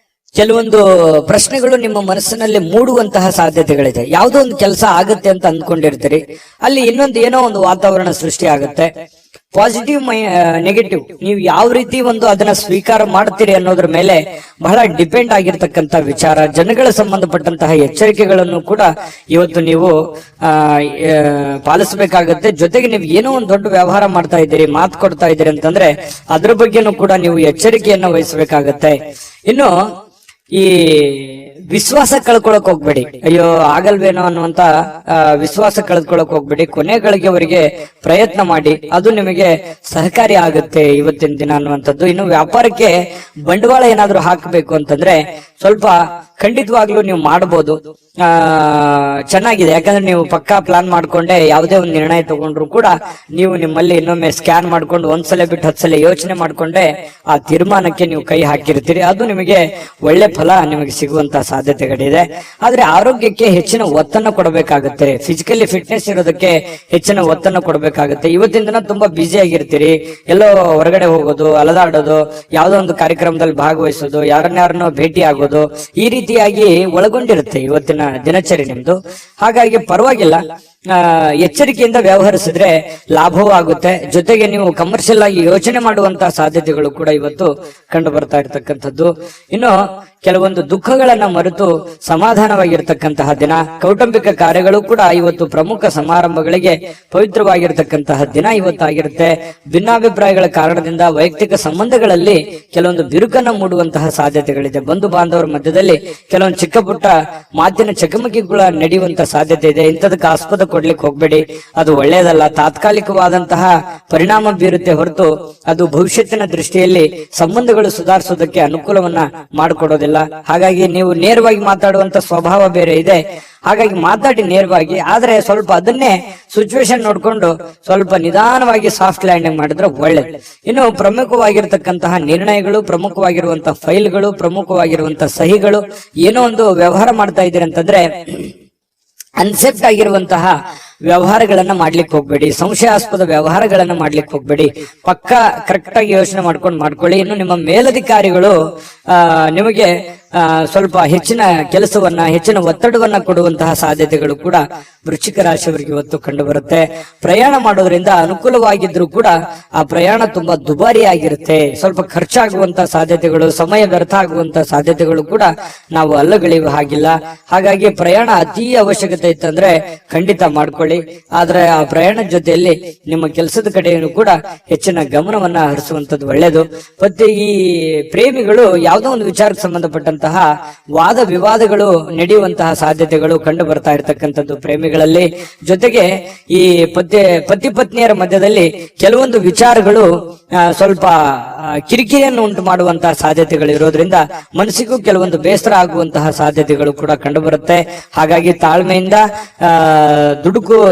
ಕೆಲವೊಂದು ಪ್ರಶ್ನೆಗಳು ನಿಮ್ಮ ಮನಸ್ಸಿನಲ್ಲಿ ಮೂಡುವಂತಹ ಸಾಧ್ಯತೆಗಳಿದೆ. ಯಾವುದೋ ಒಂದು ಕೆಲಸ ಆಗುತ್ತೆ ಅಂತ ಅಂದ್ಕೊಂಡಿರ್ತೀರಿ, ಅಲ್ಲಿ ಇನ್ನೊಂದು ಏನೋ ಒಂದು ವಾತಾವರಣ ಸೃಷ್ಟಿ ಆಗುತ್ತೆ. ಪಾಸಿಟಿವ್ ನೆಗೆಟಿವ್ ನೀವು ಯಾವ ರೀತಿ ಒಂದು ಅದನ್ನ ಸ್ವೀಕಾರ ಮಾಡ್ತೀರಿ ಅನ್ನೋದ್ರ ಮೇಲೆ ಬಹಳ ಡಿಪೆಂಡ್ ಆಗಿರ್ತಕ್ಕಂಥ ವಿಚಾರ. ಜನಗಳ ಸಂಬಂಧಪಟ್ಟಂತಹ ಎಚ್ಚರಿಕೆಗಳನ್ನು ಕೂಡ ಇವತ್ತು ನೀವು ಪಾಲಿಸಬೇಕಾಗತ್ತೆ. ಜೊತೆಗೆ ನೀವು ಏನೋ ಒಂದು ದೊಡ್ಡ ವ್ಯವಹಾರ ಮಾಡ್ತಾ ಇದ್ದೀರಿ, ಮಾತು ಕೊಡ್ತಾ ಇದ್ದೀರಿ ಅಂತಂದ್ರೆ ಅದ್ರ ಬಗ್ಗೆನೂ ಕೂಡ ನೀವು ಎಚ್ಚರಿಕೆಯನ್ನು ವಹಿಸಬೇಕಾಗತ್ತೆ. ಇನ್ನು ಈ ವಿಶ್ವಾಸ ಕಳ್ಕೊಳಕ್ ಹೋಗ್ಬೇಡಿ. ಅಯ್ಯೋ ಆಗಲ್ವೇನೋ ಅನ್ನುವಂತ ವಿಶ್ವಾಸ ಕಳ್ಕೊಳಕ್ ಹೋಗ್ಬೇಡಿ. ಕೊನೆಗಳಿಗೆವರೆಗೆ ಪ್ರಯತ್ನ ಮಾಡಿ, ಅದು ನಿಮಗೆ ಸಹಕಾರಿ ಆಗುತ್ತೆ ಇವತ್ತಿನ ದಿನ ಅನ್ನುವಂಥದ್ದು. ಇನ್ನು ವ್ಯಾಪಾರಕ್ಕೆ ಬಂಡವಾಳ ಏನಾದ್ರೂ ಹಾಕಬೇಕು ಅಂತಂದ್ರೆ ಸ್ವಲ್ಪ ಖಂಡಿತವಾಗ್ಲೂ ನೀವು ಮಾಡಬಹುದು. ಚೆನ್ನಾಗಿದೆ, ಯಾಕಂದ್ರೆ ನೀವು ಪಕ್ಕಾ ಪ್ಲಾನ್ ಮಾಡ್ಕೊಂಡೆ ಯಾವುದೇ ಒಂದು ನಿರ್ಣಯ ತಗೊಂಡ್ರು ಕೂಡ ನೀವು ನಿಮ್ಮಲ್ಲಿ ಇನ್ನೊಮ್ಮೆ ಸ್ಕ್ಯಾನ್ ಮಾಡ್ಕೊಂಡು ಒಂದ್ಸಲ ಬಿಟ್ಟು 10 ಸಲ ಯೋಚನೆ ಮಾಡ್ಕೊಂಡೆ ಆ ತೀರ್ಮಾನಕ್ಕೆ ನೀವು ಕೈ ಹಾಕಿರ್ತೀರಿ. ಅದು ನಿಮಗೆ ಒಳ್ಳೆ ಫಲ ನಿಮಗೆ ಸಿಗುವಂತಹ ಸಾಧ್ಯತೆಗಳಿದೆ. ಆದ್ರೆ ಆರೋಗ್ಯಕ್ಕೆ ಹೆಚ್ಚಿನ ಒತ್ತನ್ನು ಕೊಡಬೇಕಾಗುತ್ತೆ. ಫಿಸಿಕಲಿ ಫಿಟ್ನೆಸ್ ಇರೋದಕ್ಕೆ ಹೆಚ್ಚಿನ ಒತ್ತನ್ನು ಕೊಡಬೇಕಾಗುತ್ತೆ. ಇವತ್ತಿನ ದಿನ ತುಂಬಾ ಬ್ಯುಸಿ ಆಗಿರ್ತೀರಿ. ಎಲ್ಲೋ ಹೊರಗಡೆ ಹೋಗೋದು, ಅಲದಾಡೋದು, ಯಾವುದೋ ಒಂದು ಕಾರ್ಯಕ್ರಮದಲ್ಲಿ ಭಾಗವಹಿಸೋದು, ಯಾರನ್ನಾರನ್ನೋ ಭೇಟಿ ಆಗೋದು, ಈ ರೀತಿಯಾಗಿ ಒಳಗೊಂಡಿರುತ್ತೆ ಇವತ್ತಿನ ದಿನಚರಿ ನಿಮ್ದು. ಹಾಗಾಗಿ ಪರವಾಗಿಲ್ಲ, ಎಚ್ಚರಿಕೆಯಿಂದ ವ್ಯವಹರಿಸಿದ್ರೆ ಲಾಭವೂ ಆಗುತ್ತೆ. ಜೊತೆಗೆ ನೀವು ಕಮರ್ಷಿಯಲ್ ಆಗಿ ಯೋಚನೆ ಮಾಡುವಂತಹ ಸಾಧ್ಯತೆಗಳು ಕೂಡ ಇವತ್ತು ಕಂಡು ಬರ್ತಾ ಇರತಕ್ಕಂಥದ್ದು. ಇನ್ನು ಕೆಲವೊಂದು ದುಃಖಗಳನ್ನ ಮರೆತು ಸಮಾಧಾನವಾಗಿರ್ತಕ್ಕಂತಹ ದಿನ. ಕೌಟುಂಬಿಕ ಕಾರ್ಯಗಳು ಕೂಡ ಇವತ್ತು ಪ್ರಮುಖ ಸಮಾರಂಭಗಳಿಗೆ ಪವಿತ್ರವಾಗಿರ್ತಕ್ಕಂತಹ ದಿನ ಇವತ್ತಾಗಿರುತ್ತೆ. ಭಿನ್ನಾಭಿಪ್ರಾಯಗಳ ಕಾರಣದಿಂದ ವೈಯಕ್ತಿಕ ಸಂಬಂಧಗಳಲ್ಲಿ ಕೆಲವೊಂದು ಬಿರುಕನ್ನ ಮೂಡುವಂತಹ ಸಾಧ್ಯತೆಗಳಿದೆ. ಬಂಧು ಬಾಂಧವರ ಮಧ್ಯದಲ್ಲಿ ಕೆಲವೊಂದು ಚಿಕ್ಕ ಪುಟ್ಟ ಮಾತಿನ ಚಕಮಕಿಗಳ ನಡೆಯುವಂತಹ ಸಾಧ್ಯತೆ ಇದೆ. ಇಂಥದಕ್ಕೆ ಆಸ್ಪದ ಕೊಡ್ಲಿಕ್ಕೆ ಹೋಗ್ಬೇಡಿ, ಅದು ಒಳ್ಳೆಯದಲ್ಲ. ತಾತ್ಕಾಲಿಕವಾದಂತಹ ಪರಿಣಾಮ ಬೀರುತ್ತೆ ಹೊರತು ಅದು ಭವಿಷ್ಯತ್ತಿನ ದೃಷ್ಟಿಯಲ್ಲಿ ಸಂಬಂಧಗಳು ಸುಧಾರಿಸೋದಕ್ಕೆ ಅನುಕೂಲವನ್ನ ಮಾಡಿಕೊಡೋದಿಲ್ಲ. ಹಾಗಾಗಿ ನೀವು ನೇರವಾಗಿ ಮಾತಾಡುವಂತ ಸ್ವಭಾವ ಬೇರೆ ಇದೆ. ಹಾಗಾಗಿ ಮಾತಾಡಿ ನೇರವಾಗಿ, ಆದ್ರೆ ಸ್ವಲ್ಪ ಅದನ್ನೇ ಸಿಚುವೇಶನ್ ನೋಡ್ಕೊಂಡು ಸ್ವಲ್ಪ ನಿಧಾನವಾಗಿ ಸಾಫ್ಟ್ ಲ್ಯಾಂಡಿಂಗ್ ಮಾಡಿದ್ರೆ ಒಳ್ಳೇದು. ಇನ್ನು ಪ್ರಮುಖವಾಗಿರ್ತಕ್ಕಂತಹ ನಿರ್ಣಯಗಳು, ಪ್ರಮುಖವಾಗಿರುವಂತಹ ಫೈಲ್ಗಳು, ಪ್ರಮುಖವಾಗಿರುವಂತಹ ಸಹಿಗಳು, ಏನೋ ಒಂದು ವ್ಯವಹಾರ ಮಾಡ್ತಾ ಇದ್ದೀರಿ ಅಂತಂದ್ರೆ ಅನ್ಸೆಪ್ಟ್ ಆಗಿರುವಂತಹ ವ್ಯವಹಾರಗಳನ್ನ ಮಾಡ್ಲಿಕ್ಕೆ ಹೋಗ್ಬೇಡಿ. ಸಂಶಯಾಸ್ಪದ ವ್ಯವಹಾರಗಳನ್ನ ಮಾಡ್ಲಿಕ್ಕೆ ಹೋಗ್ಬೇಡಿ. ಪಕ್ಕ ಕರೆಕ್ಟ್ ಆಗಿ ಯೋಚನೆ ಮಾಡ್ಕೊಳ್ಳಿ. ಇನ್ನು ನಿಮ್ಮ ಮೇಲಧಿಕಾರಿಗಳು ನಿಮಗೆ ಸ್ವಲ್ಪ ಹೆಚ್ಚಿನ ಕೆಲಸವನ್ನ, ಹೆಚ್ಚಿನ ಒತ್ತಡವನ್ನ ಕೊಡುವಂತಹ ಸಾಧ್ಯತೆಗಳು ಕೂಡ ವೃಶ್ಚಿಕ ರಾಶಿಯವರಿಗೆ ಇವತ್ತು ಕಂಡು ಬರುತ್ತೆ. ಪ್ರಯಾಣ ಮಾಡೋದ್ರಿಂದ ಅನುಕೂಲವಾಗಿದ್ರು ಕೂಡ ಆ ಪ್ರಯಾಣ ತುಂಬಾ ದುಬಾರಿ ಆಗಿರುತ್ತೆ. ಸ್ವಲ್ಪ ಖರ್ಚಾಗುವಂತಹ ಸಾಧ್ಯತೆಗಳು, ಸಮಯ ವ್ಯರ್ಥ ಆಗುವಂತಹ ಸಾಧ್ಯತೆಗಳು ಕೂಡ ನಾವು ಅಲ್ಲಗಳೆಯುವ ಹಾಗಿಲ್ಲ. ಹಾಗಾಗಿ ಪ್ರಯಾಣ ಅತಿ ಅವಶ್ಯಕತೆ ಇತ್ತಂದ್ರೆ ಖಂಡಿತ ಮಾಡ್ಕೊಳ್ಳಿ. ಆದ್ರೆ ಆ ಪ್ರಯಾಣದ ಜೊತೆಯಲ್ಲಿ ನಿಮ್ಮ ಕೆಲಸದ ಕಡೆಯನ್ನು ಕೂಡ ಹೆಚ್ಚಿನ ಗಮನವನ್ನ ಹರಿಸುವಂತದ್ದು ಒಳ್ಳೇದು. ಮತ್ತೆ ಈ ಪ್ರೇಮಿಗಳು ಯಾವುದೋ ಒಂದು ವಿಚಾರಕ್ಕೆ ಸಂಬಂಧಪಟ್ಟಂತ ಇರತಕ್ಕಂತಹ ವಾದ ವಿವಾದಗಳು ನಡೆಯುವಂತಹ ಸಾಧ್ಯತೆಗಳು ಕಂಡು ಬರ್ತಾ ಇರತಕ್ಕಂಥದ್ದು ಪ್ರೇಮಿಗಳಲ್ಲಿ. ಜೊತೆಗೆ ಈ ಪತಿ ಪತ್ನಿಯರ ಮಧ್ಯದಲ್ಲಿ ಕೆಲವೊಂದು ವಿಚಾರಗಳು ಸ್ವಲ್ಪ ಕಿರಿಕಿರಿಯನ್ನು ಉಂಟು ಮಾಡುವಂತಹ ಸಾಧ್ಯತೆಗಳು ಇರೋದ್ರಿಂದ ಮನಸ್ಸಿಗೂ ಕೆಲವೊಂದು ಬೇಸರ ಆಗುವಂತಹ ಸಾಧ್ಯತೆಗಳು ಕೂಡ ಕಂಡು ಬರುತ್ತೆ. ಹಾಗಾಗಿ ತಾಳ್ಮೆಯಿಂದ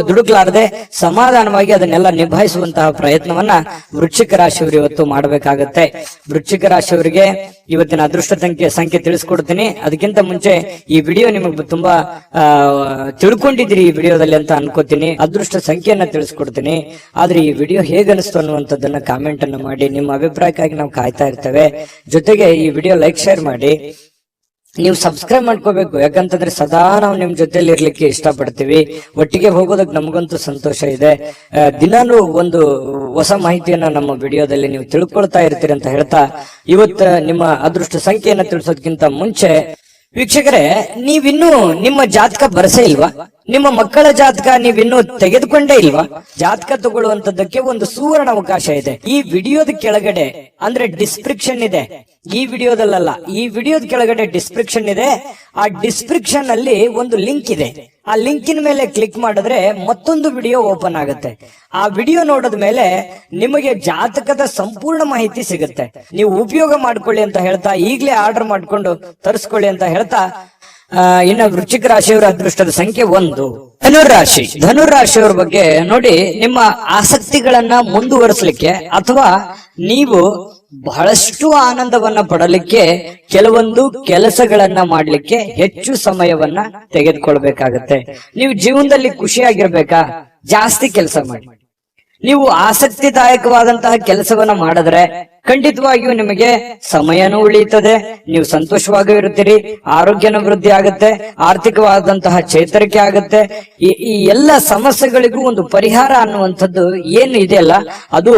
ದುಡುಕ್ಲಾರದೆ ಸಮಾಧಾನವಾಗಿ ಅದನ್ನೆಲ್ಲ ನಿಭಾಯಿಸುವಂತಹ ಪ್ರಯತ್ನವನ್ನ ವೃಶ್ಚಿಕ ರಾಶಿಯವರು ಇವತ್ತು ಮಾಡಬೇಕಾಗತ್ತೆ. ವೃಶ್ಚಿಕ ರಾಶಿಯವರಿಗೆ ಇವತ್ತಿನ ಅದೃಷ್ಟ ಸಂಖ್ಯೆ ತಿಳಿಸ್ಕೊಡ್ತೀನಿ. ಅದಕ್ಕಿಂತ ಮುಂಚೆ ಈ ವಿಡಿಯೋ ನಿಮಗೆ ತುಂಬಾ ತಿಳ್ಕೊಂಡಿದ್ದೀರಿ ಈ ವಿಡಿಯೋದಲ್ಲಿ ಅಂತ ಅನ್ಕೋತೀನಿ. ಅದೃಷ್ಟ ಸಂಖ್ಯೆಯನ್ನ ತಿಳಿಸ್ಕೊಡ್ತೀನಿ. ಆದ್ರೆ ಈ ವಿಡಿಯೋ ಹೇಗನಿಸ್ತು ಅನ್ನುವಂಥದ್ದನ್ನ ಕಾಮೆಂಟ್ ಅನ್ನು ಮಾಡಿ. ನಿಮ್ಮ ಅಭಿಪ್ರಾಯಕ್ಕಾಗಿ ನಾವು ಕಾಯ್ತಾ ಇರ್ತೇವೆ. ಜೊತೆಗೆ ಈ ವಿಡಿಯೋ ಲೈಕ್ ಶೇರ್ ಮಾಡಿ. ನೀವು ಸಬ್ಸ್ಕ್ರೈಬ್ ಮಾಡ್ಕೋಬೇಕು, ಯಾಕಂತಂದ್ರೆ ಸದಾ ನಾವು ನಿಮ್ ಜೊತೆಲಿ ಇರ್ಲಿಕ್ಕೆ ಇಷ್ಟಪಡ್ತೀವಿ. ಒಟ್ಟಿಗೆ ಹೋಗೋದಕ್ಕೆ ನಮಗಂತೂ ಸಂತೋಷ ಇದೆ. ದಿನಾನು ಒಂದು ಹೊಸ ಮಾಹಿತಿಯನ್ನ ನಮ್ಮ ವಿಡಿಯೋದಲ್ಲಿ ನೀವು ತಿಳ್ಕೊಳ್ತಾ ಇರ್ತೀರಿ ಅಂತ ಹೇಳ್ತಾ, ಇವತ್ತು ನಿಮ್ಮ ಅದೃಷ್ಟ ಸಂಖ್ಯೆಯನ್ನ ತಿಳಿಸೋದಕ್ಕಿಂತ ಮುಂಚೆ ವೀಕ್ಷಕರೇ, ನೀವಿನ್ನೂ ನಿಮ್ಮ ಜಾತಕ ಬರಸೇ ಇಲ್ವಾ? ನಿಮ್ಮ ಮಕ್ಕಳ ಜಾತಕ ನೀವಿನ್ನೂ ತೆಗೆದುಕೊಂಡೇ ಇಲ್ವಾ? ಜಾತಕ ತಗೊಳ್ಳುವಂತದ್ದಕ್ಕೆ ಒಂದು ಸುವರ್ಣ ಅವಕಾಶ ಇದೆ. ಈ ವಿಡಿಯೋದ ಕೆಳಗಡೆ ಅಂದ್ರೆ ಡಿಸ್ಕ್ರಿಪ್ಷನ್ ಇದೆ. ಈ ವಿಡಿಯೋದಲ್ಲ, ಈ ವಿಡಿಯೋದ ಕೆಳಗಡೆ ಡಿಸ್ಕ್ರಿಪ್ಷನ್ ಇದೆ. ಆ ಡಿಸ್ಕ್ರಿಪ್ಷನ್ ಅಲ್ಲಿ ಒಂದು ಲಿಂಕ್ ಇದೆ. ಆ ಲಿಂಕಿನ ಮೇಲೆ ಕ್ಲಿಕ್ ಮಾಡಿದ್ರೆ ಮತ್ತೊಂದು ವಿಡಿಯೋ ಓಪನ್ ಆಗುತ್ತೆ. ಆ ವಿಡಿಯೋ ನೋಡಿದ ಮೇಲೆ ನಿಮಗೆ ಜಾತಕದ ಸಂಪೂರ್ಣ ಮಾಹಿತಿ ಸಿಗುತ್ತೆ. ನೀವು ಉಪಯೋಗ ಮಾಡ್ಕೊಳ್ಳಿ ಅಂತ ಹೇಳ್ತಾ, ಈಗಲೇ ಆರ್ಡರ್ ಮಾಡ್ಕೊಂಡು ತರಿಸ್ಕೊಳ್ಳಿ ಅಂತ ಹೇಳ್ತಾ, ಇನ್ನು ವೃಶ್ಚಿಕ ರಾಶಿಯವರ ಅದೃಷ್ಟದ ಸಂಖ್ಯೆ 1. ಧನುರಾಶಿ. ಧನುರಾಶಿಯವರ ಬಗ್ಗೆ ನೋಡಿ, ನಿಮ್ಮ ಆಸಕ್ತಿಗಳನ್ನ ಮುಂದುವರಿಸಲಿಕ್ಕೆ ಅಥವಾ ನೀವು ಬಹಳಷ್ಟು ಆನಂದವನ್ನ ಪಡಲಿಕ್ಕೆ ಕೆಲವೊಂದು ಕೆಲಸಗಳನ್ನ ಮಾಡ್ಲಿಕ್ಕೆ ಹೆಚ್ಚು ಸಮಯವನ್ನ ತೆಗೆದುಕೊಳ್ಬೇಕಾಗತ್ತೆ. ನೀವು ಜೀವನದಲ್ಲಿ ಖುಷಿಯಾಗಿರ್ಬೇಕಾ? ಜಾಸ್ತಿ ಕೆಲಸ ಮಾಡಿ. ನೀವು ಆಸಕ್ತಿದಾಯಕವಾದಂತಹ ಕೆಲಸವನ್ನ ಮಾಡಿದ್ರೆ ಖಂಡಿತವಾಗಿಯೂ ನಿಮಗೆ ಸಮಯನೂ ಉಳಿಯುತ್ತದೆ, ನೀವು ಸಂತೋಷವಾಗಿ ಇರುತ್ತೀರಿ, ಆರೋಗ್ಯನ ವೃದ್ಧಿ ಆಗುತ್ತೆ, ಆರ್ಥಿಕವಾದಂತಹ ಚೇತರಿಕೆ ಆಗುತ್ತೆ. ಈ ಎಲ್ಲ ಸಮಸ್ಯೆಗಳಿಗೂ ಒಂದು ಪರಿಹಾರ ಅನ್ನುವಂಥದ್ದು ಏನು ಇದೆಯಲ್ಲ, ಅದು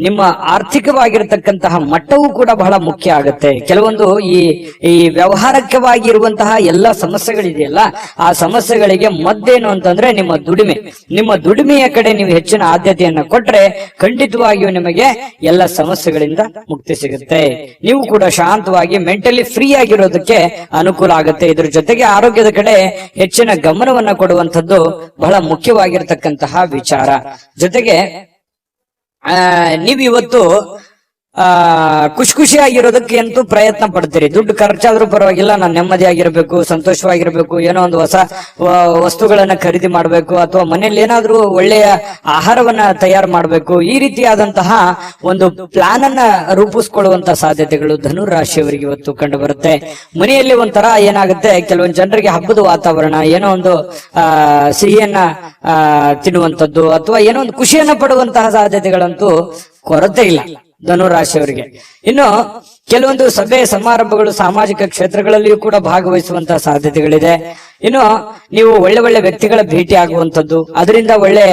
ನಿಮ್ಮ ಆರ್ಥಿಕವಾಗಿರತಕ್ಕಂತಹ ಮಟ್ಟವೂ ಕೂಡ ಬಹಳ ಮುಖ್ಯ ಆಗುತ್ತೆ. ಕೆಲವೊಂದು ಈ ವ್ಯವಹಾರಕವಾಗಿರುವಂತಹ ಎಲ್ಲ ಸಮಸ್ಯೆಗಳಿದೆಯಲ್ಲ, ಆ ಸಮಸ್ಯೆಗಳಿಗೆ ಮದ್ದೇನು ಅಂತಂದ್ರೆ ನಿಮ್ಮ ದುಡಿಮೆಯ ಕಡೆ ನೀವು ಹೆಚ್ಚಿನ ಆದ್ಯತೆಯನ್ನ ಕೊಟ್ರೆ ಖಂಡಿತವಾಗಿಯೂ ನಿಮಗೆ ಎಲ್ಲ ಸಮಸ್ಯೆಗಳಿಂದ ಮುಕ್ತಿ ಸಿಗುತ್ತೆ. ನೀವು ಕೂಡ ಶಾಂತವಾಗಿ ಮೆಂಟಲಿ ಫ್ರೀ ಆಗಿರೋದಕ್ಕೆ ಅನುಕೂಲ ಆಗುತ್ತೆ. ಇದ್ರ ಜೊತೆಗೆ ಆರೋಗ್ಯದ ಕಡೆ ಹೆಚ್ಚಿನ ಗಮನವನ್ನ ಕೊಡುವಂಥದ್ದು ಬಹಳ ಮುಖ್ಯವಾಗಿರ್ತಕ್ಕಂತಹ ವಿಚಾರ. ಜೊತೆಗೆ ನೀವಿವತ್ತು ಖುಷಿಯಾಗಿರೋದಕ್ಕೆ ಅಂತೂ ಪ್ರಯತ್ನ ಪಡ್ತೀರಿ. ದುಡ್ಡು ಖರ್ಚಾದ್ರೂ ಪರವಾಗಿಲ್ಲ, ನಾನು ನೆಮ್ಮದಿಯಾಗಿರ್ಬೇಕು, ಸಂತೋಷವಾಗಿರ್ಬೇಕು, ಏನೋ ಒಂದು ಹೊಸ ವಸ್ತುಗಳನ್ನ ಖರೀದಿ ಮಾಡಬೇಕು, ಅಥವಾ ಮನೆಯಲ್ಲಿ ಏನಾದ್ರೂ ಒಳ್ಳೆಯ ಆಹಾರವನ್ನ ತಯಾರು ಮಾಡಬೇಕು. ಈ ರೀತಿಯಾದಂತಹ ಒಂದು ಪ್ಲಾನ್ ಅನ್ನ ರೂಪಿಸ್ಕೊಳ್ಳುವಂತಹ ಸಾಧ್ಯತೆಗಳು ಧನುರಾಶಿಯವರಿಗೆ ಇವತ್ತು ಕಂಡು ಬರುತ್ತೆ. ಮನೆಯಲ್ಲಿ ಒಂಥರ ಏನಾಗುತ್ತೆ, ಕೆಲವೊಂದು ಜನರಿಗೆ ಹಬ್ಬದ ವಾತಾವರಣ, ಏನೋ ಒಂದು ಸಿಹಿಯನ್ನ ತಿನ್ನುವಂಥದ್ದು ಅಥವಾ ಏನೋ ಒಂದು ಖುಷಿಯನ್ನ ಪಡುವಂತಹ ಸಾಧ್ಯತೆಗಳಂತೂ ಕೊರತೆ ಇಲ್ಲ ಧನುರಾಶಿಯವರಿಗೆ. ಇನ್ನು ಕೆಲವೊಂದು ಸಭೆ ಸಮಾರಂಭಗಳು, ಸಾಮಾಜಿಕ ಕ್ಷೇತ್ರಗಳಲ್ಲಿಯೂ ಕೂಡ ಭಾಗವಹಿಸುವಂತಹ ಸಾಧ್ಯತೆಗಳಿದೆ. ಇನ್ನು ನೀವು ಒಳ್ಳೆ ವ್ಯಕ್ತಿಗಳ ಭೇಟಿ ಆಗುವಂಥದ್ದು, ಅದರಿಂದ ಒಳ್ಳೆ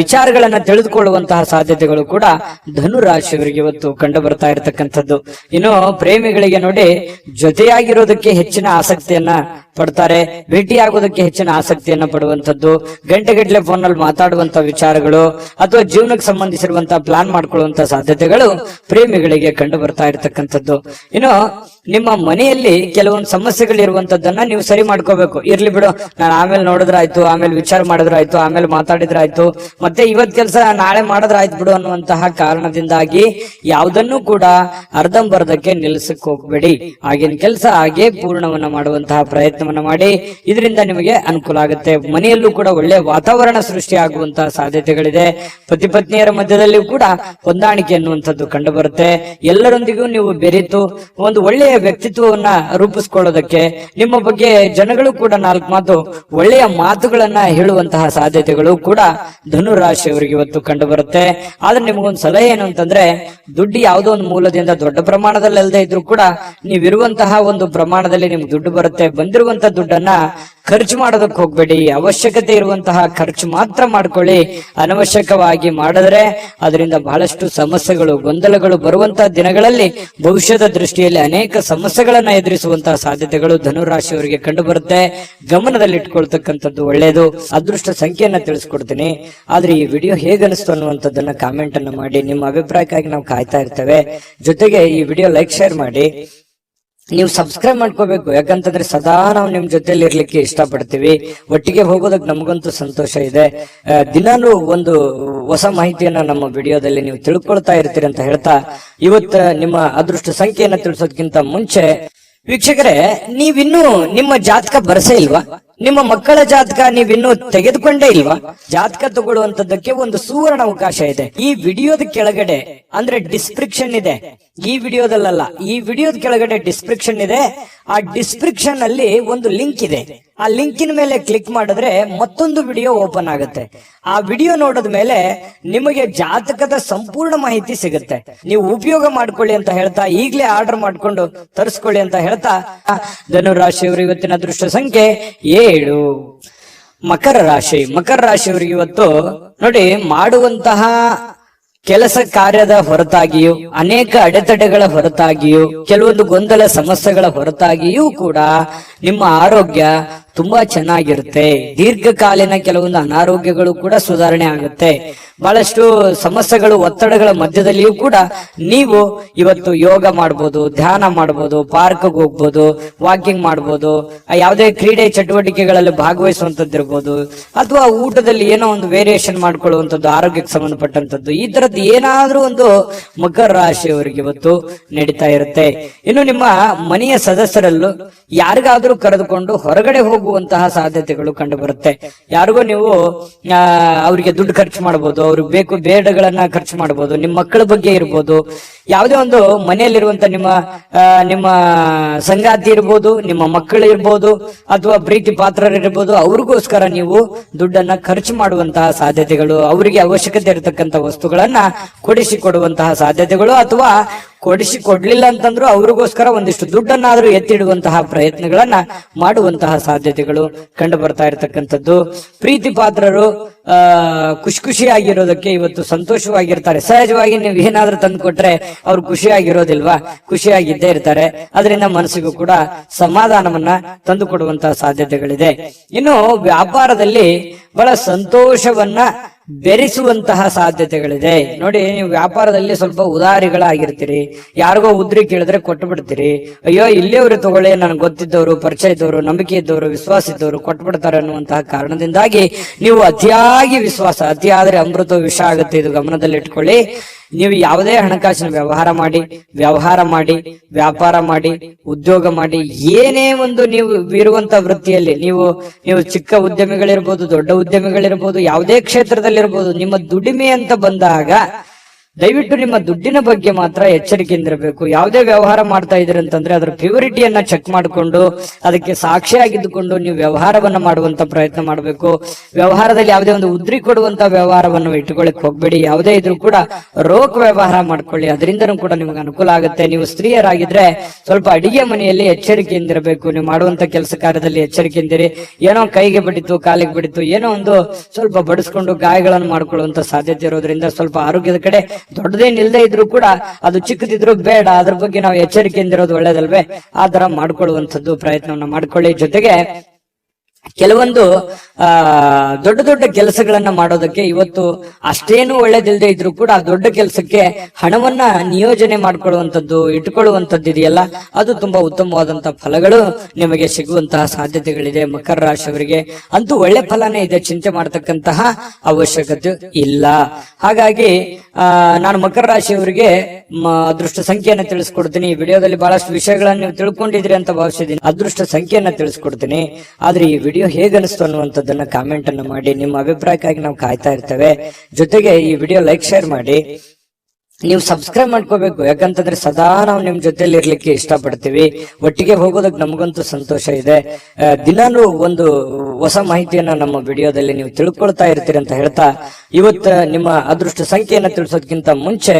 ವಿಚಾರಗಳನ್ನ ತಿಳಿದುಕೊಳ್ಳುವಂತಹ ಸಾಧ್ಯತೆಗಳು ಕೂಡ ಧನುರಾಶಿಯವರಿಗೆ ಇವತ್ತು ಕಂಡು ಬರ್ತಾ ಇರತಕ್ಕಂಥದ್ದು. ಇನ್ನು ಪ್ರೇಮಿಗಳಿಗೆ ನೋಡಿ, ಜೊತೆಯಾಗಿರೋದಕ್ಕೆ ಹೆಚ್ಚಿನ ಆಸಕ್ತಿಯನ್ನ ಪಡ್ತಾರೆ, ಭೇಟಿಯಾಗೋದಕ್ಕೆ ಹೆಚ್ಚಿನ ಆಸಕ್ತಿಯನ್ನ ಪಡುವಂಥದ್ದು, ಗಂಟೆಗಟ್ಟಲೆ ಫೋನ್ ನಲ್ಲಿ ಮಾತಾಡುವಂತಹ ವಿಚಾರಗಳು ಅಥವಾ ಜೀವನಕ್ಕೆ ಸಂಬಂಧಿಸಿರುವಂತಹ ಪ್ಲಾನ್ ಮಾಡ್ಕೊಳ್ಳುವಂತಹ ಸಾಧ್ಯತೆಗಳು ಪ್ರೇಮಿಗಳಿಗೆ ಕಂಡು ಬರ್ತಾ ಇರತಕ್ಕಂಥದ್ದು. ಇನ್ನು ನಿಮ್ಮ ಮನೆಯಲ್ಲಿ ಕೆಲವೊಂದು ಸಮಸ್ಯೆಗಳಿರುವಂತದ್ದನ್ನ ನೀವು ಸರಿ ಮಾಡ್ಕೋಬೇಕು. ಇರ್ಲಿ ಬಿಡು, ನಾನು ಆಮೇಲೆ ನೋಡಿದ್ರಾಯ್ತು, ಆಮೇಲೆ ವಿಚಾರ ಮಾಡಿದ್ರಾಯ್ತು, ಆಮೇಲೆ ಮಾತಾಡಿದ್ರಾಯ್ತು, ಮತ್ತೆ ಇವತ್ ಕೆಲಸ ನಾಳೆ ಮಾಡಿದ್ರಾಯ್ತು ಬಿಡು ಅನ್ನುವಂತಹ ಕಾರಣದಿಂದಾಗಿ ಯಾವುದನ್ನು ಕೂಡ ಅರ್ಧಂಬರ್ಧಕ್ಕೆ ನಿಲ್ಲಿಸಕ್ ಹೋಗ್ಬೇಡಿ. ಆಗಿನ ಕೆಲಸ ಹಾಗೆ ಪೂರ್ಣವನ್ನ ಮಾಡುವಂತಹ ಪ್ರಯತ್ನವನ್ನ ಮಾಡಿ. ಇದರಿಂದ ನಿಮಗೆ ಅನುಕೂಲ ಆಗುತ್ತೆ. ಮನೆಯಲ್ಲೂ ಕೂಡ ಒಳ್ಳೆಯ ವಾತಾವರಣ ಸೃಷ್ಟಿ ಆಗುವಂತಹ ಸಾಧ್ಯತೆಗಳಿದೆ. ಪತಿ ಪತ್ನಿಯರ ಮಧ್ಯದಲ್ಲಿಯೂ ಕೂಡ ಹೊಂದಾಣಿಕೆ ಅನ್ನುವಂಥದ್ದು ಕಂಡು ಬರುತ್ತೆ. ಎಲ್ಲರೊಂದಿಗೂ ನೀವು ಬೆರೆತು ಒಂದು ಒಳ್ಳೆಯ ವ್ಯಕ್ತಿತ್ವವನ್ನ ರೂಪಿಸ್ಕೊಳ್ಳೋದಕ್ಕೆ, ನಿಮ್ಮ ಬಗ್ಗೆ ಜನಗಳು ಕೂಡ 4 ಮಾತು ಒಳ್ಳೆಯ ಮಾತುಗಳನ್ನ ಹೇಳುವಂತಹ ಸಾಧ್ಯತೆಗಳು ಕೂಡ ಧನುರಾಶಿಯವರಿಗೆ ಇವತ್ತು ಕಂಡು ಬರುತ್ತೆ. ಆದ್ರೆ ನಿಮಗೊಂದು ಸಲಹೆ ಏನು ಅಂತಂದ್ರೆ, ದುಡ್ಡು ಯಾವುದೋ ಒಂದು ಮೂಲದಿಂದ ದೊಡ್ಡ ಪ್ರಮಾಣದಲ್ಲಿ ಅಲ್ಲದೆ ಇದ್ರೂ ಕೂಡ ನೀವಿರುವಂತಹ ಒಂದು ಪ್ರಮಾಣದಲ್ಲಿ ನಿಮ್ಗೆ ದುಡ್ಡು ಬರುತ್ತೆ. ಬಂದಿರುವಂತಹ ದುಡ್ಡನ್ನ ಖರ್ಚು ಮಾಡೋದಕ್ಕೆ ಹೋಗ್ಬೇಡಿ. ಅವಶ್ಯಕತೆ ಇರುವಂತಹ ಖರ್ಚು ಮಾತ್ರ ಮಾಡ್ಕೊಳ್ಳಿ. ಅನವಶ್ಯಕವಾಗಿ ಮಾಡಿದ್ರೆ ಅದರಿಂದ ಬಹಳಷ್ಟು ಸಮಸ್ಯೆಗಳು, ಗೊಂದಲಗಳು ಬರುವಂತಹ ದಿನಗಳಲ್ಲಿ ಭವಿಷ್ಯದ ದೃಷ್ಟಿಯಲ್ಲಿ ಅನೇಕ ಸಮಸ್ಯೆಗಳನ್ನ ಎದುರಿಸುವಂತಹ ಸಾಧ್ಯತೆಗಳು ಧನುರಾಶಿಯವರಿಗೆ ಕಂಡು ಬರುತ್ತೆ. ಗಮನದಲ್ಲಿಟ್ಕೊಳ್ತಕ್ಕಂಥದ್ದು ಒಳ್ಳೆಯದು. ಅದೃಷ್ಟ ಸಂಖ್ಯೆಯನ್ನ ತಿಳಿಸ್ಕೊಡ್ತೀನಿ. ಆದ್ರೆ ಈ ವಿಡಿಯೋ ಹೇಗನಿಸ್ತು ಅನ್ನುವಂಥದ್ದನ್ನ ಕಾಮೆಂಟ್ ಅನ್ನ ಮಾಡಿ. ನಿಮ್ಮ ಅಭಿಪ್ರಾಯಕ್ಕಾಗಿ ನಾವು ಕಾಯ್ತಾ ಇರ್ತೇವೆ. ಜೊತೆಗೆ ಈ ವಿಡಿಯೋ ಲೈಕ್ ಶೇರ್ ಮಾಡಿ. ನೀವು ಸಬ್ಸ್ಕ್ರೈಬ್ ಮಾಡ್ಕೋಬೇಕು. ಯಾಕಂತಂದ್ರೆ ಸದಾ ನಾವು ನಿಮ್ ಜೊತೆಲಿ ಇರ್ಲಿಕ್ಕೆ ಇಷ್ಟಪಡ್ತೀವಿ. ಒಟ್ಟಿಗೆ ಹೋಗೋದಕ್ಕೆ ನಮಗಂತೂ ಸಂತೋಷ ಇದೆ. ದಿನಾನು ಒಂದು ಹೊಸ ಮಾಹಿತಿಯನ್ನ ನಮ್ಮ ವಿಡಿಯೋದಲ್ಲಿ ನೀವು ತಿಳ್ಕೊಳ್ತಾ ಇರ್ತೀರಿ ಅಂತ ಹೇಳ್ತಾ, ಇವತ್ತ ನಿಮ್ಮ ಅದೃಷ್ಟ ಸಂಖ್ಯೆಯನ್ನ ತಿಳಿಸೋದಕ್ಕಿಂತ ಮುಂಚೆ ವೀಕ್ಷಕರೇ, ನೀವಿನ್ನೂ ನಿಮ್ಮ ಜಾತಕ ಬರಸೇ ಇಲ್ವಾ? ನಿಮ್ಮ ಮಕ್ಕಳ ಜಾತಕ ನೀವಿನ್ನೂ ತೆಗೆದುಕೊಂಡೇ ಇಲ್ವಾ? ಜಾತಕ ತಗೊಳ್ಳುವಂತದ್ದಕ್ಕೆ ಒಂದು ಸುವರ್ಣ ಅವಕಾಶ ಇದೆ. ಈ ವಿಡಿಯೋದ ಕೆಳಗಡೆ ಅಂದ್ರೆ ಡಿಸ್ಕ್ರಿಪ್ಷನ್ ಇದೆ. ಈ ವಿಡಿಯೋದಲ್ಲ, ಈ ವಿಡಿಯೋದ ಕೆಳಗಡೆ ಡಿಸ್ಕ್ರಿಪ್ಷನ್ ಇದೆ. ಆ ಡಿಸ್ಕ್ರಿಪ್ಷನ್ ಅಲ್ಲಿ ಒಂದು ಲಿಂಕ್ ಇದೆ. ಆ ಲಿಂಕಿನ ಮೇಲೆ ಕ್ಲಿಕ್ ಮಾಡಿದ್ರೆ ಮತ್ತೊಂದು ವಿಡಿಯೋ ಓಪನ್ ಆಗುತ್ತೆ. ಆ ವಿಡಿಯೋ ನೋಡಿದ ಮೇಲೆ ನಿಮಗೆ ಜಾತಕದ ಸಂಪೂರ್ಣ ಮಾಹಿತಿ ಸಿಗುತ್ತೆ. ನೀವು ಉಪಯೋಗ ಮಾಡ್ಕೊಳ್ಳಿ ಅಂತ ಹೇಳ್ತಾ, ಈಗಲೇ ಆರ್ಡರ್ ಮಾಡ್ಕೊಂಡು ತರಿಸ್ಕೊಳ್ಳಿ ಅಂತ ಹೇಳ್ತಾ, ಧನುರಾಶಿಯವರು ಇವತ್ತಿನ ಅದೃಷ್ಟ ಸಂಖ್ಯೆ 7. ಮಕರ ರಾಶಿಯವರಿಗೆ ಇವತ್ತು ನೋಡಿ, ಮಾಡುವಂತಹ ಕೆಲಸ ಕಾರ್ಯದ ಹೊರತಾಗಿಯೂ, ಅನೇಕ ಅಡೆತಡೆಗಳ ಹೊರತಾಗಿಯೂ, ಕೆಲವೊಂದು ಗೊಂದಲ ಸಮಸ್ಯೆಗಳ ಹೊರತಾಗಿಯೂ ಕೂಡ ನಿಮ್ಮ ಆರೋಗ್ಯ ತುಂಬಾ ಚೆನ್ನಾಗಿರುತ್ತೆ. ದೀರ್ಘಕಾಲೀನ ಕೆಲವೊಂದು ಅನಾರೋಗ್ಯಗಳು ಕೂಡ ಸುಧಾರಣೆ ಆಗುತ್ತೆ. ಬಹಳಷ್ಟು ಸಮಸ್ಯೆಗಳು, ಒತ್ತಡಗಳ ಮಧ್ಯದಲ್ಲಿಯೂ ಕೂಡ ನೀವು ಇವತ್ತು ಯೋಗ ಮಾಡ್ಬೋದು, ಧ್ಯಾನ ಮಾಡ್ಬೋದು, ಪಾರ್ಕ್ ಹೋಗ್ಬೋದು, ವಾಕಿಂಗ್ ಮಾಡ್ಬೋದು, ಯಾವುದೇ ಕ್ರೀಡೆ ಚಟುವಟಿಕೆಗಳಲ್ಲಿ ಭಾಗವಹಿಸುವಂತದ್ದಿರ್ಬೋದು, ಅಥವಾ ಊಟದಲ್ಲಿ ಏನೋ ಒಂದು ವೇರಿಯೇಷನ್ ಮಾಡ್ಕೊಳ್ಳುವಂಥದ್ದು, ಆರೋಗ್ಯಕ್ಕೆ ಸಂಬಂಧಪಟ್ಟಂತದ್ದು, ಈ ತರದ್ದು ಏನಾದ್ರೂ ಒಂದು ಮಕರ ರಾಶಿಯವರಿಗೆ ಇವತ್ತು ನಡೀತಾ ಇರುತ್ತೆ. ಇನ್ನು ನಿಮ್ಮ ಮನೆಯ ಸದಸ್ಯರಲ್ಲೂ ಯಾರಿಗಾದ್ರೂ ಕರೆದುಕೊಂಡು ಹೊರಗಡೆ ಹೋಗುವಂತಹ ಸಾಧ್ಯತೆಗಳು ಕಂಡು ಬರುತ್ತೆ. ಯಾರಿಗೋ ನೀವು ಅವರಿಗೆ ದುಡ್ಡು ಖರ್ಚು ಮಾಡಬಹುದು, ಅವ್ರಿಗೆ ಬೇಕು ಬೇಡಗಳನ್ನ ಖರ್ಚು ಮಾಡಬಹುದು. ನಿಮ್ಮ ಮಕ್ಕಳ ಬಗ್ಗೆ ಇರ್ಬೋದು, ಯಾವುದೇ ಒಂದು ಮನೆಯಲ್ಲಿರುವಂತ ನಿಮ್ಮ ಸಂಗಾತಿ ಇರ್ಬೋದು, ನಿಮ್ಮ ಮಕ್ಕಳು ಇರ್ಬೋದು, ಅಥವಾ ಪ್ರೀತಿ ಪಾತ್ರರಿರ್ಬೋದು, ಅವ್ರಿಗೋಸ್ಕರ ನೀವು ದುಡ್ಡನ್ನ ಖರ್ಚು ಮಾಡುವಂತಹ ಸಾಧ್ಯತೆಗಳು, ಅವರಿಗೆ ಅವಶ್ಯಕತೆ ಇರತಕ್ಕಂತ ವಸ್ತುಗಳನ್ನ ಕೊಡಿಸಿಕೊಡುವಂತಹ ಸಾಧ್ಯತೆಗಳು, ಅಥವಾ ಕೊಡಿಸಿಕೊಡ್ಲಿಲ್ಲ ಅಂತಂದ್ರೂ ಅವ್ರಿಗೋಸ್ಕರ ಒಂದಿಷ್ಟು ದುಡ್ಡನ್ನಾದ್ರೂ ಎತ್ತಿಡುವಂತಹ ಪ್ರಯತ್ನಗಳನ್ನ ಮಾಡುವಂತಹ ಸಾಧ್ಯತೆಗಳು ಕಂಡು ಬರ್ತಾ ಇರತಕ್ಕಂಥದ್ದು. ಪ್ರೀತಿ ಪಾತ್ರರು ಖುಷಿಯಾಗಿರೋದಕ್ಕೆ ಇವತ್ತು ಸಂತೋಷವಾಗಿರ್ತಾರೆ. ಸಹಜವಾಗಿ ನೀವು ಏನಾದ್ರೂ ತಂದು ಕೊಟ್ರೆ ಅವ್ರು ಖುಷಿಯಾಗಿರೋದಿಲ್ವಾ? ಖುಷಿಯಾಗಿದ್ದೇ ಇರ್ತಾರೆ. ಅದರಿಂದ ಮನಸ್ಸಿಗೂ ಕೂಡ ಸಮಾಧಾನವನ್ನ ತಂದು ಕೊಡುವಂತಹ ಸಾಧ್ಯತೆಗಳಿದೆ. ಇನ್ನು ವ್ಯಾಪಾರದಲ್ಲಿ ಬಹಳ ಸಂತೋಷವನ್ನ ಬೆರೆಸುವಂತಹ ಸಾಧ್ಯತೆಗಳಿದೆ. ನೋಡಿ, ನೀವು ವ್ಯಾಪಾರದಲ್ಲಿ ಸ್ವಲ್ಪ ಉದಾರಿಗಳಾಗಿರ್ತೀರಿ. ಯಾರಿಗೋ ಉದ್ರಿ ಕೇಳಿದ್ರೆ ಕೊಟ್ಟು ಬಿಡ್ತೀರಿ. ಅಯ್ಯೋ, ಇಲ್ಲಿಯವರು ತಗೊಳ್ಳಿ, ನನಗೆ ಗೊತ್ತಿದ್ದವರು, ಪರಿಚಯ ಇದ್ದವರು, ನಂಬಿಕೆ ಇದ್ದವರು, ವಿಶ್ವಾಸ ಇದ್ದವರು ಕೊಟ್ಟು ಬಿಡ್ತಾರೆ ಅನ್ನುವಂತಹ ಕಾರಣದಿಂದಾಗಿ ನೀವು ಅತಿಯಾಗಿ ವಿಶ್ವಾಸ, ಅತಿ ಆದ್ರೆ ಅಮೃತ ವಿಷ ಆಗುತ್ತೆ. ಇದು ಗಮನದಲ್ಲಿ ಇಟ್ಕೊಳ್ಳಿ. ನೀವು ಯಾವುದೇ ಹಣಕಾಸಿನ ವ್ಯವಹಾರ ಮಾಡಿ, ವ್ಯಾಪಾರ ಮಾಡಿ, ಉದ್ಯೋಗ ಮಾಡಿ, ಏನೇ ಒಂದು ನೀವು ಇರುವಂತ ವೃತ್ತಿಯಲ್ಲಿ ನೀವು ಚಿಕ್ಕ ಉದ್ಯಮಿಗಳಿರ್ಬೋದು, ದೊಡ್ಡ ಉದ್ಯಮಿಗಳಿರ್ಬೋದು, ಯಾವುದೇ ಕ್ಷೇತ್ರದಲ್ಲಿರ್ಬೋದು, ನಿಮ್ಮ ದುಡಿಮೆ ಅಂತ ಬಂದಾಗ ದಯವಿಟ್ಟು ನಿಮ್ಮ ದುಡ್ಡಿನ ಬಗ್ಗೆ ಮಾತ್ರ ಎಚ್ಚರಿಕೆಯಿಂದಿರಬೇಕು. ಯಾವುದೇ ವ್ಯವಹಾರ ಮಾಡ್ತಾ ಇದ್ರಿ ಅಂತಂದ್ರೆ ಅದರ ಪ್ಯೂರಿಟಿಯನ್ನ ಚೆಕ್ ಮಾಡಿಕೊಂಡು ಅದಕ್ಕೆ ಸಾಕ್ಷಿಯಾಗಿದ್ದುಕೊಂಡು ನೀವು ವ್ಯವಹಾರವನ್ನ ಮಾಡುವಂತ ಪ್ರಯತ್ನ ಮಾಡಬೇಕು. ವ್ಯವಹಾರದಲ್ಲಿ ಯಾವುದೇ ಒಂದು ಉದ್ರಿ ಕೊಡುವಂತ ವ್ಯವಹಾರವನ್ನು ಇಟ್ಟುಕೊಳ್ಳಿಕ್ ಹೋಗ್ಬೇಡಿ. ಯಾವುದೇ ಇದ್ರೂ ಕೂಡ ರೋಕ್ ವ್ಯವಹಾರ ಮಾಡ್ಕೊಳ್ಳಿ, ಅದರಿಂದನೂ ಕೂಡ ನಿಮ್ಗೆ ಅನುಕೂಲ ಆಗುತ್ತೆ. ನೀವು ಸ್ತ್ರೀಯರಾಗಿದ್ರೆ ಸ್ವಲ್ಪ ಅಡಿಗೆ ಮನೆಯಲ್ಲಿ ಎಚ್ಚರಿಕೆಯಿಂದಿರಬೇಕು. ನೀವು ಮಾಡುವಂತ ಕೆಲಸ ಕಾರ್ಯದಲ್ಲಿ ಎಚ್ಚರಿಕೆಯಿಂದಿರಿ. ಏನೋ ಕೈಗೆ ಬಿಡಿತು, ಕಾಲಿಗೆ ಬಿಡಿತು, ಏನೋ ಒಂದು ಸ್ವಲ್ಪ ಬಡಿಸ್ಕೊಂಡು ಗಾಯಗಳನ್ನು ಮಾಡ್ಕೊಳ್ಳುವಂತ ಸಾಧ್ಯತೆ ಇರೋದ್ರಿಂದ ಸ್ವಲ್ಪ ಆರೋಗ್ಯದ ಕಡೆ ದೊಡ್ಡದೇನಿಲ್ಲದೆ ಇದ್ರೂ ಕೂಡ, ಅದು ಚಿಕ್ಕದಿದ್ರು ಬೇಡ, ಅದ್ರ ಬಗ್ಗೆ ನಾವು ಎಚ್ಚರಿಕೆಯಿಂದಿರೋದು ಒಳ್ಳೇದಲ್ವೇ? ಆ ತರ ಮಾಡ್ಕೊಳ್ಳುವಂಥದ್ದು ಪ್ರಯತ್ನವನ್ನ ಮಾಡ್ಕೊಳ್ಳಿ. ಜೊತೆಗೆ ಕೆಲವೊಂದು ದೊಡ್ಡ ದೊಡ್ಡ ಕೆಲಸಗಳನ್ನ ಮಾಡೋದಕ್ಕೆ ಇವತ್ತು ಅಷ್ಟೇನು ಒಳ್ಳೇದಿಲ್ಲದೆ ಇದ್ರೂ ಕೂಡ ಆ ದೊಡ್ಡ ಕೆಲಸಕ್ಕೆ ಹಣವನ್ನ ನಿಯೋಜನೆ ಮಾಡ್ಕೊಳ್ಳುವಂಥದ್ದು, ಇಟ್ಕೊಳ್ಳುವಂಥದ್ದು ಇದೆಯಲ್ಲ, ಅದು ತುಂಬಾ ಉತ್ತಮವಾದಂತಹ ಫಲಗಳು ನಿಮಗೆ ಸಿಗುವಂತಹ ಸಾಧ್ಯತೆಗಳಿದೆ. ಮಕರ ರಾಶಿಯವರಿಗೆ ಅಂತೂ ಒಳ್ಳೆ ಫಲನೇ ಇದೆ, ಚಿಂತೆ ಮಾಡತಕ್ಕಂತಹ ಅವಶ್ಯಕತೆ ಇಲ್ಲ. ಹಾಗಾಗಿ ನಾನು ಮಕರ ರಾಶಿಯವರಿಗೆ ಅದೃಷ್ಟ ಸಂಖ್ಯೆಯನ್ನ ತಿಳಿಸ್ಕೊಡ್ತೀನಿ. ಈ ವಿಡಿಯೋದಲ್ಲಿ ಬಹಳಷ್ಟು ವಿಷಯಗಳನ್ನ ನೀವು ತಿಳ್ಕೊಂಡಿದ್ರಿ ಅಂತ ಭಾವಿಸಿದ್ದೀನಿ. ಅದೃಷ್ಟ ಸಂಖ್ಯೆಯನ್ನ ತಿಳಿಸ್ಕೊಡ್ತೀನಿ. ಆದ್ರೆ ಈ ವಿಡಿಯೋ ಹೇಗನಿಸ್ತು ಅನ್ನುವಂಥದ್ದನ್ನ ಕಾಮೆಂಟ್ ಅನ್ನ ಮಾಡಿ. ನಿಮ್ಮ ಅಭಿಪ್ರಾಯಕ್ಕಾಗಿ ನಾವು ಕಾಯ್ತಾ ಇರ್ತೇವೆ. ಜೊತೆಗೆ ಈ ವಿಡಿಯೋ ಲೈಕ್, ಶೇರ್ ಮಾಡಿ. ನೀವು ಸಬ್ಸ್ಕ್ರೈಬ್ ಮಾಡ್ಕೋಬೇಕು. ಯಾಕಂತಂದ್ರೆ ಸದಾ ನಾವು ನಿಮ್ ಜೊತೆಲಿ ಇರ್ಲಿಕ್ಕೆ ಇಷ್ಟಪಡ್ತೀವಿ. ಒಟ್ಟಿಗೆ ಹೋಗೋದಕ್ಕೆ ನಮಗಂತೂ ಸಂತೋಷ ಇದೆ. ದಿನಾನು ಒಂದು ಹೊಸ ಮಾಹಿತಿಯನ್ನ ನಮ್ಮ ವಿಡಿಯೋದಲ್ಲಿ ನೀವು ತಿಳ್ಕೊಳ್ತಾ ಇರ್ತೀರಿ ಅಂತ ಹೇಳ್ತಾ, ಇವತ್ತ ನಿಮ್ಮ ಅದೃಷ್ಟ ಸಂಖ್ಯೆಯನ್ನ ತಿಳಿಸೋದಕ್ಕಿಂತ ಮುಂಚೆ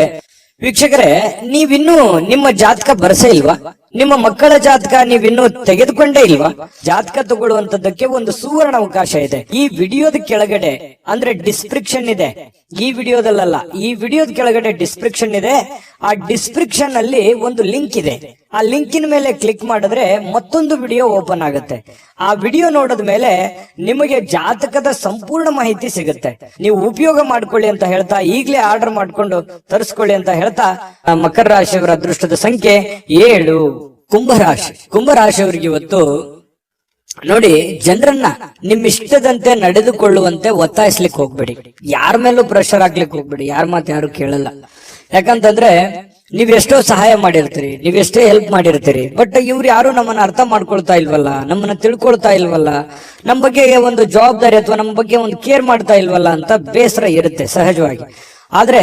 ವೀಕ್ಷಕರೇ, ನೀವಿನ್ನೂ ನಿಮ್ಮ ಜಾತಕ ಬರಸೇ ಇಲ್ವಾ? ನಿಮ್ಮ ಮಕ್ಕಳ ಜಾತಕ ನೀವಿನ್ನೂ ತೆಗೆದುಕೊಂಡೇ ಇಲ್ವಾ? ಜಾತಕ ತಗೊಳ್ಳುವಂತದ್ದಕ್ಕೆ ಒಂದು ಸುವರ್ಣ ಅವಕಾಶ ಇದೆ. ಈ ವಿಡಿಯೋದ ಕೆಳಗಡೆ ಅಂದ್ರೆ ಡಿಸ್ಕ್ರಿಪ್ಷನ್ ಇದೆ. ಈ ವಿಡಿಯೋದಲ್ಲ, ಈ ವಿಡಿಯೋದ ಕೆಳಗಡೆ ಡಿಸ್ಕ್ರಿಪ್ಷನ್ ಇದೆ. ಆ ಡಿಸ್ಕ್ರಿಪ್ಷನ್ ಅಲ್ಲಿ ಒಂದು ಲಿಂಕ್ ಇದೆ. ಆ ಲಿಂಕಿನ ಮೇಲೆ ಕ್ಲಿಕ್ ಮಾಡಿದ್ರೆ ಮತ್ತೊಂದು ವಿಡಿಯೋ ಓಪನ್ ಆಗುತ್ತೆ. ಆ ವಿಡಿಯೋ ನೋಡಿದ ಮೇಲೆ ನಿಮಗೆ ಜಾತಕದ ಸಂಪೂರ್ಣ ಮಾಹಿತಿ ಸಿಗುತ್ತೆ. ನೀವು ಉಪಯೋಗ ಮಾಡ್ಕೊಳ್ಳಿ ಅಂತ ಹೇಳ್ತಾ, ಈಗಲೇ ಆರ್ಡರ್ ಮಾಡ್ಕೊಂಡು ತರಿಸ್ಕೊಳ್ಳಿ ಅಂತ ಹೇಳ್ತಾ, ಮಕರ ರಾಶಿಯವರ ಅದೃಷ್ಟದ ಸಂಖ್ಯೆ 7. ಕುಂಭರಾಶಿಯವರಿಗೆ ಇವತ್ತು ನೋಡಿ, ಜನರನ್ನ ನಿಮ್ಮ ಇಷ್ಟದಂತೆ ನಡೆದುಕೊಳ್ಳುವಂತೆ ಒತ್ತಾಯಿಸ್ಲಿಕ್ಕೆ ಹೋಗ್ಬೇಡಿ. ಯಾರ ಮೇಲೂ ಪ್ರೆಷರ್ ಹಾಕ್ಲಿಕ್ಕೆ ಹೋಗ್ಬೇಡಿ. ಯಾರ ಮಾತು ಯಾರು ಕೇಳಲ್ಲ. ಯಾಕಂತಂದ್ರೆ ನೀವೆಷ್ಟೋ ಸಹಾಯ ಮಾಡಿರ್ತೀರಿ, ನೀವೆಷ್ಟೇ ಹೆಲ್ಪ್ ಮಾಡಿರ್ತೀರಿ, ಬಟ್ ಇವ್ರು ಯಾರು ನಮ್ಮನ್ನ ಅರ್ಥ ಮಾಡ್ಕೊಳ್ತಾ ಇಲ್ವಲ್ಲ, ನಮ್ಮನ್ನ ತಿಳ್ಕೊಳ್ತಾ ಇಲ್ವಲ್ಲ, ನಮ್ಮ ಬಗ್ಗೆ ಒಂದು ಜವಾಬ್ದಾರಿ ಅಥವಾ ನಮ್ಮ ಬಗ್ಗೆ ಒಂದು ಕೇರ್ ಮಾಡ್ತಾ ಇಲ್ವಲ್ಲ ಅಂತ ಬೇಸರ ಇರುತ್ತೆ ಸಹಜವಾಗಿ. ಆದ್ರೆ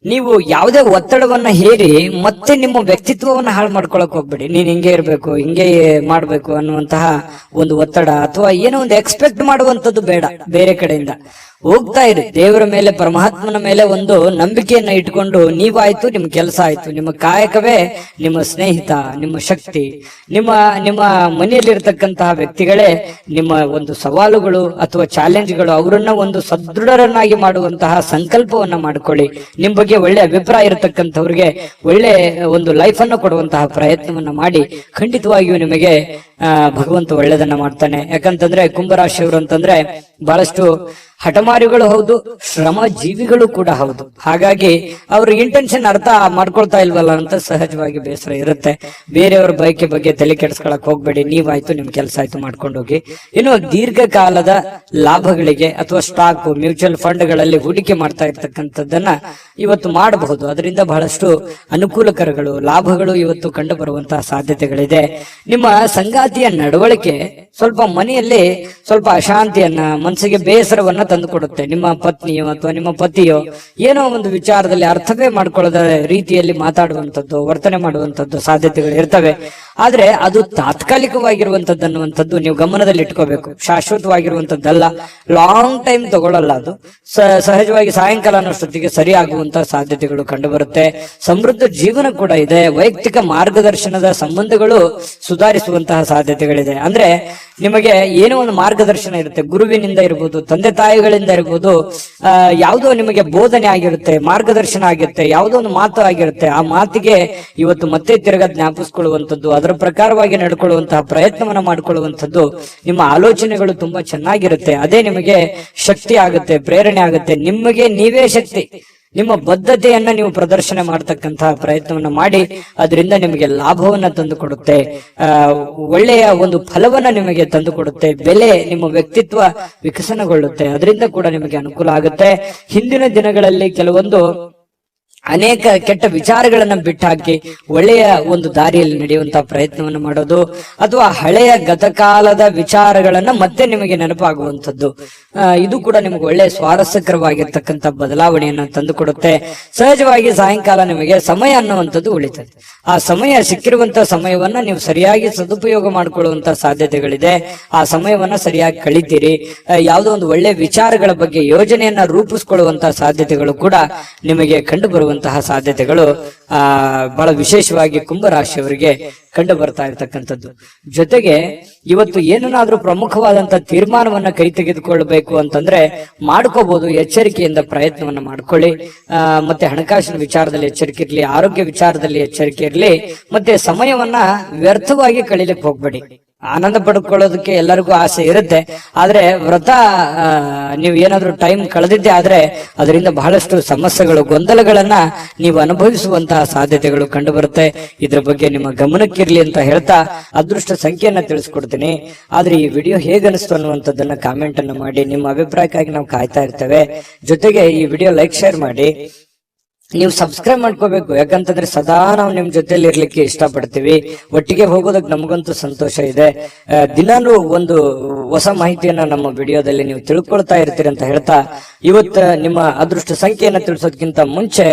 ನೀವು ಯಾವುದೇ ಒತ್ತಡವನ್ನ ಹೇರಿ ಮತ್ತೆ ನಿಮ್ಮ ವ್ಯಕ್ತಿತ್ವವನ್ನ ಹಾಳು ಮಾಡ್ಕೊಳಕ್ ಹೋಗ್ಬೇಡಿ. ನೀನ್ ಹಿಂಗೆ ಇರ್ಬೇಕು, ಹಿಂಗೆ ಮಾಡ್ಬೇಕು ಅನ್ನುವಂತಹ ಒಂದು ಒತ್ತಡ ಅಥವಾ ಏನೋ ಒಂದು ಎಕ್ಸ್ಪೆಕ್ಟ್ ಮಾಡುವಂತದ್ದು ಬೇಡ. ಬೇರೆ ಕಡೆಯಿಂದ ಹೋಗ್ತಾ ಇರಿ. ದೇವರ ಮೇಲೆ, ಪರಮಾತ್ಮನ ಮೇಲೆ ಒಂದು ನಂಬಿಕೆಯನ್ನ ಇಟ್ಕೊಂಡು ನೀವಾಯ್ತು, ನಿಮ್ ಕೆಲಸ ಆಯ್ತು, ನಿಮ್ಮ ಕಾಯಕವೇ ನಿಮ್ಮ ಸ್ನೇಹಿತ, ನಿಮ್ಮ ಶಕ್ತಿ, ನಿಮ್ಮ ಮನೆಯಲ್ಲಿರ್ತಕ್ಕಂತಹ ವ್ಯಕ್ತಿಗಳೇ ನಿಮ್ಮ ಒಂದು ಸವಾಲುಗಳು ಅಥವಾ ಚಾಲೆಂಜ್ಗಳು. ಅವರನ್ನ ಒಂದು ಸದೃಢರನ್ನಾಗಿ ಮಾಡುವಂತಹ ಸಂಕಲ್ಪವನ್ನ ಮಾಡ್ಕೊಳ್ಳಿ. ನಿಮ್ ಬಗ್ಗೆ ಒಳ್ಳೆ ಅಭಿಪ್ರಾಯ ಇರತಕ್ಕಂಥವ್ರಿಗೆ ಒಳ್ಳೆ ಒಂದು ಲೈಫ್ ಅನ್ನು ಕೊಡುವಂತಹ ಪ್ರಯತ್ನವನ್ನ ಮಾಡಿ. ಖಂಡಿತವಾಗಿಯೂ ನಿಮಗೆ ಭಗವಂತ ಒಳ್ಳೆದನ್ನ ಮಾಡ್ತಾನೆ. ಯಾಕಂತಂದ್ರೆ ಕುಂಭರಾಶಿಯವರು ಅಂತಂದ್ರೆ ಬಹಳಷ್ಟು ಹಠಮಾರಿಗಳು ಹೌದು, ಶ್ರಮ ಜೀವಿಗಳು ಕೂಡ ಹೌದು. ಹಾಗಾಗಿ ಅವ್ರ ಇಂಟೆನ್ಷನ್ ಅರ್ಥ ಮಾಡ್ಕೊಳ್ತಾ ಇಲ್ವಲ್ಲ ಅಂತ ಸಹಜವಾಗಿ ಬೇಸರ ಇರುತ್ತೆ. ಬೇರೆಯವ್ರ ಬಯಕೆ ಬಗ್ಗೆ ತಲೆ ಕೆಡಿಸ್ಕೊಳಕ್ ಹೋಗ್ಬೇಡಿ. ನೀವಾಯ್ತು, ನಿಮ್ ಕೆಲಸ ಆಯ್ತು, ಮಾಡ್ಕೊಂಡು ಹೋಗಿ. ಇನ್ನು ದೀರ್ಘಕಾಲದ ಲಾಭಗಳಿಗೆ ಅಥವಾ ಸ್ಟಾಕ್, ಮ್ಯೂಚುವಲ್ ಫಂಡ್ಗಳಲ್ಲಿ ಹೂಡಿಕೆ ಮಾಡ್ತಾ ಇರ್ತಕ್ಕಂಥದ್ದನ್ನ ಇವತ್ತು ಮಾಡಬಹುದು. ಅದರಿಂದ ಬಹಳಷ್ಟು ಅನುಕೂಲಕರಗಳು, ಲಾಭಗಳು ಇವತ್ತು ಕಂಡು ಬರುವಂತಹ ಸಾಧ್ಯತೆಗಳಿದೆ. ನಿಮ್ಮ ಸಂಗಾತಿಯ ನಡವಳಿಕೆ ಸ್ವಲ್ಪ ಮನೆಯಲ್ಲಿ ಸ್ವಲ್ಪ ಅಶಾಂತಿಯನ್ನ, ಮನಸ್ಸಿಗೆ ಬೇಸರವನ್ನ ತಂದು ಕೊಡುತ್ತೆ. ನಿಮ್ಮ ಪತ್ನಿಯೋ ಅಥವಾ ನಿಮ್ಮ ಪತಿಯೋ ಏನೋ ಒಂದು ವಿಚಾರದಲ್ಲಿ ಅರ್ಥವೇ ಮಾಡ್ಕೊಳ್ಳದ ರೀತಿಯಲ್ಲಿ ಮಾತಾಡುವಂಥದ್ದು, ವರ್ತನೆ ಮಾಡುವಂಥದ್ದು ಸಾಧ್ಯತೆಗಳು ಇರ್ತವೆ. ಆದ್ರೆ ಅದು ತಾತ್ಕಾಲಿಕವಾಗಿರುವಂತದ್ದು ಅನ್ನುವಂಥದ್ದು ನೀವು ಗಮನದಲ್ಲಿ ಇಟ್ಕೋಬೇಕು. ಶಾಶ್ವತವಾಗಿರುವಂತದ್ದಲ್ಲ, ಲಾಂಗ್ ಟೈಮ್ ತಗೊಳ್ಳಲ್ಲ. ಅದು ಸಹಜವಾಗಿ ಸಾಯಂಕಾಲ ಅನ್ನೋಷ್ಟೊತ್ತಿಗೆ ಸರಿ ಆಗುವಂತಹ ಸಾಧ್ಯತೆಗಳು ಕಂಡು ಬರುತ್ತೆ. ಸಮೃದ್ಧ ಜೀವನ ಕೂಡ ಇದೆ. ವೈಯಕ್ತಿಕ ಮಾರ್ಗದರ್ಶನದ ಸಂಬಂಧಗಳು ಸುಧಾರಿಸುವಂತಹ ಸಾಧ್ಯತೆಗಳಿದೆ. ಅಂದ್ರೆ ನಿಮಗೆ ಏನೋ ಒಂದು ಮಾರ್ಗದರ್ಶನ ಇರುತ್ತೆ, ಗುರುವಿನಿಂದ ಇರ್ಬೋದು, ತಂದೆ ತಾಯಿಗಳಿಂದ ಇರ್ಬೋದು, ಯಾವುದೋ ನಿಮಗೆ ಬೋಧನೆ ಆಗಿರುತ್ತೆ, ಮಾರ್ಗದರ್ಶನ ಆಗಿರುತ್ತೆ, ಯಾವುದೋ ಒಂದು ಮಾತು ಆಗಿರುತ್ತೆ. ಆ ಮಾತಿಗೆ ಇವತ್ತು ಮತ್ತೆ ತಿರ್ಗಾ ಜ್ಞಾಪಿಸ್ಕೊಳ್ಳುವಂಥದ್ದು, ಅದರ ಪ್ರಕಾರವಾಗಿ ನಡ್ಕೊಳ್ಳುವಂತಹ ಪ್ರಯತ್ನವನ್ನ ಮಾಡಿಕೊಳ್ಳುವಂಥದ್ದು, ನಿಮ್ಮ ಆಲೋಚನೆಗಳು ತುಂಬಾ ಚೆನ್ನಾಗಿರುತ್ತೆ. ಅದೇ ನಿಮಗೆ ಶಕ್ತಿ ಆಗುತ್ತೆ, ಪ್ರೇರಣೆ ಆಗುತ್ತೆ. ನಿಮಗೆ ನೀವೇ ಶಕ್ತಿ. ನಿಮ್ಮ ಬದ್ಧತೆಯನ್ನ ನೀವು ಪ್ರದರ್ಶನ ಮಾಡತಕ್ಕಂತಹ ಪ್ರಯತ್ನವನ್ನ ಮಾಡಿ. ಅದರಿಂದ ನಿಮಗೆ ಲಾಭವನ್ನ ತಂದು ಕೊಡುತ್ತೆ, ಒಳ್ಳೆಯ ಒಂದು ಫಲವನ್ನ ನಿಮಗೆ ತಂದು ಕೊಡುತ್ತೆ. ಬೆಲೆ, ನಿಮ್ಮ ವ್ಯಕ್ತಿತ್ವ ವಿಕಸನಗೊಳ್ಳುತ್ತೆ. ಅದರಿಂದ ಕೂಡ ನಿಮಗೆ ಅನುಕೂಲ ಆಗುತ್ತೆ. ಹಿಂದಿನ ದಿನಗಳಲ್ಲಿ ಕೆಲವೊಂದು ಅನೇಕ ಕೆಟ್ಟ ವಿಚಾರಗಳನ್ನ ಬಿಟ್ಟಾಕಿ ಒಳ್ಳೆಯ ಒಂದು ದಾರಿಯಲ್ಲಿ ನಡೆಯುವಂತಹ ಪ್ರಯತ್ನವನ್ನು ಮಾಡೋದು, ಅಥವಾ ಹಳೆಯ ಗತಕಾಲದ ವಿಚಾರಗಳನ್ನ ಮತ್ತೆ ನಿಮಗೆ ನೆನಪಾಗುವಂಥದ್ದು, ಇದು ಕೂಡ ನಿಮಗೆ ಒಳ್ಳೆಯ ಸ್ವಾರಸ್ಯಕರವಾಗಿರ್ತಕ್ಕಂಥ ಬದಲಾವಣೆಯನ್ನ ತಂದುಕೊಡುತ್ತೆ. ಸಹಜವಾಗಿ ಸಾಯಂಕಾಲ ನಿಮಗೆ ಸಮಯ ಅನ್ನುವಂಥದ್ದು ಉಳಿತದೆ. ಆ ಸಮಯ, ಸಿಕ್ಕಿರುವಂತಹ ಸಮಯವನ್ನ ನೀವು ಸರಿಯಾಗಿ ಸದುಪಯೋಗ ಮಾಡಿಕೊಳ್ಳುವಂತಹ ಸಾಧ್ಯತೆಗಳಿದೆ. ಆ ಸಮಯವನ್ನ ಸರಿಯಾಗಿ ಕಳಿತೀರಿ. ಯಾವುದೋ ಒಂದು ಒಳ್ಳೆಯ ವಿಚಾರಗಳ ಬಗ್ಗೆ ಯೋಜನೆಯನ್ನ ರೂಪಿಸಿಕೊಳ್ಳುವಂತಹ ಸಾಧ್ಯತೆಗಳು ಕೂಡ ನಿಮಗೆ ಕಂಡು ಬರುವಂತಹ ಸಾಧ್ಯತೆಗಳು ಬಹಳ ವಿಶೇಷವಾಗಿ ಕುಂಭರಾಶಿಯವರಿಗೆ ಕಂಡು ಬರ್ತಾ ಇರತಕ್ಕಂಥದ್ದು. ಜೊತೆಗೆ ಇವತ್ತು ಏನನ್ನಾದ್ರೂ ಪ್ರಮುಖವಾದಂತಹ ತೀರ್ಮಾನವನ್ನ ಕೈ ತೆಗೆದುಕೊಳ್ಬೇಕು ಅಂತಂದ್ರೆ ಮಾಡ್ಕೋಬಹುದು. ಎಚ್ಚರಿಕೆಯಿಂದ ಪ್ರಯತ್ನವನ್ನ ಮಾಡ್ಕೊಳ್ಳಿ. ಮತ್ತೆ ಹಣಕಾಸಿನ ವಿಚಾರದಲ್ಲಿ ಎಚ್ಚರಿಕೆ ಇರ್ಲಿ, ಆರೋಗ್ಯ ವಿಚಾರದಲ್ಲಿ ಎಚ್ಚರಿಕೆ ಇರ್ಲಿ, ಮತ್ತೆ ಸಮಯವನ್ನ ವ್ಯರ್ಥವಾಗಿ ಕಳೀಲಿಕ್ಕೆ ಹೋಗ್ಬೇಡಿ. ಆನಂದ ಪಡ್ಕೊಳ್ಳೋದಕ್ಕೆ ಎಲ್ಲರಿಗೂ ಆಸೆ ಇರುತ್ತೆ. ಆದ್ರೆ ವ್ರತ ನೀವು ಏನಾದ್ರೂ ಟೈಮ್ ಕಳೆದಿದ್ದೆ ಆದ್ರೆ ಅದರಿಂದ ಬಹಳಷ್ಟು ಸಮಸ್ಯೆಗಳು, ಗೊಂದಲಗಳನ್ನ ನೀವು ಅನುಭವಿಸುವಂತಹ ಸಾಧ್ಯತೆಗಳು ಕಂಡು ಬರುತ್ತೆ. ಇದ್ರ ಬಗ್ಗೆ ನಿಮ್ಮ ಗಮನಕ್ಕಿರ್ಲಿ ಅಂತ ಹೇಳ್ತಾ ಅದೃಷ್ಟ ಸಂಖ್ಯೆಯನ್ನ ತಿಳಿಸ್ಕೊಡ್ತೀನಿ. ಆದ್ರೆ ಈ ವಿಡಿಯೋ ಹೇಗನಿಸ್ತು ಅನ್ನುವಂಥದ್ದನ್ನ ಕಾಮೆಂಟ್ ಅನ್ನ ಮಾಡಿ. ನಿಮ್ಮ ಅಭಿಪ್ರಾಯಕ್ಕಾಗಿ ನಾವು ಕಾಯ್ತಾ ಇರ್ತೇವೆ. ಜೊತೆಗೆ ಈ ವಿಡಿಯೋ ಲೈಕ್, ಶೇರ್ ಮಾಡಿ. ನೀವು ಸಬ್ಸ್ಕ್ರೈಬ್ ಮಾಡ್ಕೋಬೇಕು. ಯಾಕಂತಂದ್ರೆ ಸದಾ ನಾವು ನಿಮ್ ಜೊತೆಲಿ ಇರ್ಲಿಕ್ಕೆ ಇಷ್ಟಪಡ್ತೀವಿ. ಒಟ್ಟಿಗೆ ಹೋಗೋದಕ್ಕೆ ನಮಗಂತೂ ಸಂತೋಷ ಇದೆ. ದಿನಾನು ಒಂದು ಹೊಸ ಮಾಹಿತಿಯನ್ನ ನಮ್ಮ ವಿಡಿಯೋದಲ್ಲಿ ನೀವು ತಿಳ್ಕೊಳ್ತಾ ಇರ್ತೀರಿ ಅಂತ ಹೇಳ್ತಾ, ಇವತ್ತು ನಿಮ್ಮ ಅದೃಷ್ಟ ಸಂಖ್ಯೆಯನ್ನ ತಿಳಿಸೋದಕ್ಕಿಂತ ಮುಂಚೆ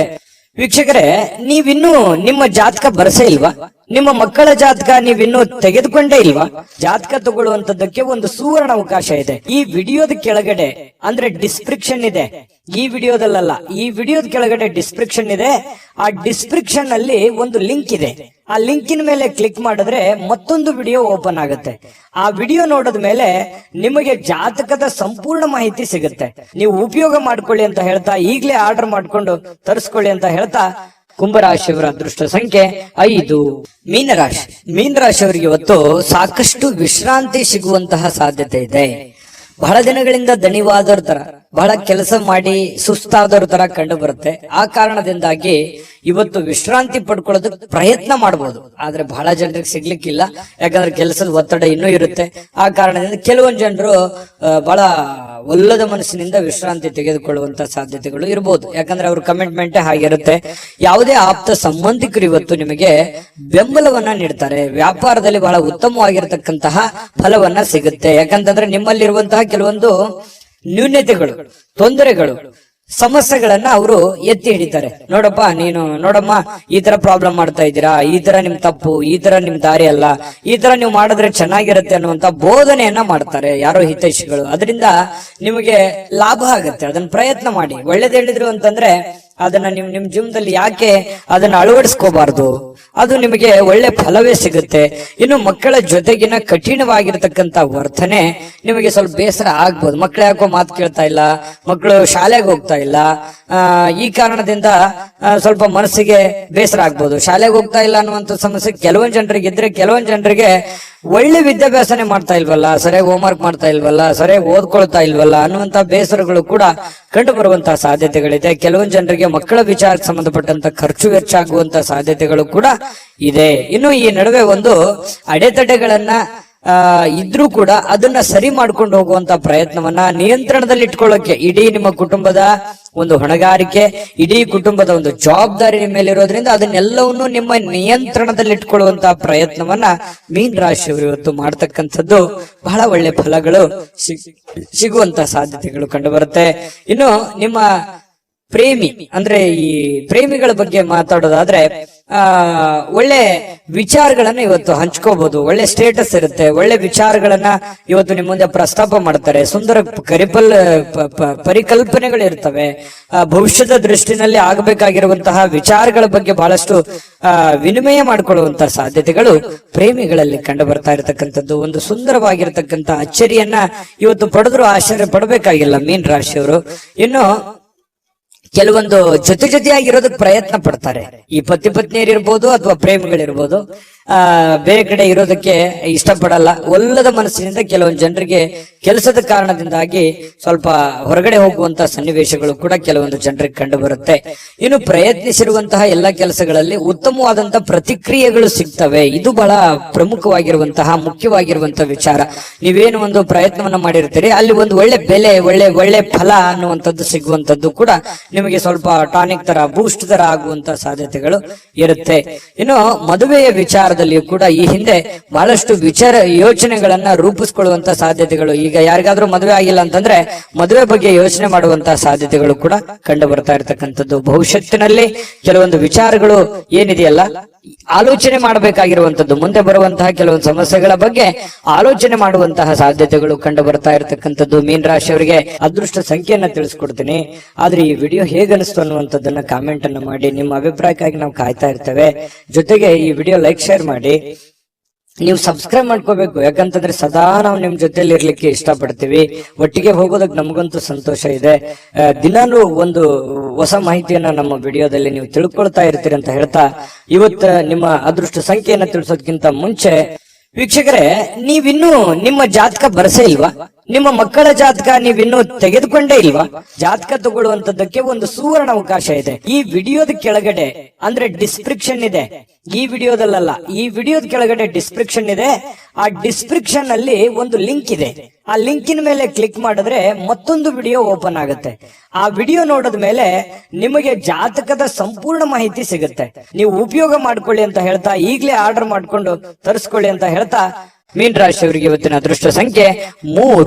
ವೀಕ್ಷಕರೇ, ನೀವಿನ್ನೂ ನಿಮ್ಮ ಜಾತಕ ಬರಸೇ ಇಲ್ವಾ? ನಿಮ್ಮ ಮಕ್ಕಳ ಜಾತಕ ನೀವಿನ್ನೂ ತೆಗೆದುಕೊಂಡೇ ಇಲ್ವಾ? ಜಾತಕ ತಗೊಳ್ಳುವಂತದ್ದಕ್ಕೆ ಒಂದು ಸುವರ್ಣ ಅವಕಾಶ ಇದೆ. ಈ ವಿಡಿಯೋದ ಕೆಳಗಡೆ ಅಂದ್ರೆ ಡಿಸ್ಕ್ರಿಪ್ಷನ್ ಇದೆ. ಈ ವಿಡಿಯೋದಲ್ಲ, ಈ ವಿಡಿಯೋದ ಕೆಳಗಡೆ ಡಿಸ್ಕ್ರಿಪ್ಷನ್ ಇದೆ. ಆ ಡಿಸ್ಕ್ರಿಪ್ಷನ್ ಅಲ್ಲಿ ಒಂದು ಲಿಂಕ್ ಇದೆ. ಆ ಲಿಂಕಿನ ಮೇಲೆ ಕ್ಲಿಕ್ ಮಾಡಿದ್ರೆ ಮತ್ತೊಂದು ವಿಡಿಯೋ ಓಪನ್ ಆಗುತ್ತೆ. ಆ ವಿಡಿಯೋ ನೋಡಿದ ಮೇಲೆ ನಿಮಗೆ ಜಾತಕದ ಸಂಪೂರ್ಣ ಮಾಹಿತಿ ಸಿಗುತ್ತೆ. ನೀವು ಉಪಯೋಗ ಮಾಡ್ಕೊಳ್ಳಿ ಅಂತ ಹೇಳ್ತಾ, ಈಗಲೇ ಆರ್ಡರ್ ಮಾಡ್ಕೊಂಡು ತರಿಸ್ಕೊಳ್ಳಿ ಅಂತ ಹೇಳ್ತಾ, ಕುಂಭರಾಶಿಯವರ ಅದೃಷ್ಟ ಸಂಖ್ಯೆ 5. ಮೀನರಾಶಿಯವರಿಗೆ ಇವತ್ತು ಸಾಕಷ್ಟು ವಿಶ್ರಾಂತಿ ಸಿಗುವಂತಹ ಸಾಧ್ಯತೆ ಇದೆ. ಬಹಳ ದಿನಗಳಿಂದ ದಣಿವಾದರ ತರ ಬಹಳ ಕೆಲಸ ಮಾಡಿ ಸುಸ್ತಾದವ್ರ ತರ ಕಂಡು ಬರುತ್ತೆ. ಆ ಕಾರಣದಿಂದಾಗಿ ಇವತ್ತು ವಿಶ್ರಾಂತಿ ಪಡ್ಕೊಳ್ಳೋದಕ್ಕೆ ಪ್ರಯತ್ನ ಮಾಡಬಹುದು, ಆದ್ರೆ ಬಹಳ ಜನರಿಗೆ ಸಿಗ್ಲಿಕ್ಕಿಲ್ಲ. ಯಾಕಂದ್ರೆ ಕೆಲಸದ ಒತ್ತಡ ಇನ್ನೂ ಇರುತ್ತೆ. ಆ ಕಾರಣದಿಂದ ಕೆಲವೊಂದು ಜನರು ಬಹಳ ಒಲ್ಲದ ಮನಸ್ಸಿನಿಂದ ವಿಶ್ರಾಂತಿ ತೆಗೆದುಕೊಳ್ಳುವಂತ ಸಾಧ್ಯತೆಗಳು ಇರಬಹುದು. ಯಾಕಂದ್ರೆ ಅವ್ರ ಕಮಿಟ್ಮೆಂಟ್ ಹಾಗಿರುತ್ತೆ. ಯಾವುದೇ ಆಪ್ತ ಸಂಬಂಧಿಕರು ಇವತ್ತು ನಿಮಗೆ ಬೆಂಬಲವನ್ನ ನೀಡ್ತಾರೆ. ವ್ಯಾಪಾರದಲ್ಲಿ ಬಹಳ ಉತ್ತಮವಾಗಿರತಕ್ಕಂತಹ ಫಲವನ್ನ ಸಿಗುತ್ತೆ. ಯಾಕಂತಂದ್ರೆ ನಿಮ್ಮಲ್ಲಿರುವಂತಹ ಕೆಲವೊಂದು ನ್ಯೂನ್ಯತೆಗಳು, ತೊಂದರೆಗಳು, ಸಮಸ್ಯೆಗಳನ್ನ ಅವರು ಎತ್ತಿ ಹಿಡಿತಾರೆ. ನೋಡಮ್ಮ ಈ ತರ ಪ್ರಾಬ್ಲಮ್ ಮಾಡ್ತಾ ಇದ್ದೀರಾ, ಈ ತರ ನಿಮ್ ತಪ್ಪು, ಈ ತರ ನಿಮ್ ದಾರಿ ಅಲ್ಲ, ಈ ತರ ನೀವು ಮಾಡಿದ್ರೆ ಚೆನ್ನಾಗಿರುತ್ತೆ ಅನ್ನುವಂತ ಬೋಧನೆಯನ್ನ ಮಾಡ್ತಾರೆ ಯಾರೋ ಹಿತೈಷಿಗಳು. ಅದರಿಂದ ನಿಮಗೆ ಲಾಭ ಆಗುತ್ತೆ. ಅದನ್ನ ಪ್ರಯತ್ನ ಮಾಡಿ. ಒಳ್ಳೇದ್ ಹೇಳಿದ್ರು ಅಂತಂದ್ರೆ ಅದನ್ನ ನಿಮ್ ಜೀವನದಲ್ಲಿ ಯಾಕೆ ಅದನ್ನ ಅಳವಡಿಸ್ಕೋಬಾರ್ದು? ಅದು ನಿಮಗೆ ಒಳ್ಳೆ ಫಲವೇ ಸಿಗುತ್ತೆ. ಇನ್ನು ಮಕ್ಕಳ ಜೊತೆಗಿನ ಕಠಿಣವಾಗಿರ್ತಕ್ಕಂಥ ವರ್ತನೆ ನಿಮಗೆ ಸ್ವಲ್ಪ ಬೇಸರ ಆಗ್ಬೋದು. ಮಕ್ಕಳು ಯಾಕೋ ಮಾತು ಕೇಳ್ತಾ ಇಲ್ಲ, ಮಕ್ಕಳು ಶಾಲೆಗೆ ಹೋಗ್ತಾ ಇಲ್ಲ, ಈ ಕಾರಣದಿಂದ ಸ್ವಲ್ಪ ಮನಸ್ಸಿಗೆ ಬೇಸರ ಆಗ್ಬೋದು. ಶಾಲೆಗೆ ಹೋಗ್ತಾ ಇಲ್ಲ ಅನ್ನುವಂಥ ಸಮಸ್ಯೆ ಕೆಲವೊಂದು ಜನರಿಗೆ ಇದ್ರೆ, ಕೆಲವೊಂದು ಜನರಿಗೆ ಒಳ್ಳೆ ವಿದ್ಯಾಭ್ಯಾಸನೆ ಮಾಡ್ತಾ ಇಲ್ವಲ್ಲ, ಸರಿಯಾಗಿ ಹೋಮ್ವರ್ಕ್ ಮಾಡ್ತಾ ಇಲ್ವಲ್ಲ, ಸರಿಯಾಗಿ ಓದ್ಕೊಳ್ತಾ ಇಲ್ವಲ್ಲ ಅನ್ನುವಂತ ಬೇಸರಗಳು ಕೂಡ ಕಂಡು ಬರುವಂತಹ ಸಾಧ್ಯತೆಗಳಿದೆ. ಕೆಲವೊಂದು ಜನರಿಗೆ ಮಕ್ಕಳ ವಿಚಾರಕ್ಕೆ ಸಂಬಂಧಪಟ್ಟಂತ ಖರ್ಚು ವೆಚ್ಚ ಆಗುವಂತ ಸಾಧ್ಯತೆಗಳು ಕೂಡ ಇದೆ. ಇನ್ನು ಈ ನಡುವೆ ಒಂದು ಅಡೆತಡೆಗಳನ್ನ ಇದ್ರೂ ಕೂಡ ಅದನ್ನ ಸರಿ ಮಾಡ್ಕೊಂಡು ಹೋಗುವಂತ ಪ್ರಯತ್ನವನ್ನ ನಿಯಂತ್ರಣದಲ್ಲಿ ಇಟ್ಕೊಳ್ಳೋಕೆ ಇಡೀ ನಿಮ್ಮ ಕುಟುಂಬದ ಒಂದು ಹೊಣೆಗಾರಿಕೆ, ಇಡೀ ಕುಟುಂಬದ ಒಂದು ಜವಾಬ್ದಾರಿ ನಿಮ್ಮ ಮೇಲೆ ಇರೋದ್ರಿಂದ ಅದನ್ನೆಲ್ಲವನ್ನು ನಿಮ್ಮ ನಿಯಂತ್ರಣದಲ್ಲಿ ಇಟ್ಕೊಳ್ಳುವಂತಹ ಪ್ರಯತ್ನವನ್ನ ಮೀನ ರಾಶಿಯವರು ಇವತ್ತು ಮಾಡ್ತಕ್ಕಂಥದ್ದು ಬಹಳ ಒಳ್ಳೆ ಫಲಗಳು ಸಿಗುವಂತ ಸಾಧ್ಯತೆಗಳು ಕಂಡು ಬರುತ್ತೆ. ಇನ್ನು ನಿಮ್ಮ ಪ್ರೇಮಿ ಅಂದ್ರೆ ಈ ಪ್ರೇಮಿಗಳ ಬಗ್ಗೆ ಮಾತಾಡೋದಾದ್ರೆ ಒಳ್ಳೆ ವಿಚಾರಗಳನ್ನ ಇವತ್ತು ಹಂಚ್ಕೋಬಹುದು. ಒಳ್ಳೆ ಸ್ಟೇಟಸ್ ಇರುತ್ತೆ. ಒಳ್ಳೆ ವಿಚಾರಗಳನ್ನ ಇವತ್ತು ನಿಮ್ಮ ಮುಂದೆ ಪ್ರಸ್ತಾಪ ಮಾಡ್ತಾರೆ. ಸುಂದರ ಪರಿಕಲ್ಪನೆಗಳು ಇರ್ತವೆ. ಭವಿಷ್ಯದ ದೃಷ್ಟಿನಲ್ಲಿ ಆಗಬೇಕಾಗಿರುವಂತಹ ವಿಚಾರಗಳ ಬಗ್ಗೆ ಬಹಳಷ್ಟು ವಿನಿಮಯ ಮಾಡಿಕೊಳ್ಳುವಂತಹ ಸಾಧ್ಯತೆಗಳು ಪ್ರೇಮಿಗಳಲ್ಲಿ ಕಂಡು ಬರ್ತಾ ಇರತಕ್ಕಂಥದ್ದು. ಒಂದು ಸುಂದರವಾಗಿರತಕ್ಕಂಥ ಅಚ್ಚರಿಯನ್ನ ಇವತ್ತು ಪಡೆದ್ರು ಆಶ್ಚರ್ಯ ಪಡಬೇಕಾಗಿಲ್ಲ ಮೀನ ರಾಶಿಯವರು. ಇನ್ನು ಕೆಲವೊಂದು ಜೊತೆಯಾಗಿರೋದಕ್ಕೆ ಪ್ರಯತ್ನ ಪಡ್ತಾರೆ. ಈ ಪತಿ ಪತ್ನಿಯರಿರ್ಬೋದು ಅಥವಾ ಪ್ರೇಮಿಗಳಿರ್ಬೋದು, ಬೇರೆ ಕಡೆ ಇರೋದಕ್ಕೆ ಇಷ್ಟಪಡಲ್ಲ. ಒಲ್ಲದ ಮನಸ್ಸಿನಿಂದ ಕೆಲವೊಂದು ಜನರಿಗೆ ಕೆಲಸದ ಕಾರಣದಿಂದಾಗಿ ಸ್ವಲ್ಪ ಹೊರಗಡೆ ಹೋಗುವಂತಹ ಸನ್ನಿವೇಶಗಳು ಕೂಡ ಕೆಲವೊಂದು ಜನರಿಗೆ ಕಂಡು ಬರುತ್ತೆ. ಇನ್ನು ಪ್ರಯತ್ನಿಸಿರುವಂತಹ ಎಲ್ಲ ಕೆಲಸಗಳಲ್ಲಿ ಉತ್ತಮವಾದಂತಹ ಪ್ರತಿಕ್ರಿಯೆಗಳು ಸಿಗ್ತವೆ. ಇದು ಬಹಳ ಪ್ರಮುಖವಾಗಿರುವಂತಹ ಮುಖ್ಯವಾಗಿರುವಂತಹ ವಿಚಾರ. ನೀವೇನು ಒಂದು ಪ್ರಯತ್ನವನ್ನ ಮಾಡಿರ್ತೀರಿ, ಅಲ್ಲಿ ಒಂದು ಒಳ್ಳೆ ಬೆಲೆ, ಒಳ್ಳೆ ಫಲ ಅನ್ನುವಂಥದ್ದು ಸಿಗುವಂತದ್ದು ಕೂಡ ನಿಮಗೆ ಸ್ವಲ್ಪ ಟಾನಿಕ್ ತರ, ಬೂಸ್ಟ್ ತರ ಆಗುವಂತ ಸಾಧ್ಯತೆಗಳು ಇರುತ್ತೆ. ಇನ್ನು ಮದುವೆಯ ವಿಚಾರದಲ್ಲಿಯೂ ಕೂಡ ಈ ಹಿಂದೆ ಬಹಳಷ್ಟು ಯೋಚನೆಗಳನ್ನ ರೂಪಿಸ್ಕೊಳ್ಳುವಂತ ಸಾಧ್ಯತೆಗಳು. ಈಗ ಯಾರಿಗಾದ್ರೂ ಮದುವೆ ಆಗಿಲ್ಲ ಅಂತಂದ್ರೆ ಮದುವೆ ಬಗ್ಗೆ ಯೋಚನೆ ಮಾಡುವಂತಹ ಸಾಧ್ಯತೆಗಳು ಕೂಡ ಕಂಡು ಬರ್ತಾ ಇರತಕ್ಕಂಥದ್ದು. ಭವಿಷ್ಯತ್ತಿನಲ್ಲಿ ಕೆಲವೊಂದು ವಿಚಾರಗಳು ಏನಿದೆಯಲ್ಲ, ಆಲೋಚನೆ ಮಾಡಬೇಕಾಗಿರುವಂತದ್ದು, ಮುಂದೆ ಬರುವಂತಹ ಕೆಲವೊಂದು ಸಮಸ್ಯೆಗಳ ಬಗ್ಗೆ ಆಲೋಚನೆ ಮಾಡುವಂತಹ ಸಾಧ್ಯತೆಗಳು ಕಂಡು ಬರ್ತಾ ಇರತಕ್ಕಂಥದ್ದು. ಮೀನ ರಾಶಿಯವರಿಗೆ ಅದೃಷ್ಟ ಸಂಖ್ಯೆಯನ್ನ ತಿಳಿಸ್ಕೊಡ್ತೀನಿ. ಆದ್ರೆ ಈ ವಿಡಿಯೋ ಹೇಗನಿಸ್ತು ಅನ್ನುವಂಥದ್ದನ್ನ ಕಾಮೆಂಟ್ ಅನ್ನ ಮಾಡಿ. ನಿಮ್ಮ ಅಭಿಪ್ರಾಯಕ್ಕಾಗಿ ನಾವು ಕಾಯ್ತಾ ಇರ್ತೇವೆ. ಜೊತೆಗೆ ಈ ವಿಡಿಯೋ ಲೈಕ್, ಶೇರ್ ಮಾಡಿ. ನೀವು ಸಬ್ಸ್ಕ್ರೈಬ್ ಮಾಡ್ಕೋಬೇಕು. ಯಾಕಂತಂದ್ರೆ ಸದಾ ನಾವು ನಿಮ್ ಜೊತೆಲಿ ಇರ್ಲಿಕ್ಕೆ ಇಷ್ಟಪಡ್ತೀವಿ. ಒಟ್ಟಿಗೆ ಹೋಗೋದಕ್ಕೆ ನಮಗಂತೂ ಸಂತೋಷ ಇದೆ. ದಿನಾನು ಒಂದು ಹೊಸ ಮಾಹಿತಿಯನ್ನ ನಮ್ಮ ವಿಡಿಯೋದಲ್ಲಿ ನೀವು ತಿಳ್ಕೊಳ್ತಾ ಇರ್ತೀರಿ ಅಂತ ಹೇಳ್ತಾ, ಇವತ್ತು ನಿಮ್ಮ ಅದೃಷ್ಟ ಸಂಖ್ಯೆಯನ್ನ ತಿಳಿಸೋದಕ್ಕಿಂತ ಮುಂಚೆ ವೀಕ್ಷಕರೇ, ನೀವಿನ್ನೂ ನಿಮ್ಮ ಜಾತಕ ಬರಸೇ ಇಲ್ವಾ? ನಿಮ್ಮ ಮಕ್ಕಳ ಜಾತಕ ನೀವಿನ್ನೂ ತೆಗೆದುಕೊಂಡೇ ಇಲ್ವಾ? ಜಾತಕ ತಗೊಳ್ಳುವಂತದ್ದಕ್ಕೆ ಒಂದು ಸುವರ್ಣ ಅವಕಾಶ ಇದೆ. ಈ ವಿಡಿಯೋದ ಕೆಳಗಡೆ ಅಂದ್ರೆ ಡಿಸ್ಕ್ರಿಪ್ಷನ್ ಇದೆ. ಈ ವಿಡಿಯೋದಲ್ಲ, ಈ ವಿಡಿಯೋದ ಕೆಳಗಡೆ ಡಿಸ್ಕ್ರಿಪ್ಷನ್ ಇದೆ. ಆ ಡಿಸ್ಕ್ರಿಪ್ಷನ್ ಅಲ್ಲಿ ಒಂದು ಲಿಂಕ್ ಇದೆ. ಆ ಲಿಂಕಿನ ಮೇಲೆ ಕ್ಲಿಕ್ ಮಾಡಿದ್ರೆ ಮತ್ತೊಂದು ವಿಡಿಯೋ ಓಪನ್ ಆಗುತ್ತೆ. ಆ ವಿಡಿಯೋ ನೋಡಿದ ಮೇಲೆ ನಿಮಗೆ ಜಾತಕದ ಸಂಪೂರ್ಣ ಮಾಹಿತಿ ಸಿಗುತ್ತೆ. ನೀವು ಉಪಯೋಗ ಮಾಡ್ಕೊಳ್ಳಿ ಅಂತ ಹೇಳ್ತಾ, ಈಗಲೇ ಆರ್ಡರ್ ಮಾಡ್ಕೊಂಡು ತರಿಸ್ಕೊಳ್ಳಿ ಅಂತ ಹೇಳ್ತಾ, ಮೀನ ರಾಶಿಯವರಿಗೆ ಇವತ್ತಿನ ಅದೃಷ್ಟ ಸಂಖ್ಯೆ 3.